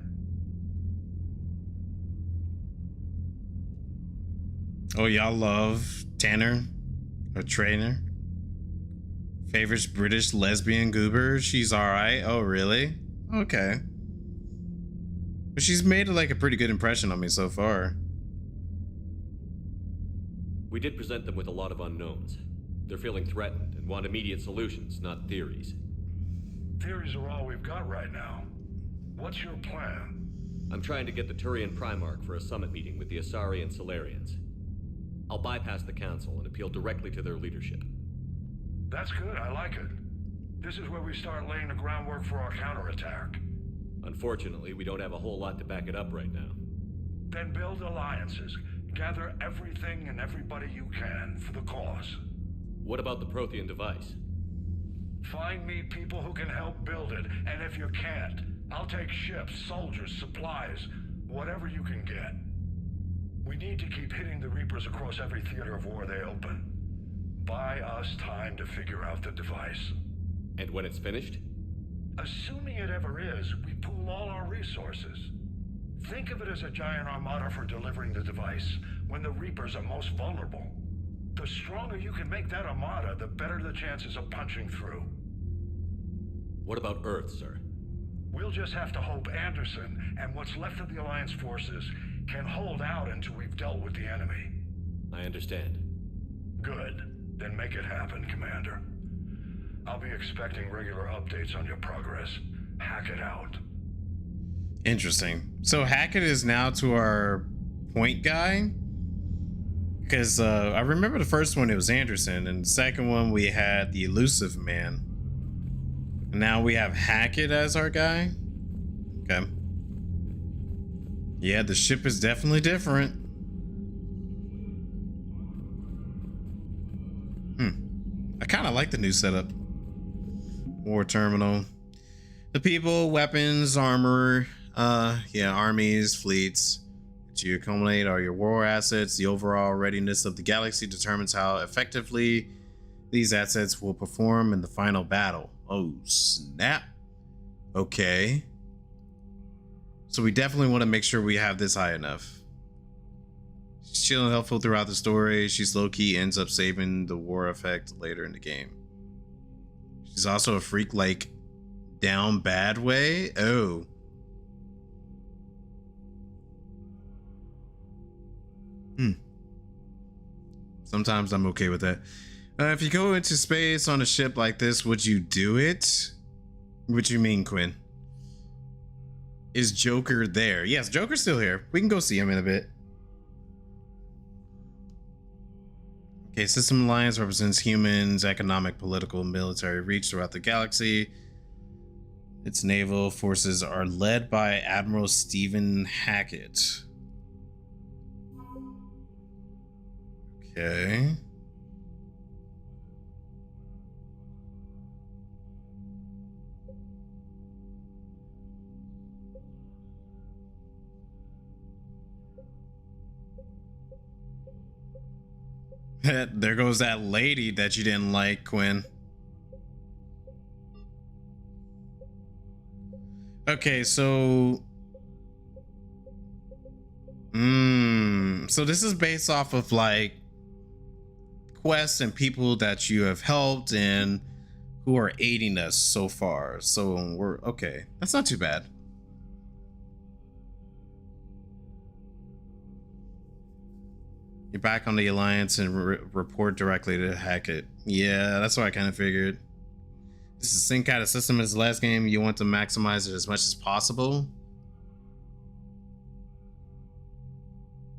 Oh, y'all love Tanner? Or Trainer? Favorites British lesbian goober? She's alright. Oh, really? Okay. But she's made like a pretty good impression on me so far. We did present them with a lot of unknowns. They're feeling threatened and want immediate solutions, not theories. Theories are all we've got right now. What's your plan? I'm trying to get the Turian Primarch for a summit meeting with the Asari and Solarians. I'll bypass the council and appeal directly to their leadership. That's good, I like it. This is where we start laying the groundwork for our counterattack. Unfortunately, we don't have a whole lot to back it up right now. Then build alliances. Gather everything and everybody you can for the cause. What about the Prothean device? Find me people who can help build it, and if you can't, I'll take ships, soldiers, supplies, whatever you can get. We need to keep hitting the Reapers across every theater of war they open. Buy us time to figure out the device. And when it's finished? Assuming it ever is, we pool all our resources. Think of it as a giant armada for delivering the device when the Reapers are most vulnerable. The stronger you can make that armada, the better the chances of punching through. What about Earth, sir? We'll just have to hope Anderson and what's left of the Alliance forces can hold out until we've dealt with the enemy. I understand. Good. Then make it happen, Commander. I'll be expecting regular updates on your progress. Hack it out. Interesting. So Hackett is now to our point guy? Because I remember the first one, it was Anderson, and the second one we had the elusive man. And now we have Hackett as our guy? Okay. Yeah, the ship is definitely different. I kind of like the new setup. War terminal. The people, weapons, armor, armies, fleets that you accumulate are your war assets. The overall readiness of the galaxy determines how effectively these assets will perform in the final battle. Oh, snap. Okay. So we definitely want to make sure we have this high enough. She's chill and helpful throughout the story. She's low-key ends up saving the war effect later in the game. She's also a freak, like, down bad way. Oh. Sometimes I'm okay with that. If you go into space on a ship like this, would you do it? What you mean, Quinn? Is Joker there? Yes, Joker's still here. We can go see him in a bit. Okay, System Alliance represents humans' economic, political, military reach throughout the galaxy. Its naval forces are led by Admiral Stephen Hackett. Okay. There goes that lady that you didn't like, Quinn. Okay, so so this is based off of like quests and people that you have helped and who are aiding us so far. So we're okay. That's not too bad. You're back on the Alliance and report directly to Hackett. Yeah, that's what I kind of figured. This is the same kind of system as the last game. You want to maximize it as much as possible.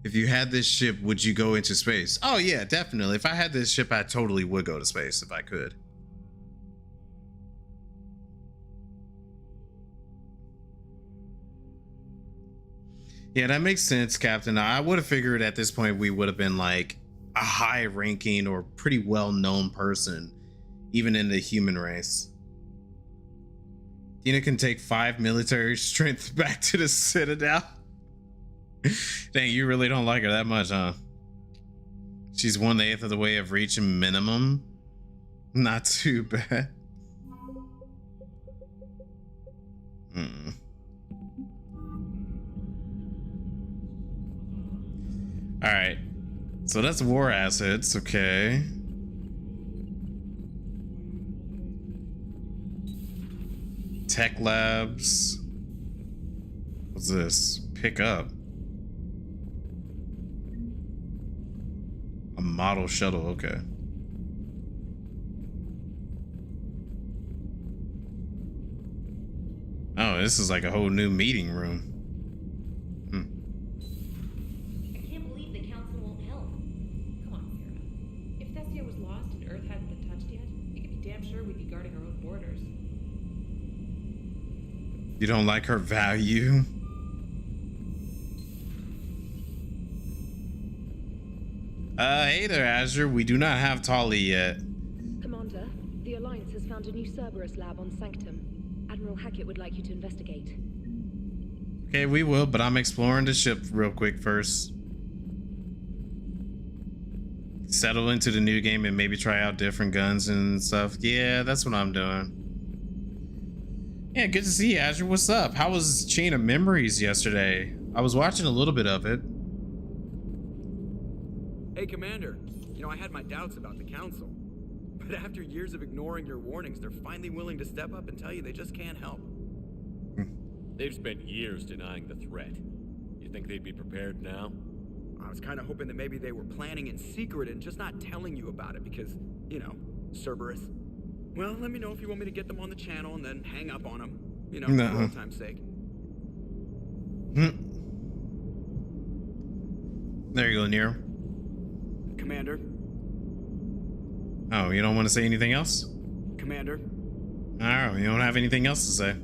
If you had this ship, would you go into space? Oh yeah, definitely. If I had this ship, I totally would go to space if I could. Yeah, that makes sense, Captain. I would have figured at this point we would have been like a high ranking or pretty well known person, even in the human race. Tina can take 5 military strength back to the Citadel. Dang, you really don't like her that much, huh? She's 1/8 of the way of reaching minimum. Not too bad. Mm. All right. So that's war assets. Okay. Tech labs. What's this? Pick up. A model shuttle. Okay. Oh, this is like a whole new meeting room. I can't believe the council won't help. Come on, Sarah. If Thessia was lost and Earth hadn't been touched yet, you can be damn sure we'd be guarding our own borders. You don't like her value? Hey there, Azure. We do not have Tali yet. Commander, the Alliance has found a new Cerberus lab on Sanctum. Admiral Hackett would like you to investigate. Okay, we will, but I'm exploring the ship real quick first. Settle into the new game and maybe try out different guns and stuff. Yeah, that's what I'm doing. Yeah, good to see you, Azure. What's up? How was Chain of Memories yesterday? I was watching a little bit of it. Hey, Commander. You know, I had my doubts about the Council. But after years of ignoring your warnings, they're finally willing to step up and tell you they just can't help. They've spent years denying the threat. You think they'd be prepared now? I was kind of hoping that maybe they were planning in secret and just not telling you about it because, you know, Cerberus. Well, let me know if you want me to get them on the channel and then hang up on them. You know, for old time's sake. There you go, Nero. Commander. Oh, you don't want to say anything else? Commander. Alright, you don't have anything else to say.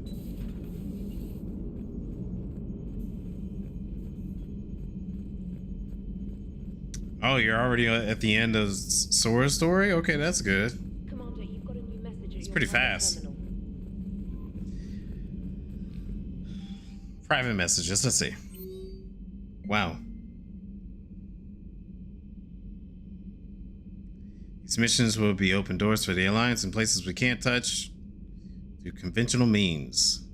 Oh, you're already at the end of Sora's story? Okay, that's good. Commander, you've got a new message. It's pretty fast. Private messages, let's see. Wow. These missions will be open doors for the Alliance in places we can't touch through conventional means.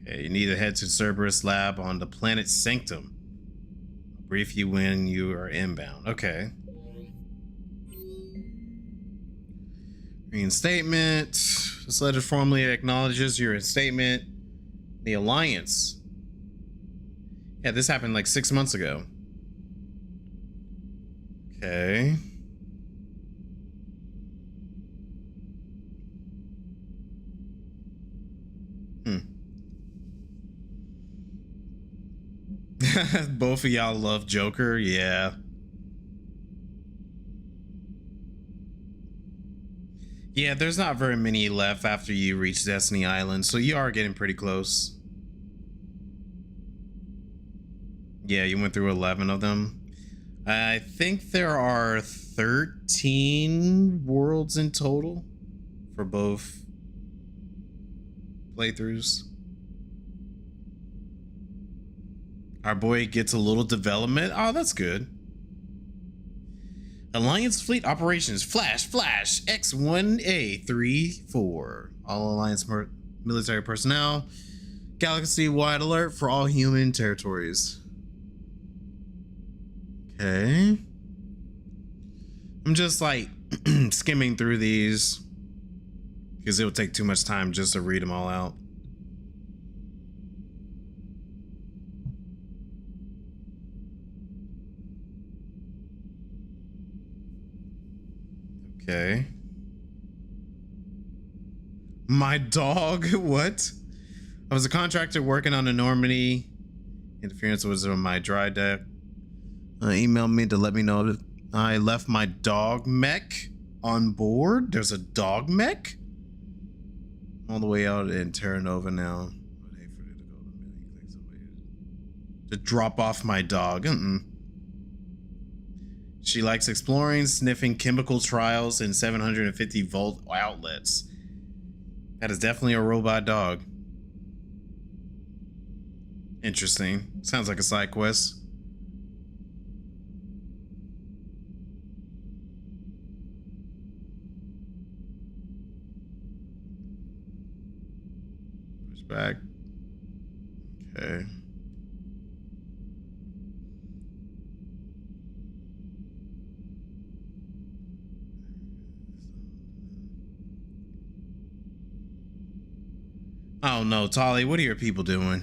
Okay, you need to head to the Cerberus lab on the planet Sanctum. I'll brief you when you are inbound. Okay. Reinstatement. This letter formally acknowledges your reinstatement. The Alliance. Yeah, this happened like 6 months ago. Okay. Both of y'all love Joker, yeah. Yeah, there's not very many left after you reach Destiny Island, so you are getting pretty close. Yeah, you went through 11 of them. I think there are 13 worlds in total for both playthroughs. Our boy gets a little development. Oh, that's good. Alliance Fleet Operations. Flash X1A34. All Alliance military personnel. Galaxy-wide alert for all human territories. Okay. I'm just like skimming through these because it would take too much time just to read them all out. Okay. My dog? What? I was a contractor working on the Normandy. Interference was on my dry deck. Emailed me to let me know that I left my dog mech on board. There's a dog mech? All the way out in Terra Nova now. To drop off my dog. She likes exploring, sniffing chemical trials in 750 volt outlets. That is definitely a robot dog. Interesting. Sounds like a side quest. Back. Okay. Oh no, Tolly, what are your people doing?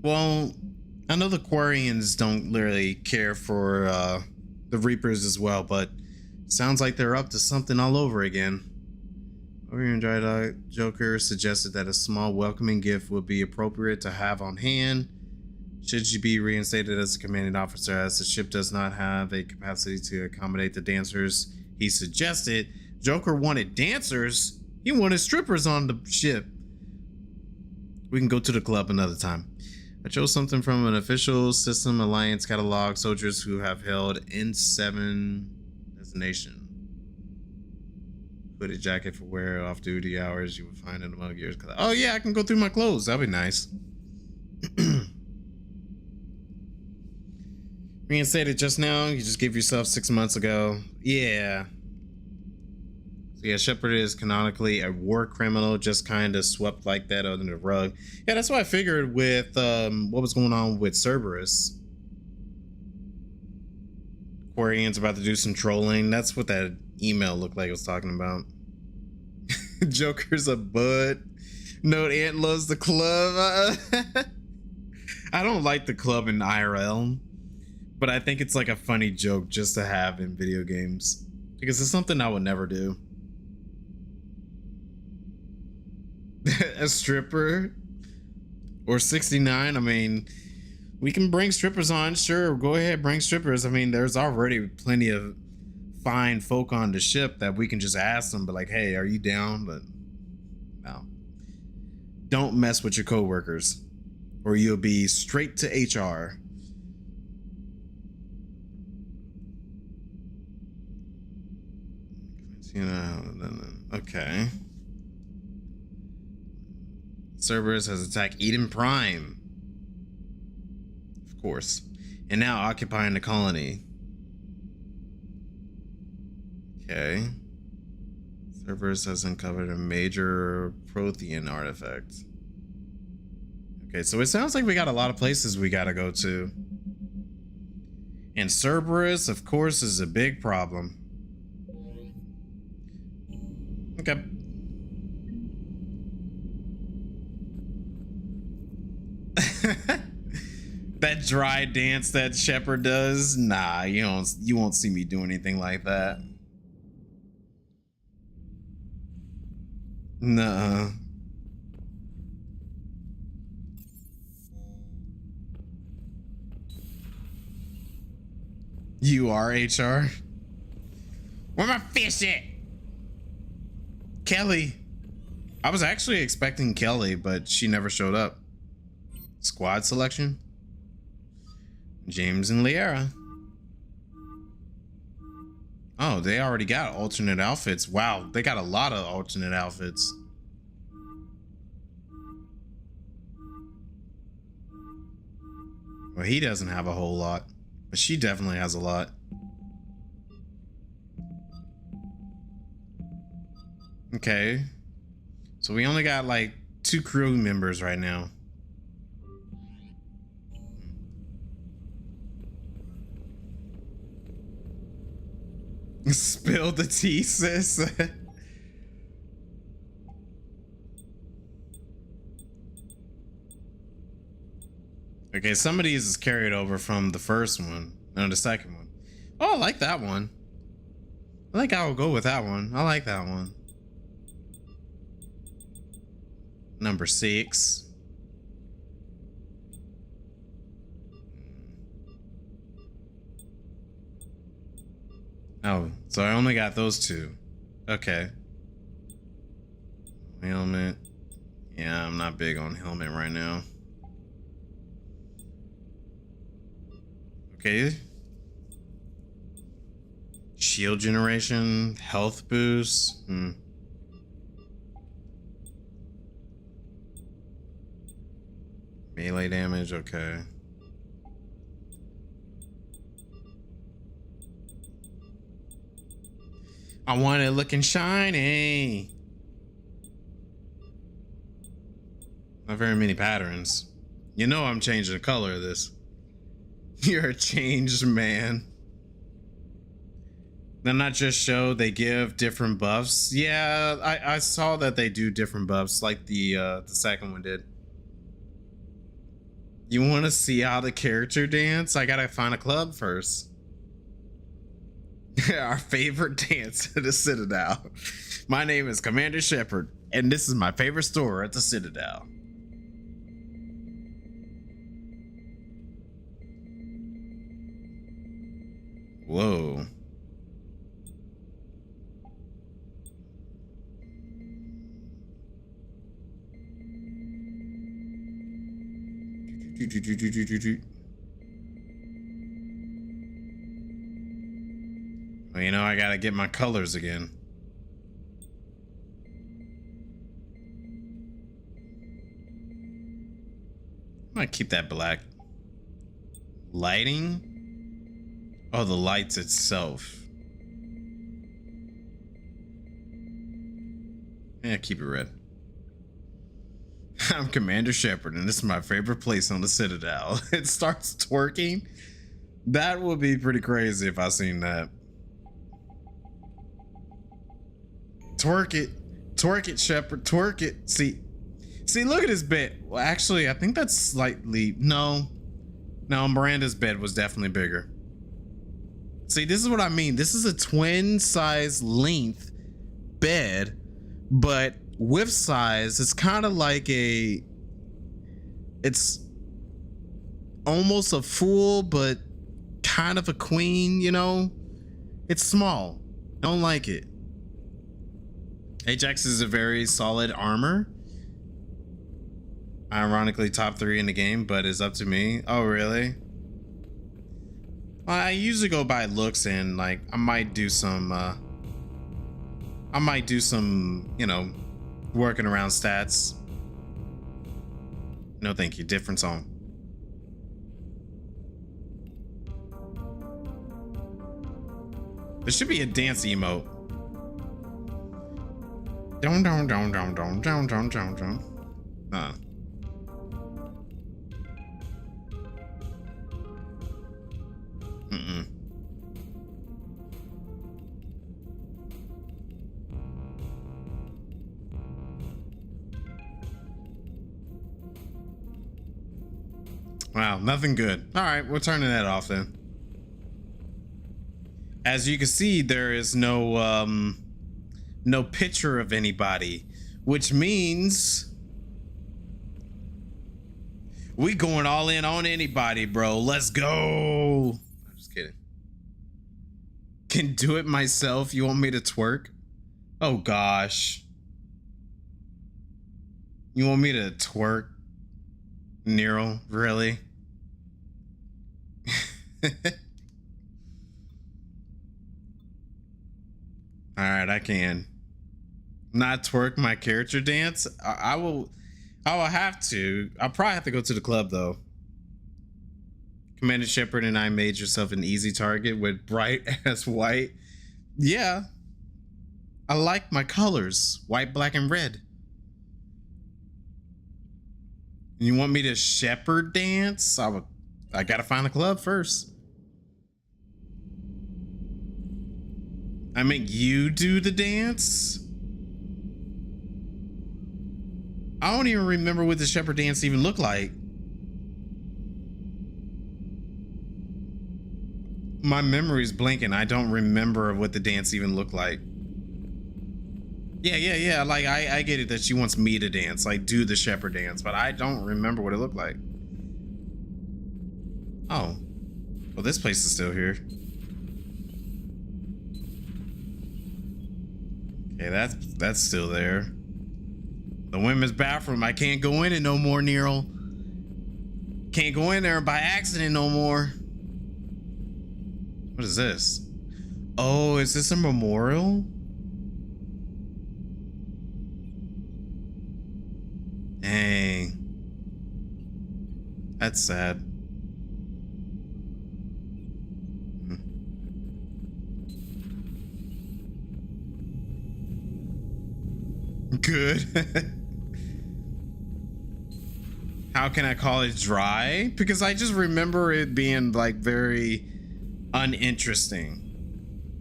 Well, I know the Quarians don't really care for the Reapers as well, but sounds like they're up to something all over again. Over here in Dry Dock, Joker suggested that a small welcoming gift would be appropriate to have on hand should you be reinstated as a commanding officer, as the ship does not have a capacity to accommodate the dancers he suggested. Joker wanted dancers? He wanted strippers on the ship. We can go to the club another time. I chose something from an official System Alliance catalog. Soldiers who have held N7 designation. Hooded jacket for wear off-duty hours. You will find in among yours. Oh yeah, I can go through my clothes. That'd be nice. Reinstated just now. You just gave yourself 6 months ago. Yeah. So yeah, Shepard is canonically a war criminal, just kind of swept like that under the rug. Yeah, that's what I figured with what was going on with Cerberus. Quarian's about to do some trolling. That's what that email looked like it was talking about. Joker's a bud. Note Ant loves the club. I don't like the club in IRL, but I think it's like a funny joke just to have in video games because it's something I would never do. A stripper or 69. I mean, we can bring strippers on. Sure, go ahead, bring strippers. I mean, there's already plenty of fine folk on the ship that we can just ask them, but like, hey, are you down? But no, don't mess with your coworkers or you'll be straight to HR. Okay. Cerberus has attacked Eden Prime. Of course. And now occupying the colony. Okay. Cerberus has uncovered a major Prothean artifact. Okay, so it sounds like we got a lot of places we gotta go to. And Cerberus, of course, is a big problem. Okay. That dry dance that Shepard does, nah, you won't see me do anything like that. Nuh-uh. You are HR? Where my fish at? Kelly. I was actually expecting Kelly, but she never showed up. Squad selection. James and Liara. Oh, they already got alternate outfits. Wow, they got a lot of alternate outfits. Well, he doesn't have a whole lot, but she definitely has a lot. Okay. So we only got like 2 crew members right now. Spill the tea, sis. Okay, some of these is carried over from the first one. No, the second one. Oh, I like that one. I think I will go with that one. I like that one. Number 6. Oh, so I only got those 2. Okay. Helmet. Yeah, I'm not big on helmet right now. Okay. Shield generation, health boost. Melee damage, okay. I want it looking shiny. Not very many patterns. You know I'm changing the color of this. You're a changed man. They're not just show, they give different buffs. Yeah, I saw that they do different buffs like the second one did. You want to see how the character dance? I gotta find a club first. Our favorite dance at the Citadel. My name is Commander Shepard, and this is my favorite store at the Citadel. Whoa. Well, you know, I gotta get my colors again. I might keep that black. Lighting? Oh, the lights itself. Yeah, keep it red. I'm Commander Shepard, and this is my favorite place on the Citadel. It starts twerking. That would be pretty crazy if I seen that. Twerk it, Shepard, twerk it. See, look at his bed. Well, actually, I think that's slightly no. Miranda's bed was definitely bigger. See, this is what I mean. This is a twin size length bed, but width size, it's kind of like it's almost a full, but kind of a queen, you know? It's small. I don't like it. Ajax is a very solid armor. Ironically, top 3 in the game, but it's up to me. Oh, really? Well, I usually go by looks, and like I might do some, you know, working around stats. No, thank you. Different song. There should be a dance emote. Don't. Wow, nothing good. All right, we're turning that off then. As you can see, there is no picture of anybody, which means we going all in on anybody, bro. Let's go. I'm just kidding. Can do it myself. You want me to twerk? Oh gosh. You want me to twerk? Nero, really? All right, I can not twerk my character dance. I will have to. I'll probably have to go to the club though. Commander Shepard and I made yourself an easy target with bright ass white. Yeah, I like my colors, white, black, and red. You want me to Shepard dance? I gotta find the club first. I make you do the dance? I don't even remember what the Shepard dance even looked like. My memory's blinking. I don't remember what the dance even looked like. Yeah. Like, I get it that she wants me to dance, like do the Shepard dance, but I don't remember what it looked like. Oh. Well, this place is still here. Okay, that's still there. The women's bathroom. I can't go in it no more, Nero. Can't go in there by accident no more. What is this? Oh, is this a memorial? Dang. That's sad. good. How can I call it dry? Because I just remember it being like very uninteresting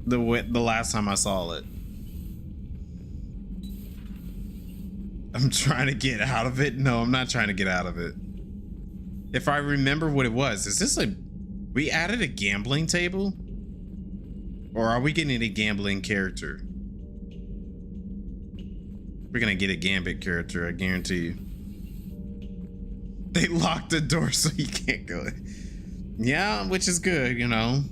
the last time I saw it. I'm trying to get out of it. No, I'm not trying to get out of it. If I remember what it was, is this we added a gambling table? Or are we getting a gambling character? We're gonna get a gambit character, I guarantee you. They locked the door so you can't go in. Yeah, which is good, you know.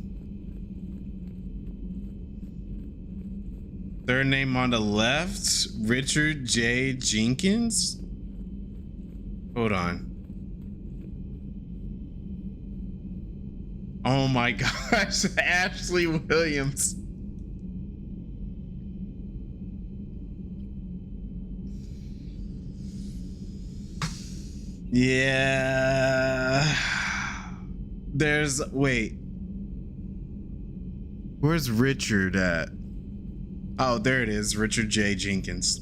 Third name on the left, Richard J. Jenkins. Hold on. Oh my gosh, Ashley Williams. Yeah. Wait. Where's Richard at? Oh, there it is, Richard J. Jenkins.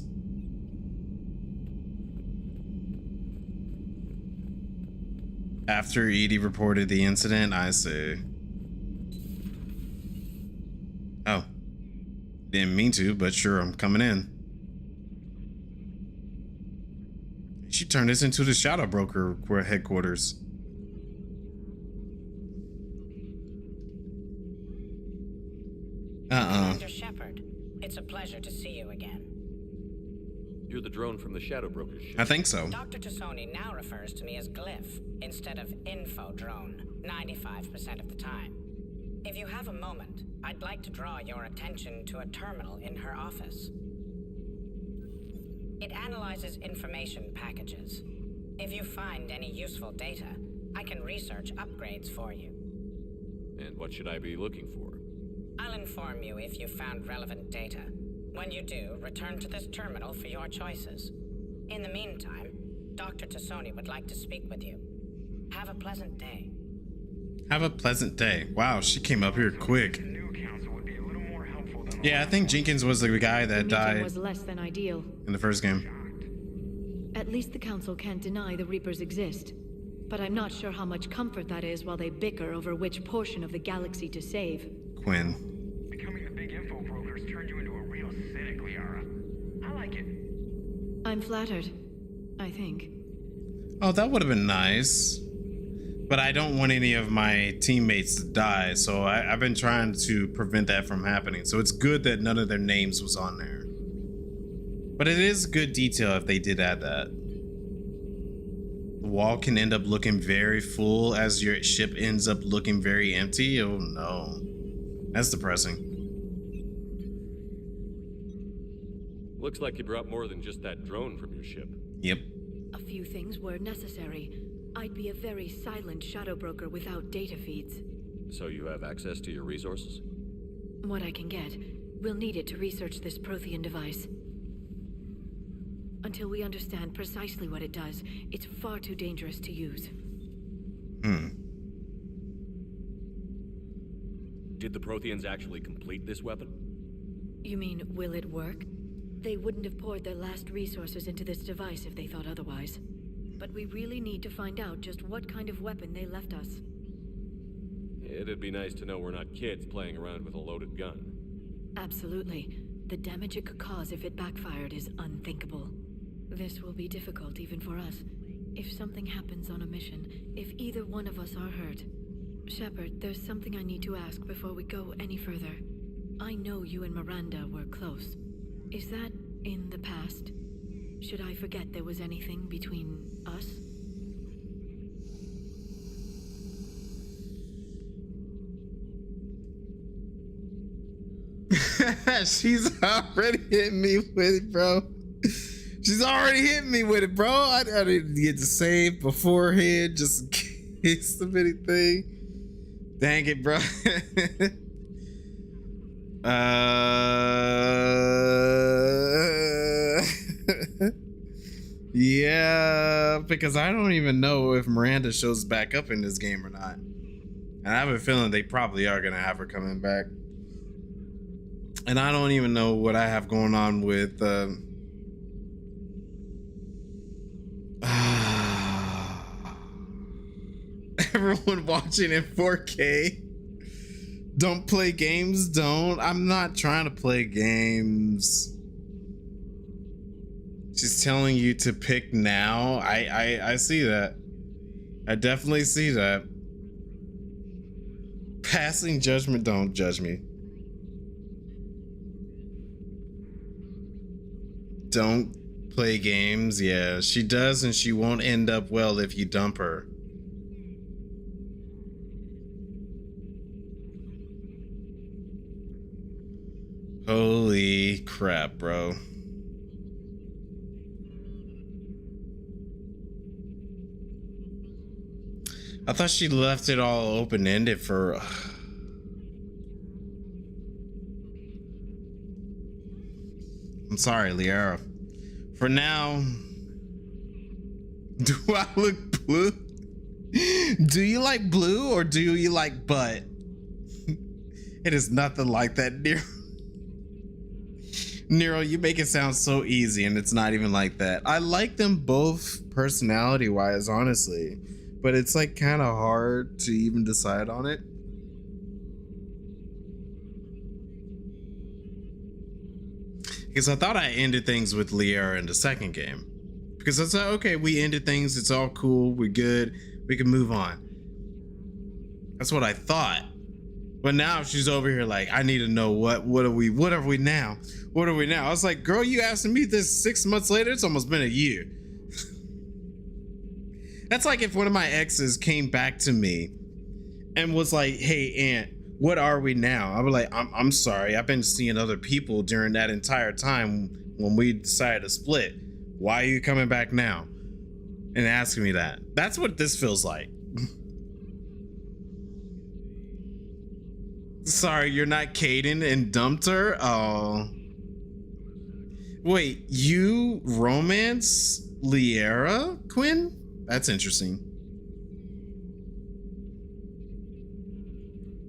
After Edie reported the incident, I see. Oh. Didn't mean to, but sure, I'm coming in. She turned this into the Shadow Broker headquarters. Commander Shepard, it's a pleasure to see you again. You're the drone from the Shadow Broker's ship. I think so. Dr. Tassoni now refers to me as Glyph instead of Info Drone 95% of the time. If you have a moment, I'd like to draw your attention to a terminal in her office. It analyzes information packages. If you find any useful data, I can research upgrades for you. And what should I be looking for? I'll inform you if you've found relevant data. When you do, return to this terminal for your choices. In the meantime, Dr. Tassoni would like to speak with you. Have a pleasant day. Have a pleasant day. Wow, she came up here quick. Yeah, I think Jenkins was the guy that died was less than ideal. in the first game. At least the Council can't deny the Reapers exist. But I'm not sure how much comfort that is while they bicker over which portion of the galaxy to save. Quinn. Becoming the big info brokers turned you into a real cynic, Liara. I like it. I'm flattered, I think. Oh, that would have been nice. But I don't want any of my teammates to die, so I've been trying to prevent that from happening. So it's good that none of their names was on there. But it is good detail if they did add that. The wall can end up looking very full as your ship ends up looking very empty. Oh no. That's depressing. Looks like you brought more than just that drone from your ship. Yep. A few things were necessary. I'd be a very silent shadow broker without data feeds. So you have access to your resources? What I can get. We'll need it to research this Prothean device. Until we understand precisely what it does, it's far too dangerous to use. Did the Protheans actually complete this weapon? You mean, will it work? They wouldn't have poured their last resources into this device if they thought otherwise. But we really need to find out just what kind of weapon they left us. It'd be nice to know we're not kids playing around with a loaded gun. Absolutely. The damage it could cause if it backfired is unthinkable. This will be difficult even for us. If something happens on a mission, if either one of us are hurt. Shepard, there's something I need to ask before we go any further. I know you and Miranda were close. Is that in the past? Should I forget there was anything between us? She's already hit me with it, bro. She's already hit me with it, bro. I didn't get to save beforehand just in case of anything. Dang it, bro. Yeah, because I don't even know if Miranda shows back up in this game or not. And I have a feeling they probably are going to have her coming back. And I don't even know what I have going on with Everyone watching in 4K. Don't play games, don't. I'm not trying to play games. She's telling you to pick now. I see that. I definitely see that. Passing judgment, don't judge me. Don't play games. Yeah, she does, and she won't end up well if you dump her. Holy crap, bro. I thought she left it all open-ended for... I'm sorry, Liara. For now... Do I look blue? Do you like blue or do you like butt? It is nothing like that, Nero. Nero, you make it sound so easy and it's not even like that. I like them both personality-wise, honestly. But it's like kind of hard to even decide on it. Because I thought I ended things with Liara in the second game. Because I said, okay, we ended things, it's all cool, we're good, we can move on. That's what I thought. But now she's over here like, I need to know what are we now? What are we now? I was like, girl, you asking me this 6 months later? It's almost been a year. That's like if one of my exes came back to me and was like, hey, Aunt, what are we now? I was like, I'm sorry. I've been seeing other people during that entire time when we decided to split. Why are you coming back now and asking me that? That's what this feels like. Sorry, you're not Caden and dumped her? Oh. Wait, you romance Liara, Quinn? That's interesting.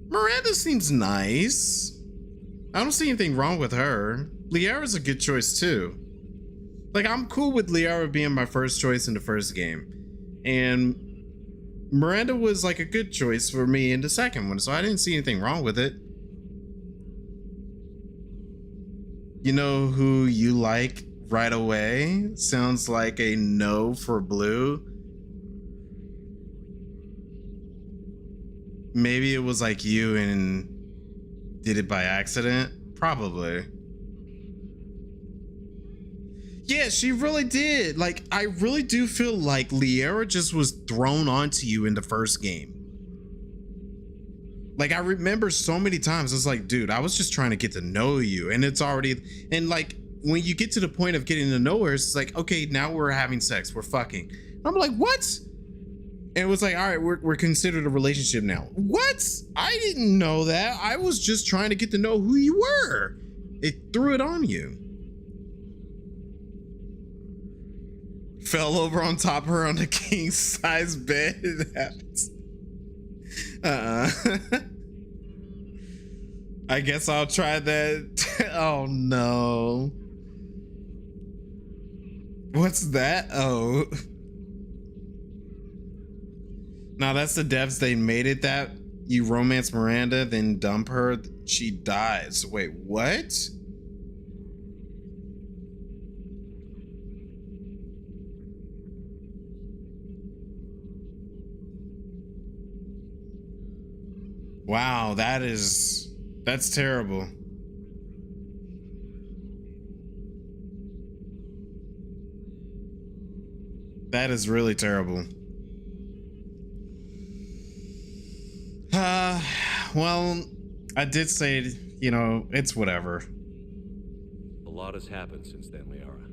Miranda seems nice. I don't see anything wrong with her. Liara's a good choice too. Like, I'm cool with Liara being my first choice in the first game. And Miranda was like a good choice for me in the second one, so I didn't see anything wrong with it. You know who you like right away? Sounds like a no for Blue. Maybe it was like you and did it by accident? Probably. Yeah, she really did. Like, I really do feel like Liara just was thrown onto you in the first game. Like, I remember so many times, it's like, dude, I was just trying to get to know you. And it's already, and like, when you get to the point of getting to know her, it's like, okay, now we're having sex, we're fucking. And I'm like, what? And it was like, all right, we're considered a relationship now. What? I didn't know that. I was just trying to get to know who you were. It threw it on you. Fell over on top of her on the king size bed. It happens. I guess I'll try that. Oh no. What's that? Oh. Now that's the devs. They made it that you romance Miranda, then dump her. She dies. Wait, what? Wow, that's terrible. That is really terrible. Well, I did say, you know, it's whatever. A lot has happened since then, Liara.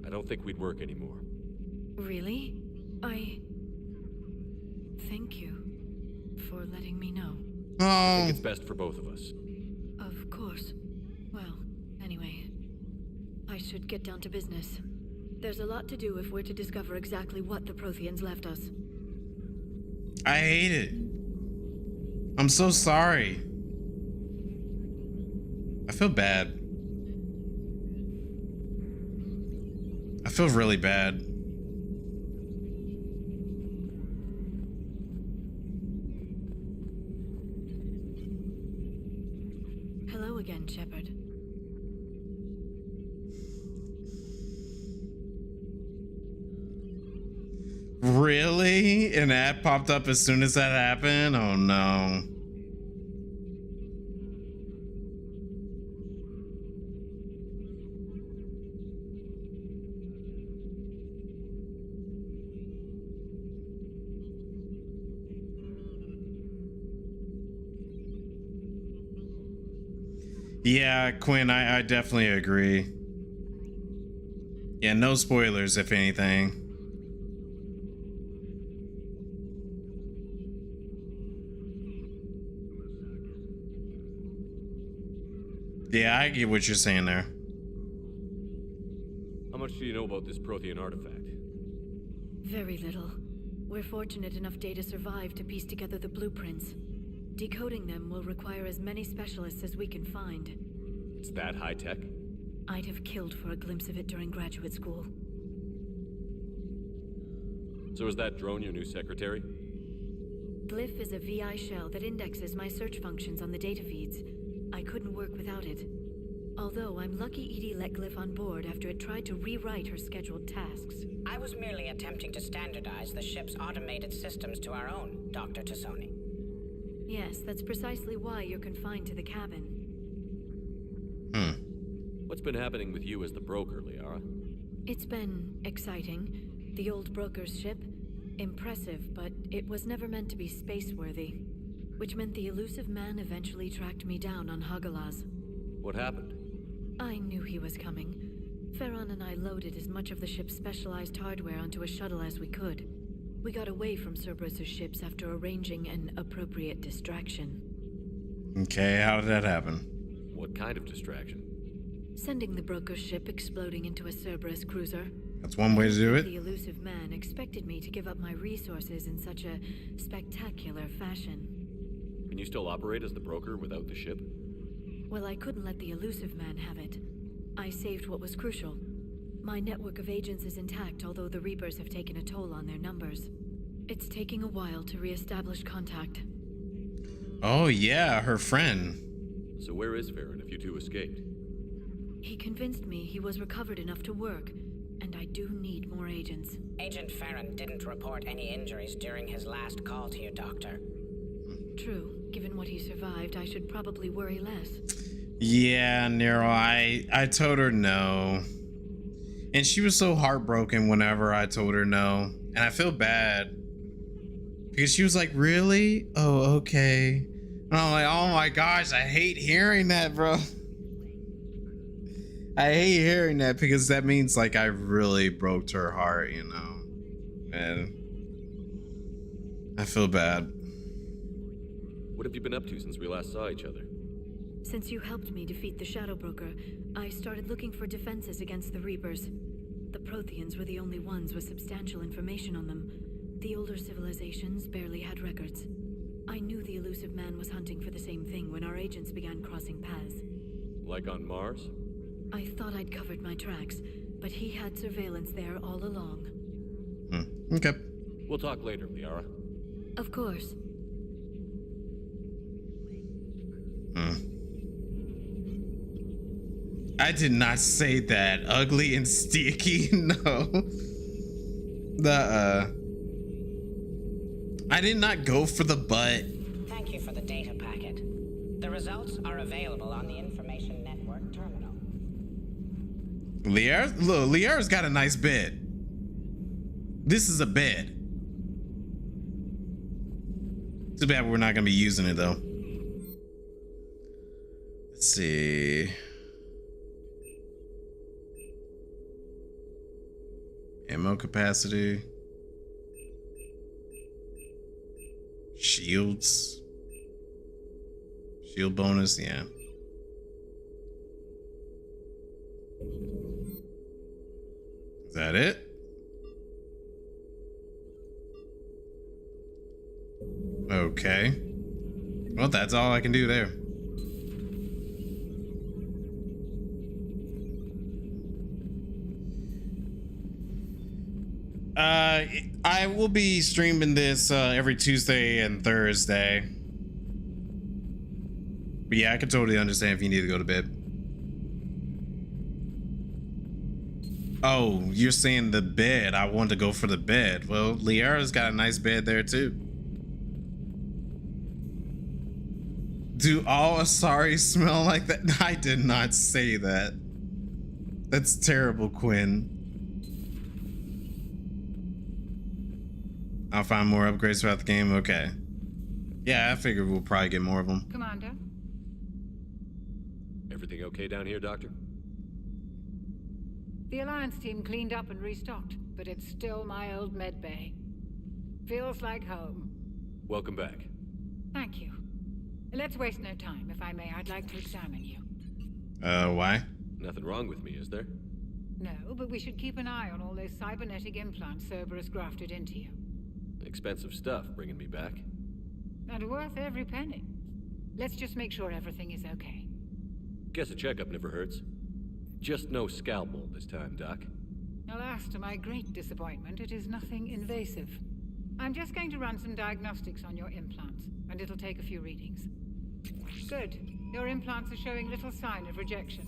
I don't think we'd work anymore. Really? Thank you for letting me know. I think it's best for both of us. Of course. Well, anyway, I should get down to business. There's a lot to do if we're to discover exactly what the Protheans left us. I hate it. I'm so sorry. I feel bad. I feel really bad. again, Shepard. Really? An ad popped up as soon as that happened? Oh no. Yeah, Quinn, I definitely agree. Yeah, no spoilers, if anything. Yeah, I get what you're saying there. How much do you know about this Prothean artifact? Very little. We're fortunate enough Data survived to piece together the blueprints. Decoding them will require as many specialists as we can find. It's that high-tech? I'd have killed for a glimpse of it during graduate school. So is that drone your new secretary? Glyph is a VI shell that indexes my search functions on the data feeds. I couldn't work without it. Although I'm lucky Edie let Glyph on board after it tried to rewrite her scheduled tasks. I was merely attempting to standardize the ship's automated systems to our own, Dr. Tassoni. Yes, that's precisely why you're confined to the cabin. What's been happening with you as the broker, Liara? It's been exciting. The old broker's ship, impressive, but it was never meant to be space-worthy. Which meant the elusive man eventually tracked me down on Hagalaz. What happened? I knew he was coming. Farron and I loaded as much of the ship's specialized hardware onto a shuttle as we could. We got away from Cerberus' ships after arranging an appropriate distraction. Okay, how did that happen? What kind of distraction? Sending the broker's ship exploding into a Cerberus cruiser. That's one way to do it. The elusive man expected me to give up my resources in such a spectacular fashion. Can you still operate as the broker without the ship? Well, I couldn't let the elusive man have it. I saved what was crucial. My network of agents is intact, although the Reapers have taken a toll on their numbers. It's taking a while to re-establish contact. Oh yeah, her friend. So where is Farron if you two escaped? He convinced me he was recovered enough to work, and I do need more agents. Agent Farron didn't report any injuries during his last call to you, Doctor. True. Given what he survived, I should probably worry less. Yeah, Nero, I told her no. And she was so heartbroken whenever I told her no. And I feel bad. Because she was like, really? Oh, okay. And I'm like, oh my gosh, I hate hearing that, bro. I hate hearing that because that means like I really broke her heart, you know. And I feel bad. What have you been up to since we last saw each other? Since you helped me defeat the Shadow Broker, I started looking for defenses against the Reapers. The Protheans were the only ones with substantial information on them. The older civilizations barely had records. I knew the elusive man was hunting for the same thing when our agents began crossing paths. Like on Mars? I thought I'd covered my tracks, but he had surveillance there all along. Okay. We'll talk later, Liara. Of course. I did not say that. Ugly and sticky. No. I did not go for the butt. Thank you for the data packet. The results are available on the Information Network terminal. Liara's got a nice bed. This is a bed. Too bad we're not gonna be using it though. Let's see. Ammo capacity. Shields. Shield bonus, yeah. Is that it? Okay. Well, that's all I can do there. I will be streaming this every Tuesday and Thursday. But yeah, I can totally understand if you need to go to bed. Oh, you're saying the bed. I want to go for the bed. Well, Liara's got a nice bed there too. Do all Asari smell like that? I did not say that. That's terrible, Quinn. I'll find more upgrades throughout the game. Okay. Yeah, I figured we'll probably get more of them. Commander? Everything okay down here, Doctor? The Alliance team cleaned up and restocked, but it's still my old med bay. Feels like home. Welcome back. Thank you. Let's waste no time. If I may, I'd like to examine you. Why? Nothing wrong with me, is there? No, but we should keep an eye on all those cybernetic implants Cerberus grafted into you. Expensive stuff bringing me back. And worth every penny. Let's just make sure everything is okay. Guess a checkup never hurts. Just no scalpel this time, Doc. Alas, to my great disappointment, it is nothing invasive. I'm just going to run some diagnostics on your implants, and it'll take a few readings. Good. Your implants are showing little sign of rejection.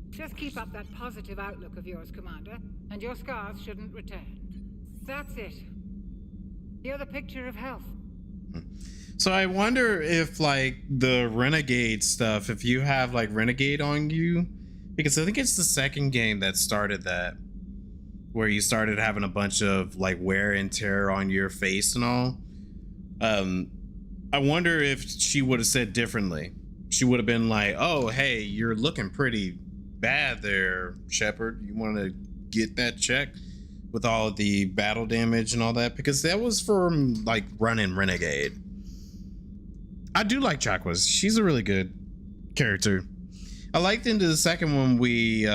Just keep up that positive outlook of yours, Commander, and your scars shouldn't return. That's it. You're the picture of health. So I wonder if, like, the Renegade stuff, if you have, like, Renegade on you, because I think it's the second game that started that, where you started having a bunch of, like, wear and tear on your face and all. I wonder if she would have said differently. She would have been like, oh, hey, you're looking pretty bad there, Shepard. You want to get that checked with all the battle damage and all that? Because that was from, like, running Renegade. I do like Chakwas. She's a really good character. I liked into the second one we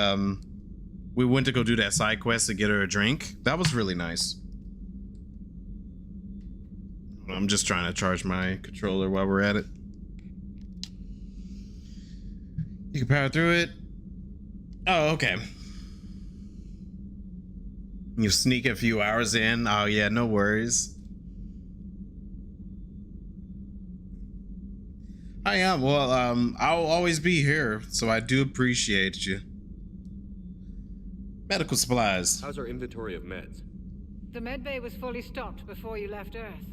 went to go do that side quest to get her a drink. That was really nice. I'm just trying to charge my controller while we're at it. You can power through it. Oh, okay. You sneak a few hours in. Oh yeah, no worries. I am. Well, I'll always be here, so I do appreciate you. Medical supplies. How's our inventory of meds? The medbay was fully stocked before you left Earth.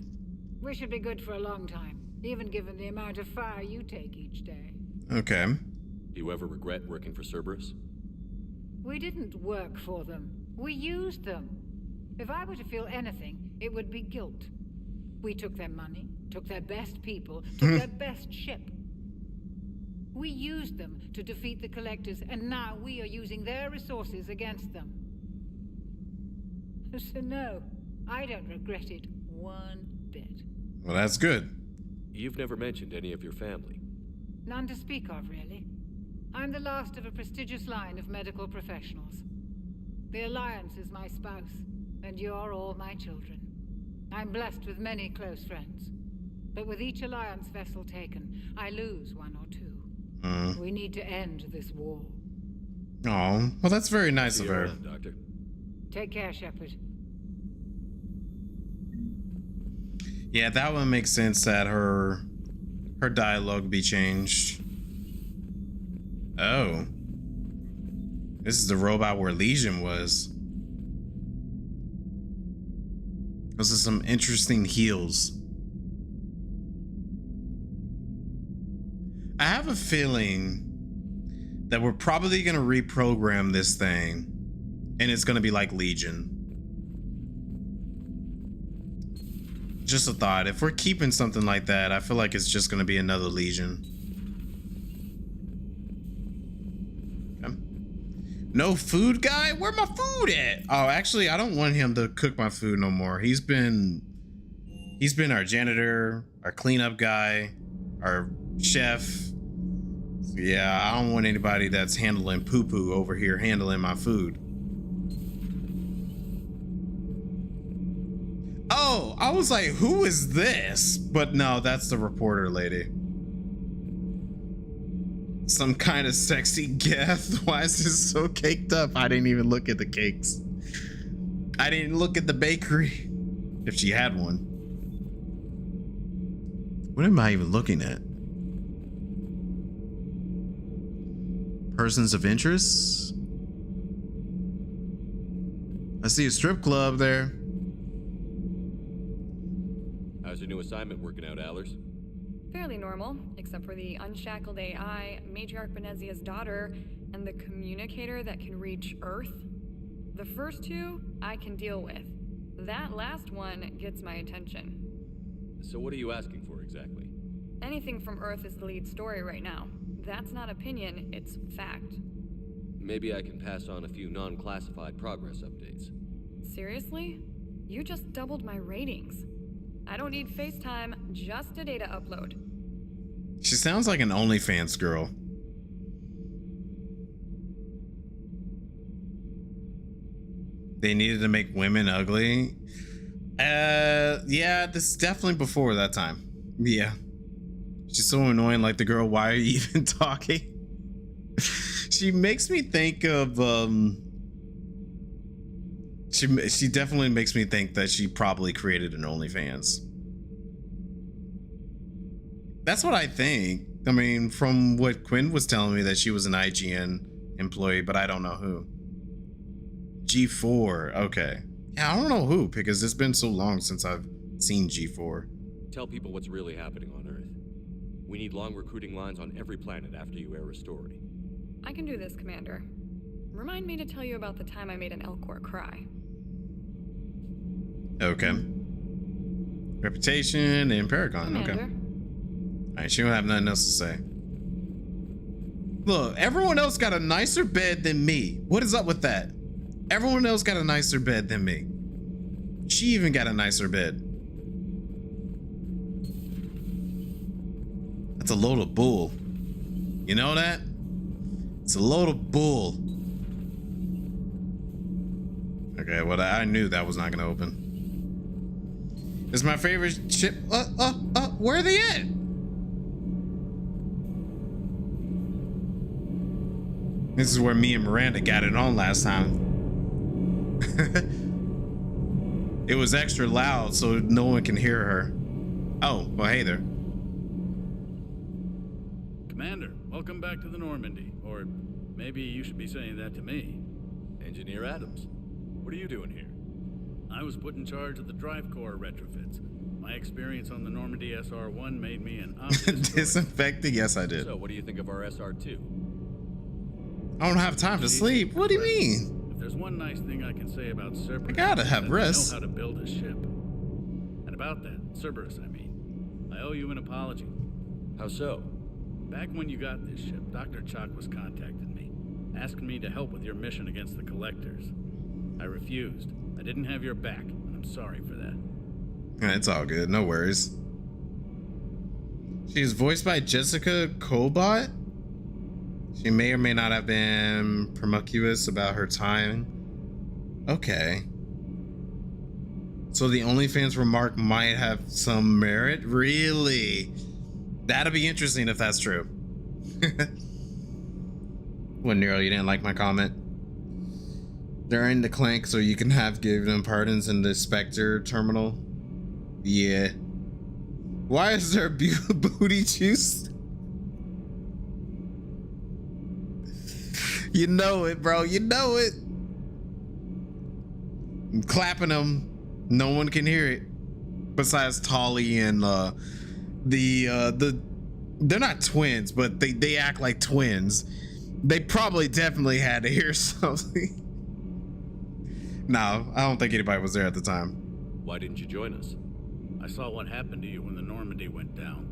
We should be good for a long time, even given the amount of fire you take each day. Okay. Do you ever regret working for Cerberus? We didn't work for them. We used them. If I were to feel anything, it would be guilt. We took their money, took their best people, took their best ship. We used them to defeat the Collectors, and now we are using their resources against them. So no, I don't regret it one bit. Well, that's good. You've never mentioned any of your family. None to speak of, really. I'm the last of a prestigious line of medical professionals. The Alliance is my spouse, and you're all my children. I'm blessed with many close friends. But with each Alliance vessel taken, I lose one or two. We need to end this war. Oh, well, that's very nice of her. Doctor. Take care, Shepard. Yeah, that one makes sense that her dialogue be changed. Oh. This is the robot where Legion was. Those are some interesting heals. I have a feeling that we're probably going to reprogram this thing, and it's going to be like Legion. Just a thought. If we're keeping something like that, I feel like it's just going to be another Legion. Okay. No food guy? Where my food at? Oh, actually, I don't want him to cook my food no more. He's been our janitor, our cleanup guy, our chef. Yeah, I don't want anybody that's handling poo-poo over here handling my food. Oh, I was like, who is this? But no, that's the reporter lady. Some kind of sexy Geth. Why is this so caked up? I didn't even look at the cakes. I didn't look at the bakery. If she had one. What am I even looking at? Persons of interest? I see a strip club there. How's your new assignment working out, Allers? Fairly normal, except for the unshackled AI, Matriarch Benezia's daughter, and the communicator that can reach Earth. The first two, I can deal with. That last one gets my attention. So what are you asking for exactly? Anything from Earth is the lead story right now. That's not opinion, it's fact. Maybe I can pass on a few non-classified progress updates. Seriously? You just doubled my ratings. I don't need FaceTime, just a data upload. She sounds like an OnlyFans girl. They needed to make women ugly. Yeah, this is definitely before that time. Yeah. She's so annoying, like the girl, why are you even talking? She makes me think of she definitely makes me think that she probably created an OnlyFans. That's what I think. I mean, from what Quinn was telling me, that she was an IGN employee, but I don't know who. G4, okay. Yeah, I don't know who, because it's been so long since I've seen G4. Tell people what's really happening on Earth. We need long recruiting lines on every planet after you air a story. I can do this, Commander. Remind me to tell you about the time I made an Elcor cry. Okay. Reputation and Paragon, Commander. Okay. Alright, she don't have nothing else to say. Look, everyone else got a nicer bed than me. What is up with that? Everyone else got a nicer bed than me. She even got a nicer bed. That's a load of bull. You know that? It's a load of bull. Okay, well, I knew that was not gonna open. It's my favorite ship. Where are they at? This is where me and Miranda got it on last time. It was extra loud so no one can hear her. Oh, well, hey there. Commander, welcome back to the Normandy. Or maybe you should be saying that to me. Engineer Adams, what are you doing here? I was put in charge of the drive core retrofits. My experience on the Normandy SR-1 made me an obvious Disinfecting? Yes, I did. So, what do you think of our SR-2? I don't have time to sleep. What do you mean? If there's one nice thing I can say about Cerberus, I gotta have rest. They know how to build a ship. And about that, Cerberus, I mean, I owe you an apology. How so? Back when you got this ship, Dr. Chakwas contacted me, asking me to help with your mission against the Collectors. I refused. I didn't have your back, and I'm sorry for that. It's all good, no worries. She's voiced by Jessica Colbot. She may or may not have been promiscuous about her time. Okay. So the OnlyFans remark might have some merit? Really? That'll be interesting if that's true. What, Nero, you didn't like my comment? During the clank, so you can have given pardons in the Spectre terminal? Yeah. Why is there booty juice? You know it, bro. You know it. I'm clapping them. No one can hear it. Besides Tolly and they're not twins, but they act like twins. They probably definitely had to hear something. No, I don't think anybody was there at the time. Why didn't you join us? I saw what happened to you when the Normandy went down.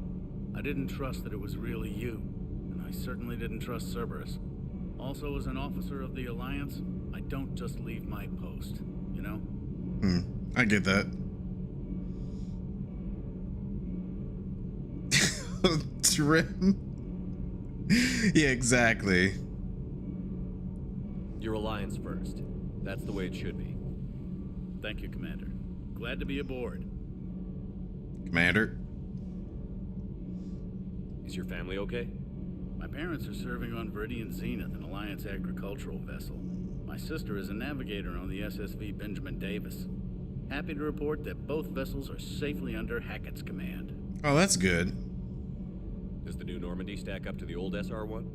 I didn't trust that it was really you, and I certainly didn't trust Cerberus. Also, as an officer of the Alliance, I don't just leave my post, you know? I get that. Trim. Yeah, exactly. Your Alliance first. That's the way it should be. Thank you, Commander. Glad to be aboard. Commander. Is your family okay? My parents are serving on Viridian Zenith, an Alliance agricultural vessel. My sister is a navigator on the SSV Benjamin Davis. Happy to report that both vessels are safely under Hackett's command. Oh, that's good. Does the new Normandy stack up to the old SR-1?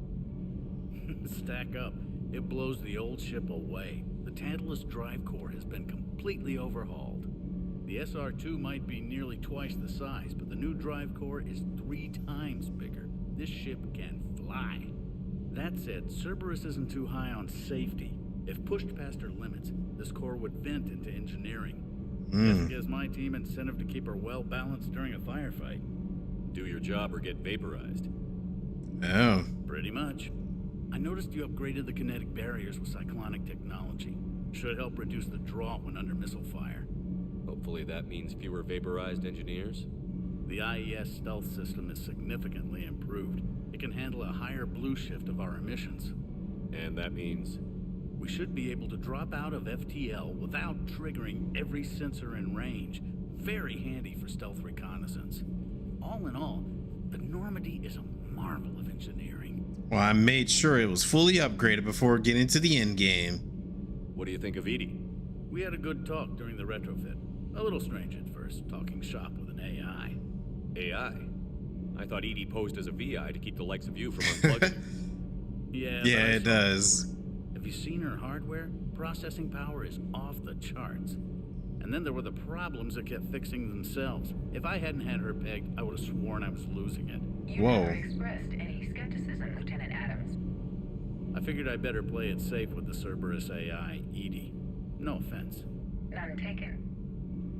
Stack up. It blows the old ship away. The Tantalus drive core has been completely overhauled. The SR-2 might be nearly twice the size, but the new drive core is 3 times bigger. This ship can fly. That said, Cerberus isn't too high on safety. If pushed past her limits, this core would vent into engineering. Guess it gives my team incentive to keep her well balanced during a firefight. Do your job or get vaporized. Oh. Pretty much. I noticed you upgraded the kinetic barriers with cyclonic technology. Should help reduce the draw when under missile fire. Hopefully that means fewer vaporized engineers. The IES stealth system is significantly improved. It can handle a higher blue shift of our emissions. And that means? We should be able to drop out of FTL without triggering every sensor in range. Very handy for stealth reconnaissance. All in all, the Normandy is a marvel of engineering. Well, I made sure it was fully upgraded before getting to the end game. What do you think of Edie? We had a good talk during the retrofit. A little strange at first, talking shop with an AI. AI? I thought Edie posed as a VI to keep the likes of you from unplugging. Yeah, it does. Have you seen her hardware? Processing power is off the charts. And then there were the problems that kept fixing themselves. If I hadn't had her pegged, I would have sworn I was losing it. You never expressed any skepticism, Lieutenant Adams. I figured I'd better play it safe with the Cerberus AI, Edie. No offense. None taken.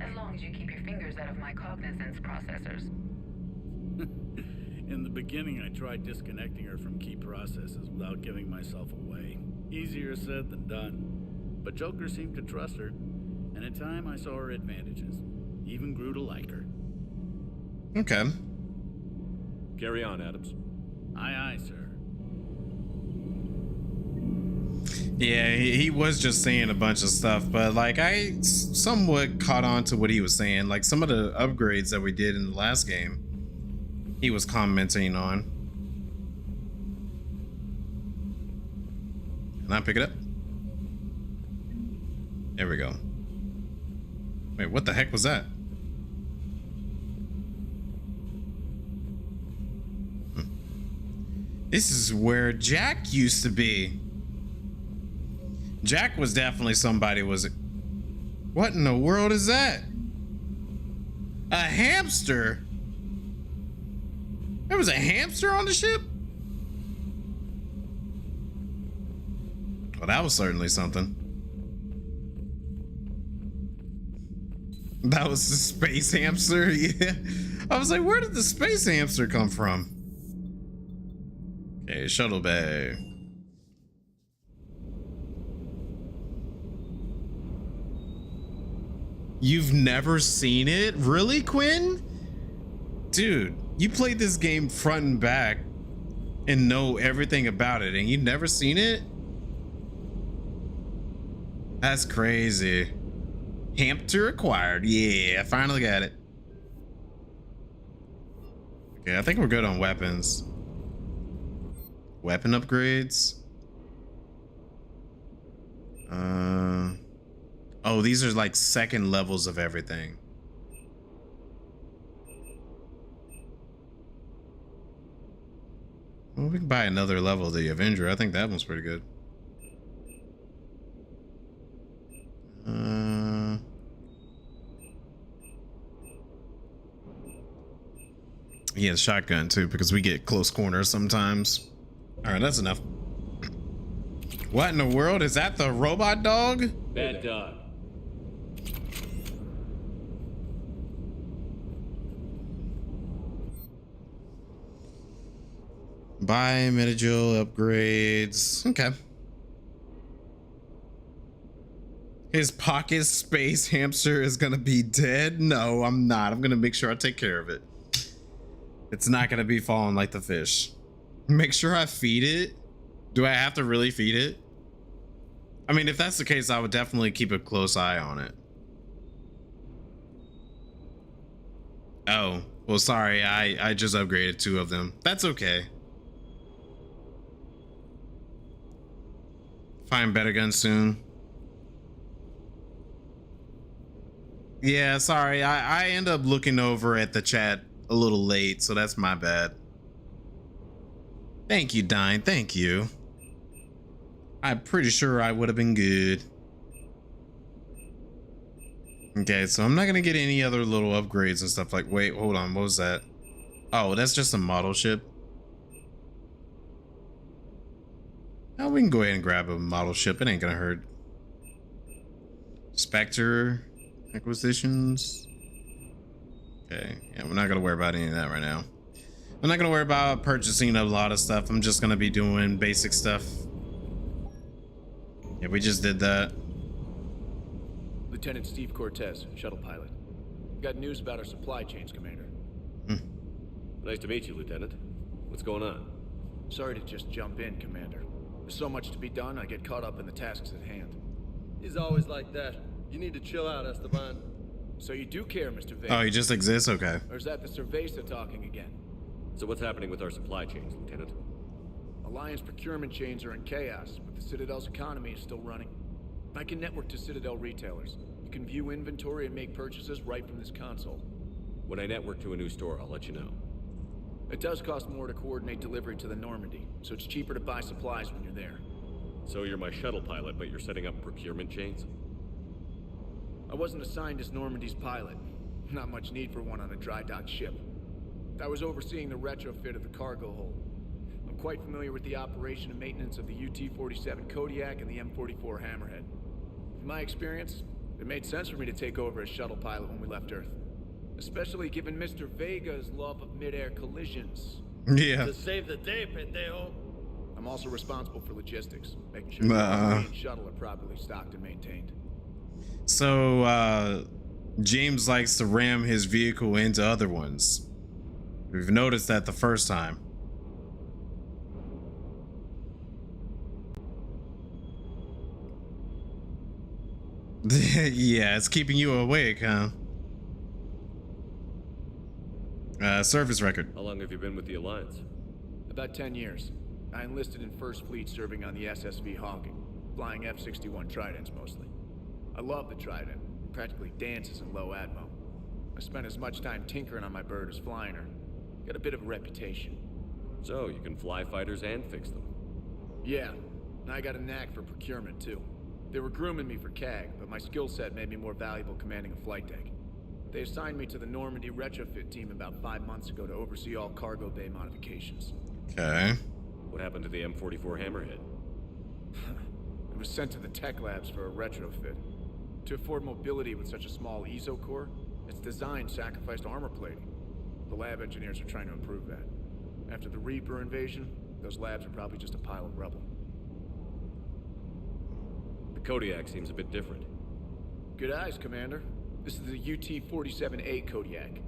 As long as you keep your fingers out of my cognizance processors. In the beginning, I tried disconnecting her from key processes without giving myself away. Easier said than done. But Joker seemed to trust her, and in time I saw her advantages. Even grew to like her. Okay. Carry on, Adams. Aye, aye, sir. Yeah, he was just saying a bunch of stuff, but like I somewhat caught on to what he was saying. Like some of the upgrades that we did in the last game, he was commenting on. Can I pick it up? There we go. Wait, what the heck was that? This is where Jack used to be. Jack was definitely somebody, was it? What in the world is that? A hamster? There was a hamster on the ship? Well, that was certainly something. That was the space hamster, yeah. I was like, where did the space hamster come from? Okay, shuttle bay. You've never seen it? Really, Quinn? Dude, you played this game front and back and know everything about it, and you've never seen it? That's crazy. Hamster acquired. Yeah, I finally got it. Okay, I think we're good on weapons. Weapon upgrades. Oh, these are like second levels of everything. Well, we can buy another level of the Avenger. I think that one's pretty good. Yeah, the shotgun too, because we get close corners sometimes. All right, that's enough. What in the world? Is that the robot dog? Bad dog. Buy Metagil upgrades. Okay. His pocket space hamster is gonna be dead? No, I'm not. I'm gonna make sure I take care of it. It's not gonna be falling like the fish. Make sure I feed it. Do I have to really feed it? I mean, if that's the case, I would definitely keep a close eye on it. Oh, well, sorry. I just upgraded 2 of them. That's okay. Find better guns soon. Yeah, sorry. I end up looking over at the chat a little late, so that's my bad. Thank you, Dine. Thank you. I'm pretty sure I would have been good. Okay, so I'm not gonna get any other little upgrades and stuff like, wait, hold on, what was that? Oh, that's just a model ship. Oh, we can go ahead and grab a model ship. It ain't gonna hurt. Spectre acquisitions. Okay, yeah, we're not gonna worry about any of that right now. I'm not gonna worry about purchasing a lot of stuff. I'm just gonna be doing basic stuff. Yeah, we just did that. Lieutenant Steve Cortez, shuttle pilot. Got news about our supply chains, Commander. Nice to meet you, Lieutenant. What's going on? Sorry to just jump in, Commander. There's so much to be done, I get caught up in the tasks at hand. He's always like that. You need to chill out, Esteban. So you do care, Mr. Vega? Oh, he just exists? Okay. Or is that the Cerveza talking again? So what's happening with our supply chains, Lieutenant? Alliance procurement chains are in chaos, but the Citadel's economy is still running. I can network to Citadel retailers. You can view inventory and make purchases right from this console. When I network to a new store, I'll let you know. It does cost more to coordinate delivery to the Normandy, so it's cheaper to buy supplies when you're there. So you're my shuttle pilot, but you're setting up procurement chains? I wasn't assigned as Normandy's pilot. Not much need for one on a dry dock ship. I was overseeing the retrofit of the cargo hold. I'm quite familiar with the operation and maintenance of the UT-47 Kodiak and the M44 Hammerhead. In my experience, it made sense for me to take over as shuttle pilot when we left Earth. Especially given Mr. Vega's love of mid-air collisions. Yeah. To save the day, pendejo. I'm also responsible for logistics, making sure the armory and shuttle are properly stocked and maintained. So, James likes to ram his vehicle into other ones. We've noticed that the first time. Yeah, it's keeping you awake, huh? Service record. How long have you been with the Alliance? About 10 years. I enlisted in First Fleet serving on the SSV Hawking, flying F-61 Tridents mostly. I love the Trident. It practically dances in low atmo. I spent as much time tinkering on my bird as flying her. Got a bit of a reputation. So, you can fly fighters and fix them? Yeah, and I got a knack for procurement too. They were grooming me for CAG, but my skill set made me more valuable commanding a flight deck. They assigned me to the Normandy retrofit team about 5 months ago to oversee all cargo bay modifications. Okay. What happened to the M44 Hammerhead? It was sent to the tech labs for a retrofit. To afford mobility with such a small ESO core, its design sacrificed armor plating. The lab engineers are trying to improve that. After the Reaper invasion, those labs are probably just a pile of rubble. The Kodiak seems a bit different. Good eyes, Commander. This is the UT-47A Kodiak.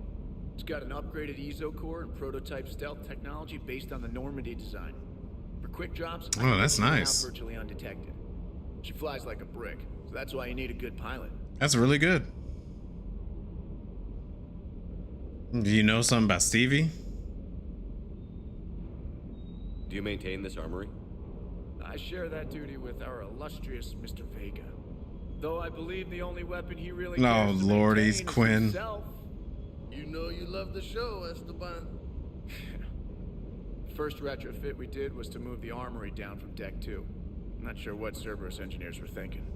It's got an upgraded ESO core and prototype stealth technology based on the Normandy design. For quick drops, oh, that's nice. Virtually undetected. She flies like a brick, so that's why you need a good pilot. That's really good. Do you know something about Stevie? Do you maintain this armory? I share that duty with our illustrious Mr. Vega. Though I believe the only weapon he really cares to Lord, he's maintain is Quinn. himself. You know you love the show, Esteban. First retrofit we did was to move the armory down from Deck 2. I'm not sure what Cerberus engineers were thinking.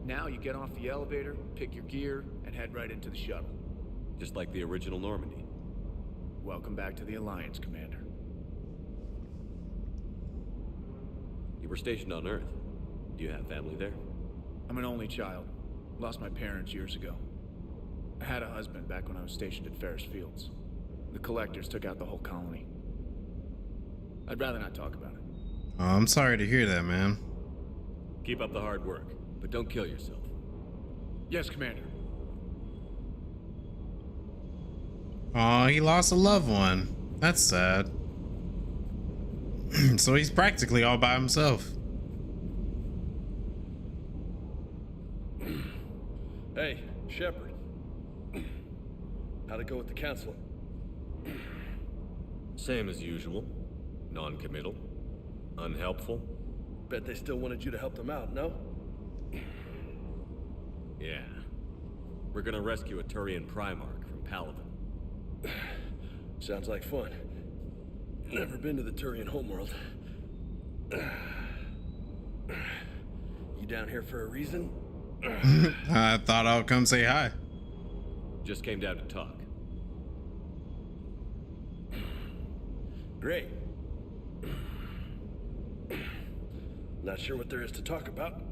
Now you get off the elevator, pick your gear, and head right into the shuttle. Just like the original Normandy. Welcome back to the Alliance, Commander. You were stationed on Earth. Do you have family there? I'm an only child. Lost my parents years ago. I had a husband back when I was stationed at Ferris Fields. The collectors took out the whole colony. I'd rather not talk about it. Oh, I'm sorry to hear that, man. Keep up the hard work, but don't kill yourself. Yes, Commander. Oh, he lost a loved one. That's sad. So he's practically all by himself. Hey, Shepard. How'd it go with the council? Same as usual. Non-committal. Unhelpful. Bet they still wanted you to help them out, no? Yeah. We're gonna rescue a Turian Primarch from Palaven. Sounds like fun. Never been to the Turian homeworld. You down here for a reason? I thought I'll come say hi. Just came down to talk. Great. Not sure what there is to talk about.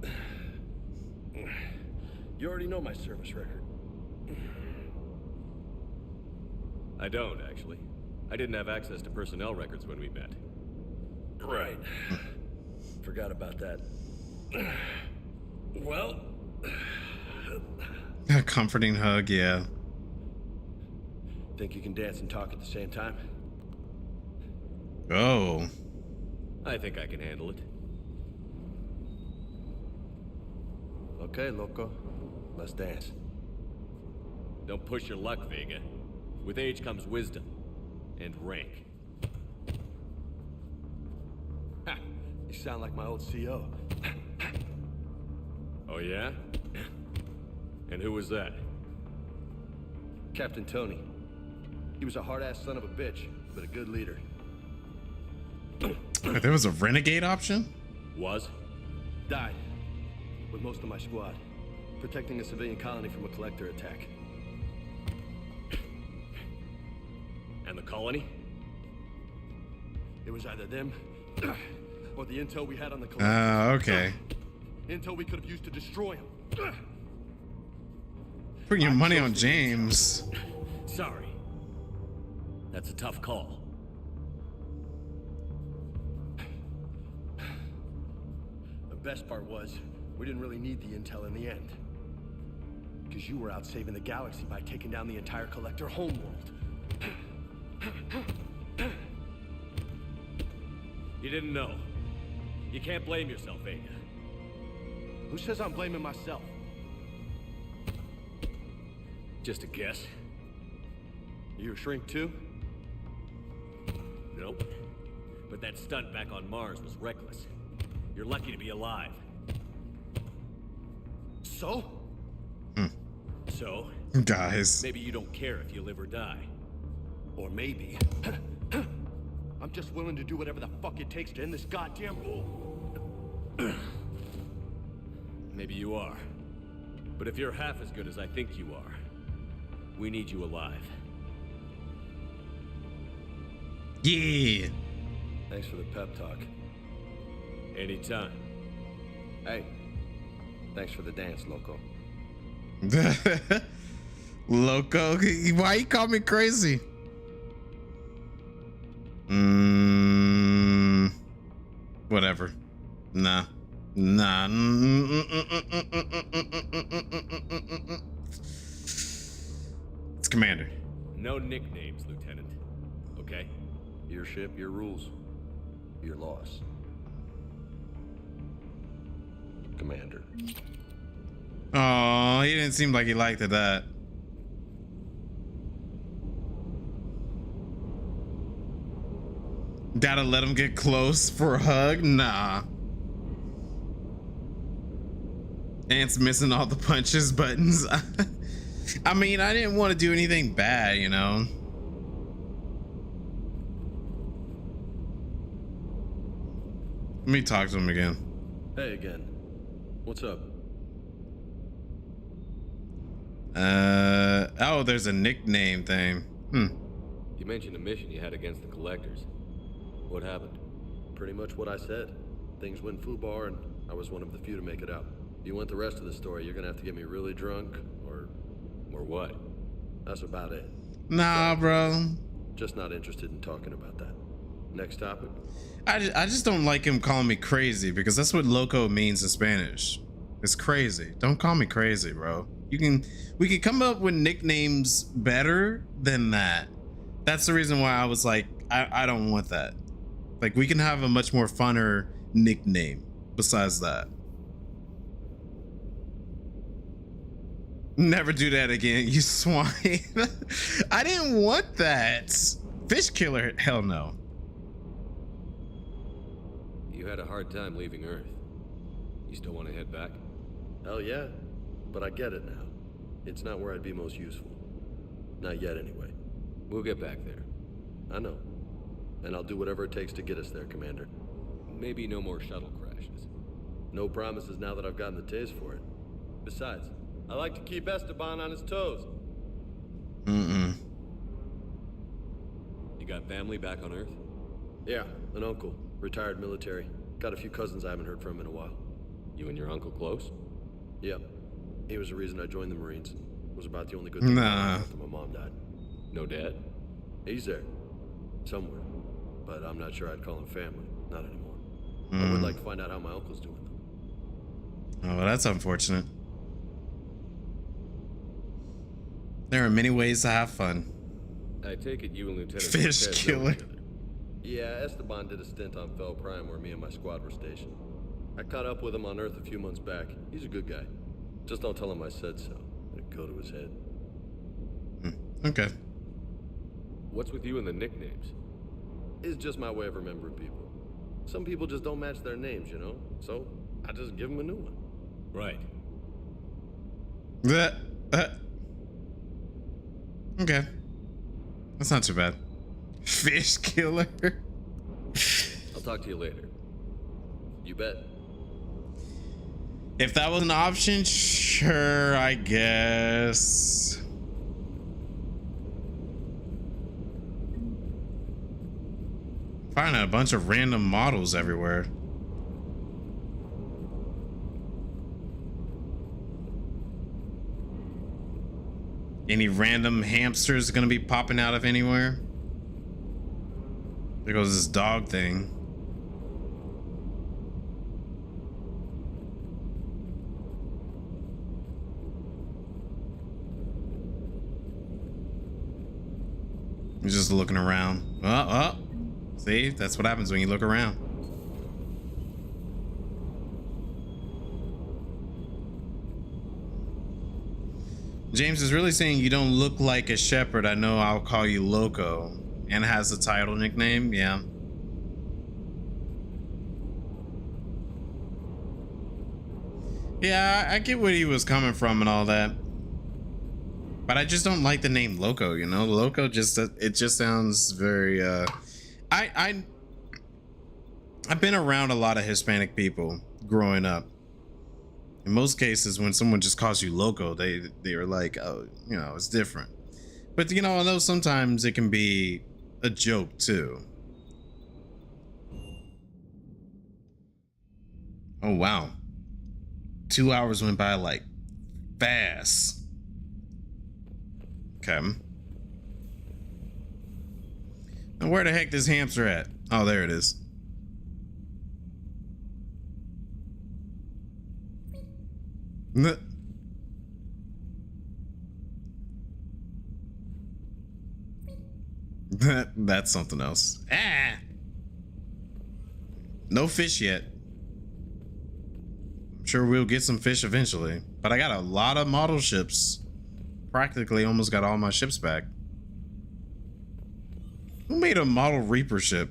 You already know my service record. I don't, actually. I didn't have access to personnel records when we met. Right. Forgot about that. Well... A comforting hug, yeah. Think you can dance and talk at the same time? Oh. I think I can handle it. Okay, loco. Let's dance. Don't push your luck, Vega. With age comes wisdom. And rank. Ha! You sound like my old CO. Oh yeah? And who was that? Captain Tony. He was a hard-ass son of a bitch, but a good leader. There was a renegade option? Was? Died. With most of my squad. Protecting a civilian colony from a collector attack. And the colony? It was either them, or the intel we had on the collector. Okay. Intel we could have used to destroy him. Put your money on James. Sorry. That's a tough call. The best part was, we didn't really need the intel in the end. Because you were out saving the galaxy by taking down the entire collector homeworld. You didn't know. You can't blame yourself, Vega. Who says I'm blaming myself? Just a guess. You a shrink too? Nope. But that stunt back on Mars was reckless. You're lucky to be alive. So? So? Guys. Maybe you don't care if you live or die. Or maybe... I'm just willing to do whatever the fuck it takes to end this goddamn war. Maybe you are. But if you're half as good as I think you are, we need you alive. Yeah. Thanks for the pep talk. Anytime. Hey, thanks for the dance, loco. Loco? Why you call me crazy? Whatever. Nah. It's Commander. No nicknames, Lieutenant. Okay? Your ship, your rules. Your loss. Commander. Oh, he didn't seem like he liked that. Gotta let him get close for a hug? Nah. Ant's missing all the punches buttons. I mean, I didn't want to do anything bad, you know. Let me talk to him again. Hey again. What's up? Oh, there's a nickname thing. You mentioned a mission you had against the Collectors. What happened? Pretty much what I said. Things went foobar and I was one of the few to make it out. If you want the rest of the story, you're gonna have to get me really drunk, or what? That's about it. Nah, bro. Just not interested in talking about that. Next topic. I just don't like him calling me crazy, because that's what loco means in Spanish. It's crazy. Don't call me crazy, bro. We can come up with nicknames better than that. That's the reason why I was like, I don't want that. Like, we can have a much more funner nickname besides that. Never do that again, you swine. I didn't want that. Fish killer, hell no. You had a hard time leaving Earth. You still want to head back? Hell yeah, but I get it now. It's not where I'd be most useful. Not yet, anyway. We'll get back there. I know. And I'll do whatever it takes to get us there, Commander. Maybe no more shuttle crashes. No promises now that I've gotten the taste for it. Besides, I like to keep Esteban on his toes. Mm-mm. You got family back on Earth? Yeah, an uncle, retired military. Got a few cousins I haven't heard from in a while. You and your uncle close? Yep. He was the reason I joined the Marines. Was about the only good thing after my mom died. No dad? He's there. Somewhere. But I'm not sure I'd call him family. Not anymore. I would like to find out how my uncle's doing, though. Oh, that's unfortunate. There are many ways to have fun. I take it you and Lieutenant Fish Cortez killer. know each other. Yeah, Esteban did a stint on Fel Prime where me and my squad were stationed. I caught up with him on Earth a few months back. He's a good guy. Just don't tell him I said so. It'd go to his head. Okay. What's with you and the nicknames? It's just my way of remembering people. Some people just don't match their names, you know? So, I just give them a new one. Right. Okay. That's not too bad. Fish killer. I'll talk to you later. You bet. If that was an option, sure, I guess. Finding a bunch of random models everywhere. Any random hamsters gonna be popping out of anywhere? There goes this dog thing. He's just looking around. Oh. See, that's what happens when you look around. James is really saying you don't look like a shepherd. I know I'll call you Loco. And has a title nickname, yeah. Yeah, I get where he was coming from and all that. But I just don't like the name Loco, you know? Loco just, it just sounds very, I've been around a lot of Hispanic people growing up. In most cases, when someone just calls you Loco, they are like, oh, you know, it's different. But, you know, I know sometimes it can be a joke, too. Oh, wow. 2 hours went by like fast. Okay. Now, where the heck this hamster at? Oh, there it is. That's something else. Ah! No fish yet. I'm sure we'll get some fish eventually. But I got a lot of model ships. Practically almost got all my ships back. Who made a model Reaper ship?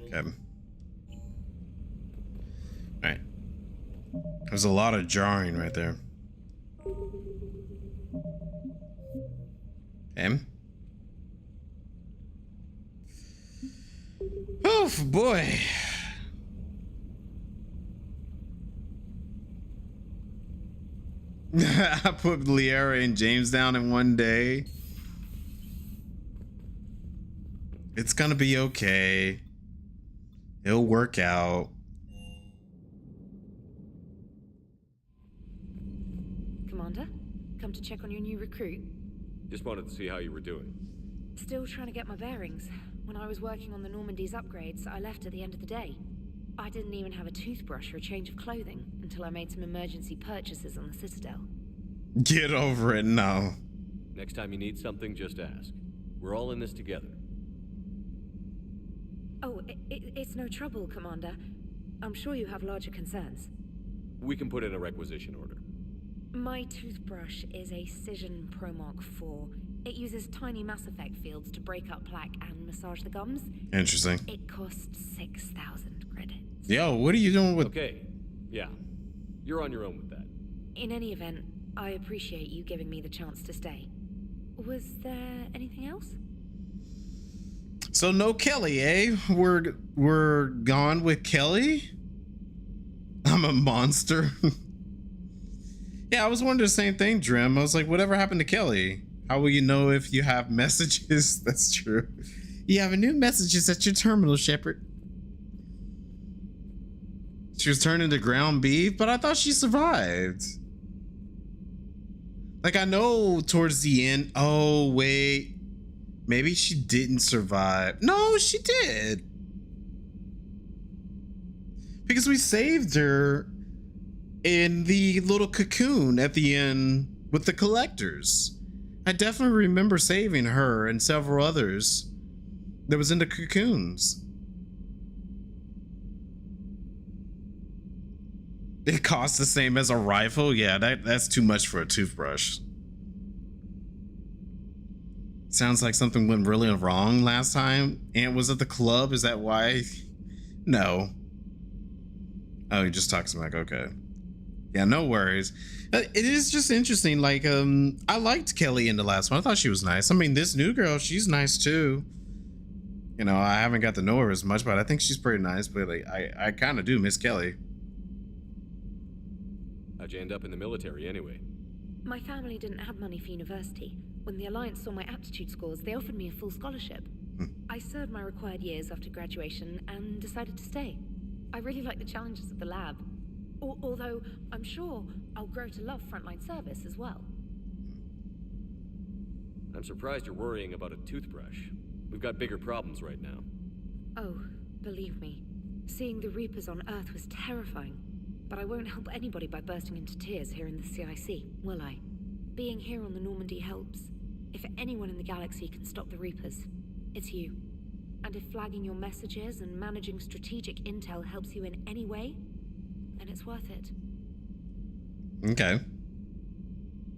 Okay. Alright. There's a lot of jarring right there. Him? Oh boy. I put Liera and James down in one day. It's gonna be okay. It'll work out. Commander, come to check on your new recruit. Just wanted to see how you were doing. Still trying to get my bearings. When I was working on the Normandy's upgrades, I left at the end of the day. I didn't even have a toothbrush or a change of clothing until I made some emergency purchases on the Citadel. Get over it now. Next time you need something, just ask. We're all in this together. Oh, it's no trouble, Commander. I'm sure you have larger concerns. We can put in a requisition order. My toothbrush is a Cision Pro Mark IV. It uses tiny Mass Effect fields to break up plaque and massage the gums. Interesting. It costs 6,000 credits. Yo, what are you doing with... Okay, yeah. You're on your own with that. In any event, I appreciate you giving me the chance to stay. Was there anything else? So no Kelly, eh? We're gone with Kelly? I'm a monster. Yeah, I was wondering the same thing, Drim. I was like, whatever happened to Kelly? How will you know if you have messages? That's true. You have a new messages at your terminal, Shepard. She was turned into ground beef, but I thought she survived. Like, I know towards the end. Oh, wait. Maybe she didn't survive. No, she did. Because we saved her in the little cocoon at the end with the collectors. I definitely remember saving her and several others that was in the cocoons. It costs the same as a rifle? Yeah, that's too much for a toothbrush. Sounds like something went really wrong last time. Ant was at the club, is that why? No. Oh, he just talks smack, okay. Yeah, no worries. It is just interesting, like, I liked Kelly in the last one. I thought she was nice. I mean, this new girl, she's nice too. You know, I haven't got to know her as much, but I think she's pretty nice, but like, I kind of do miss Kelly. How'd you end up in the military anyway? My family didn't have money for university. When the Alliance saw my aptitude scores, they offered me a full scholarship. I served my required years after graduation and decided to stay. I really like the challenges of the lab. Although, I'm sure I'll grow to love frontline service as well. I'm surprised you're worrying about a toothbrush. We've got bigger problems right now. Oh, believe me, seeing the Reapers on Earth was terrifying. But I won't help anybody by bursting into tears here in the CIC, will I? Being here on the Normandy helps. If anyone in the galaxy can stop the Reapers, it's you. And if flagging your messages and managing strategic intel helps you in any way, then it's worth it. Okay.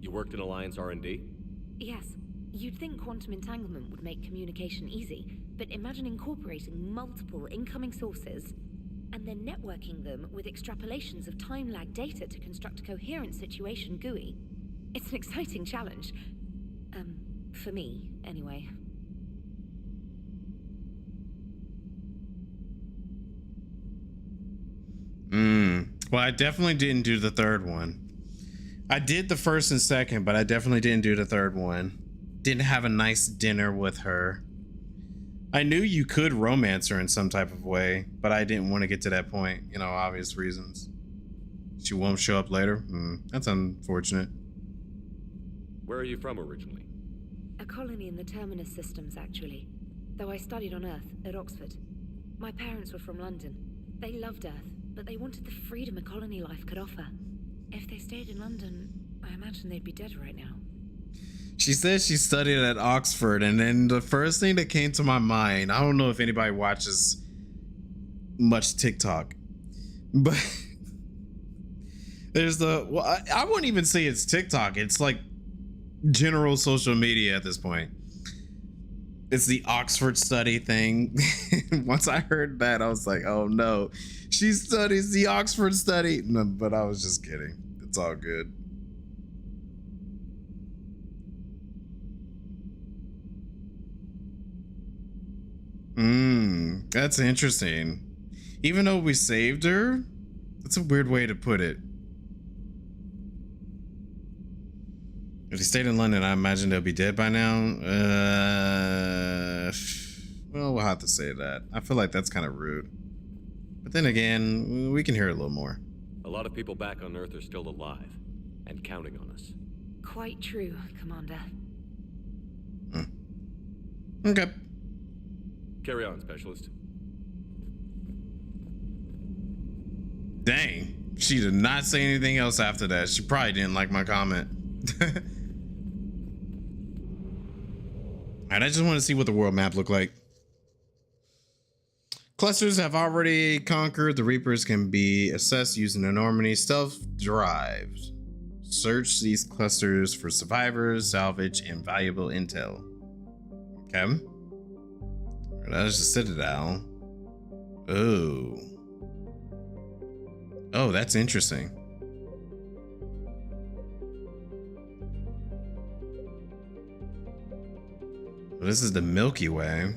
You worked in Alliance R&D? Yes. You'd think quantum entanglement would make communication easy, but imagine incorporating multiple incoming sources and then networking them with extrapolations of time-lag data to construct a coherent situation GUI. It's an exciting challenge. For me, anyway. Well, I definitely didn't do the third one. I did the first and second, but I definitely didn't do the third one. Didn't have a nice dinner with her. I knew you could romance her in some type of way, but I didn't want to get to that point, you know, obvious reasons. She won't show up later? That's unfortunate. Where are you from originally? A colony in the Terminus systems, actually. Though I studied on Earth, at Oxford. My parents were from London. They loved Earth, but they wanted the freedom a colony life could offer. If they stayed in London, I imagine they'd be dead right now. She said she studied at Oxford, and then the first thing that came to my mind, I don't know if anybody watches much TikTok, but there's I wouldn't even say it's TikTok. It's like general social media at this point. It's the Oxford study thing. Once I heard that, I was like, oh no, she studies the Oxford study. No, but I was just kidding. It's all good. That's interesting. Even though we saved her, that's a weird way to put it. If they stayed in London, I imagine they'll be dead by now. Well, we'll have to say that. I feel like that's kind of rude. But then again, we can hear a little more. A lot of people back on Earth are still alive and counting on us. Quite true, Commander. Okay. Carry on, Specialist. Dang, she did not say anything else after that. She probably didn't like my comment. Alright, I just want to see what the world map looked like. Clusters have already conquered. The Reapers can be assessed using the Normandy stealth drive. Search these clusters for survivors, salvage, and valuable intel. Okay. That's the Citadel. Oh, that's interesting. This is the Milky Way.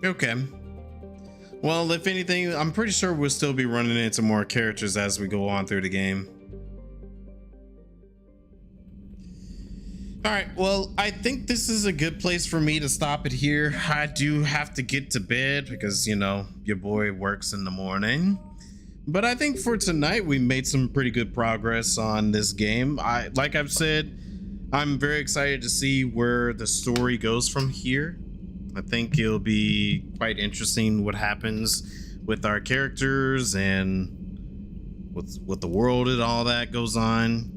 Okay. Well, if anything, I'm pretty sure we'll still be running into more characters as we go on through the game. All right, well, I think this is a good place for me to stop it here. I do have to get to bed because, you know, your boy works in the morning. But I think for tonight, we made some pretty good progress on this game. Like I've said, I'm very excited to see where the story goes from here. I think it'll be quite interesting what happens with our characters and with the world and all that goes on.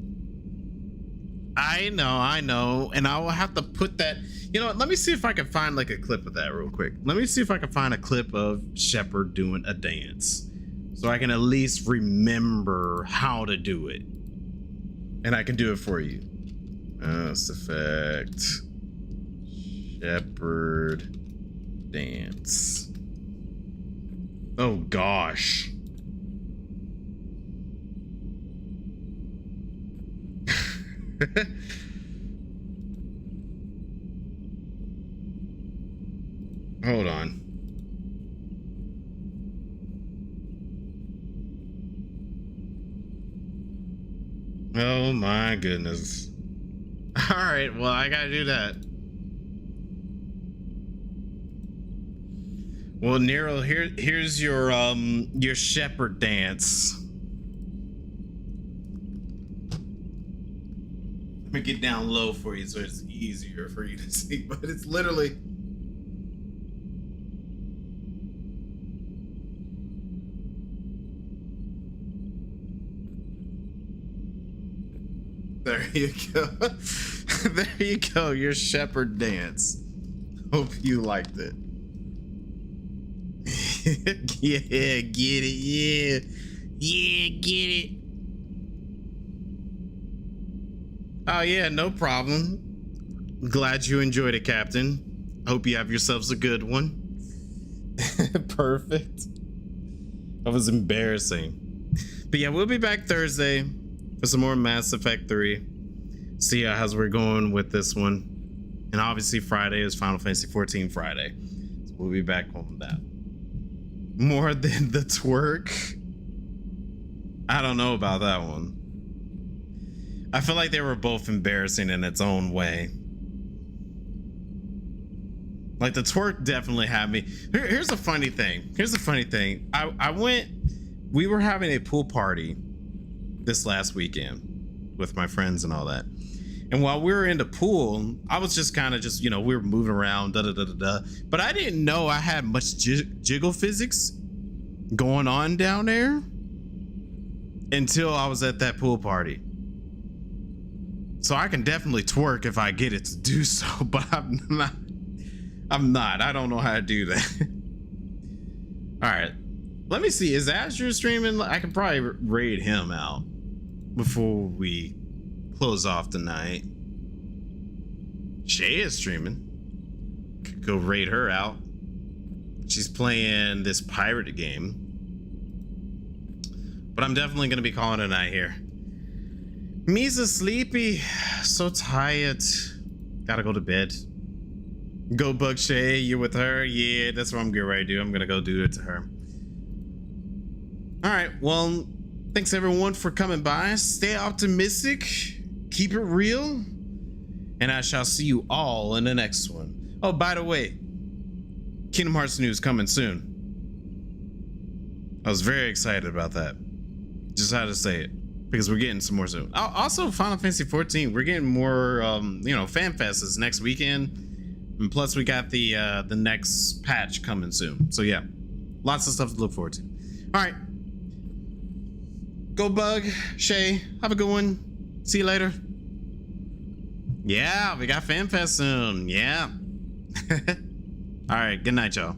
I know. And I will have to put that, you know what, let me see if I can find like a clip of that real quick. Let me see if I can find a clip of Shepard doing a dance so I can at least remember how to do it. And I can do it for you. Mass Effect Shepard dance. Oh gosh. Hold on. Oh my goodness. All right, well, I gotta do that. Well, Nero, here's your shepherd dance. Let me get down low for you so it's easier for you to see, but it's literally. There you go. There you go, your shepherd dance. Hope you liked it. Yeah, get it, yeah, get it. Oh yeah, no problem. Glad you enjoyed it, Captain. Hope you have yourselves a good one. Perfect. That was embarrassing. But yeah, we'll be back Thursday for some more Mass Effect 3. See how we're going with this one. And obviously Friday is Final Fantasy 14 Friday. So we'll be back on that. More than the twerk? I don't know about that one. I feel like they were both embarrassing in its own way. Like the twerk definitely had me. Here's a funny thing. We were having a pool party this last weekend with my friends and all that. And while we were in the pool, I was just kind of just, you know, we were moving around, but I didn't know I had much jiggle physics going on down there until I was at that pool party. So I can definitely twerk if I get it to do so, but I'm not. I don't know how to do that. All right. Let me see. Is Azure streaming? I can probably raid him out before we close off tonight. Shay is streaming. Could go raid her out. She's playing this pirate game. But I'm definitely going to be calling it a night here. Me's a sleepy. So tired. Gotta go to bed. Go bug Shay. You with her? Yeah, that's what I'm getting ready to do. I'm going to go do it to her. All right. Well, thanks everyone for coming by. Stay optimistic. Keep it real. And I shall see you all in the next one. Oh, by the way, Kingdom Hearts news coming soon. I was very excited about that. Just had to say it because we're getting some more soon. Also, Final Fantasy 14, we're getting more, fan fests next weekend. And plus, we got the next patch coming soon. So yeah, lots of stuff to look forward to. All right. Go Bug, Shay, have a good one. See you later. Yeah, we got FanFest soon. Yeah. All right, good night, y'all.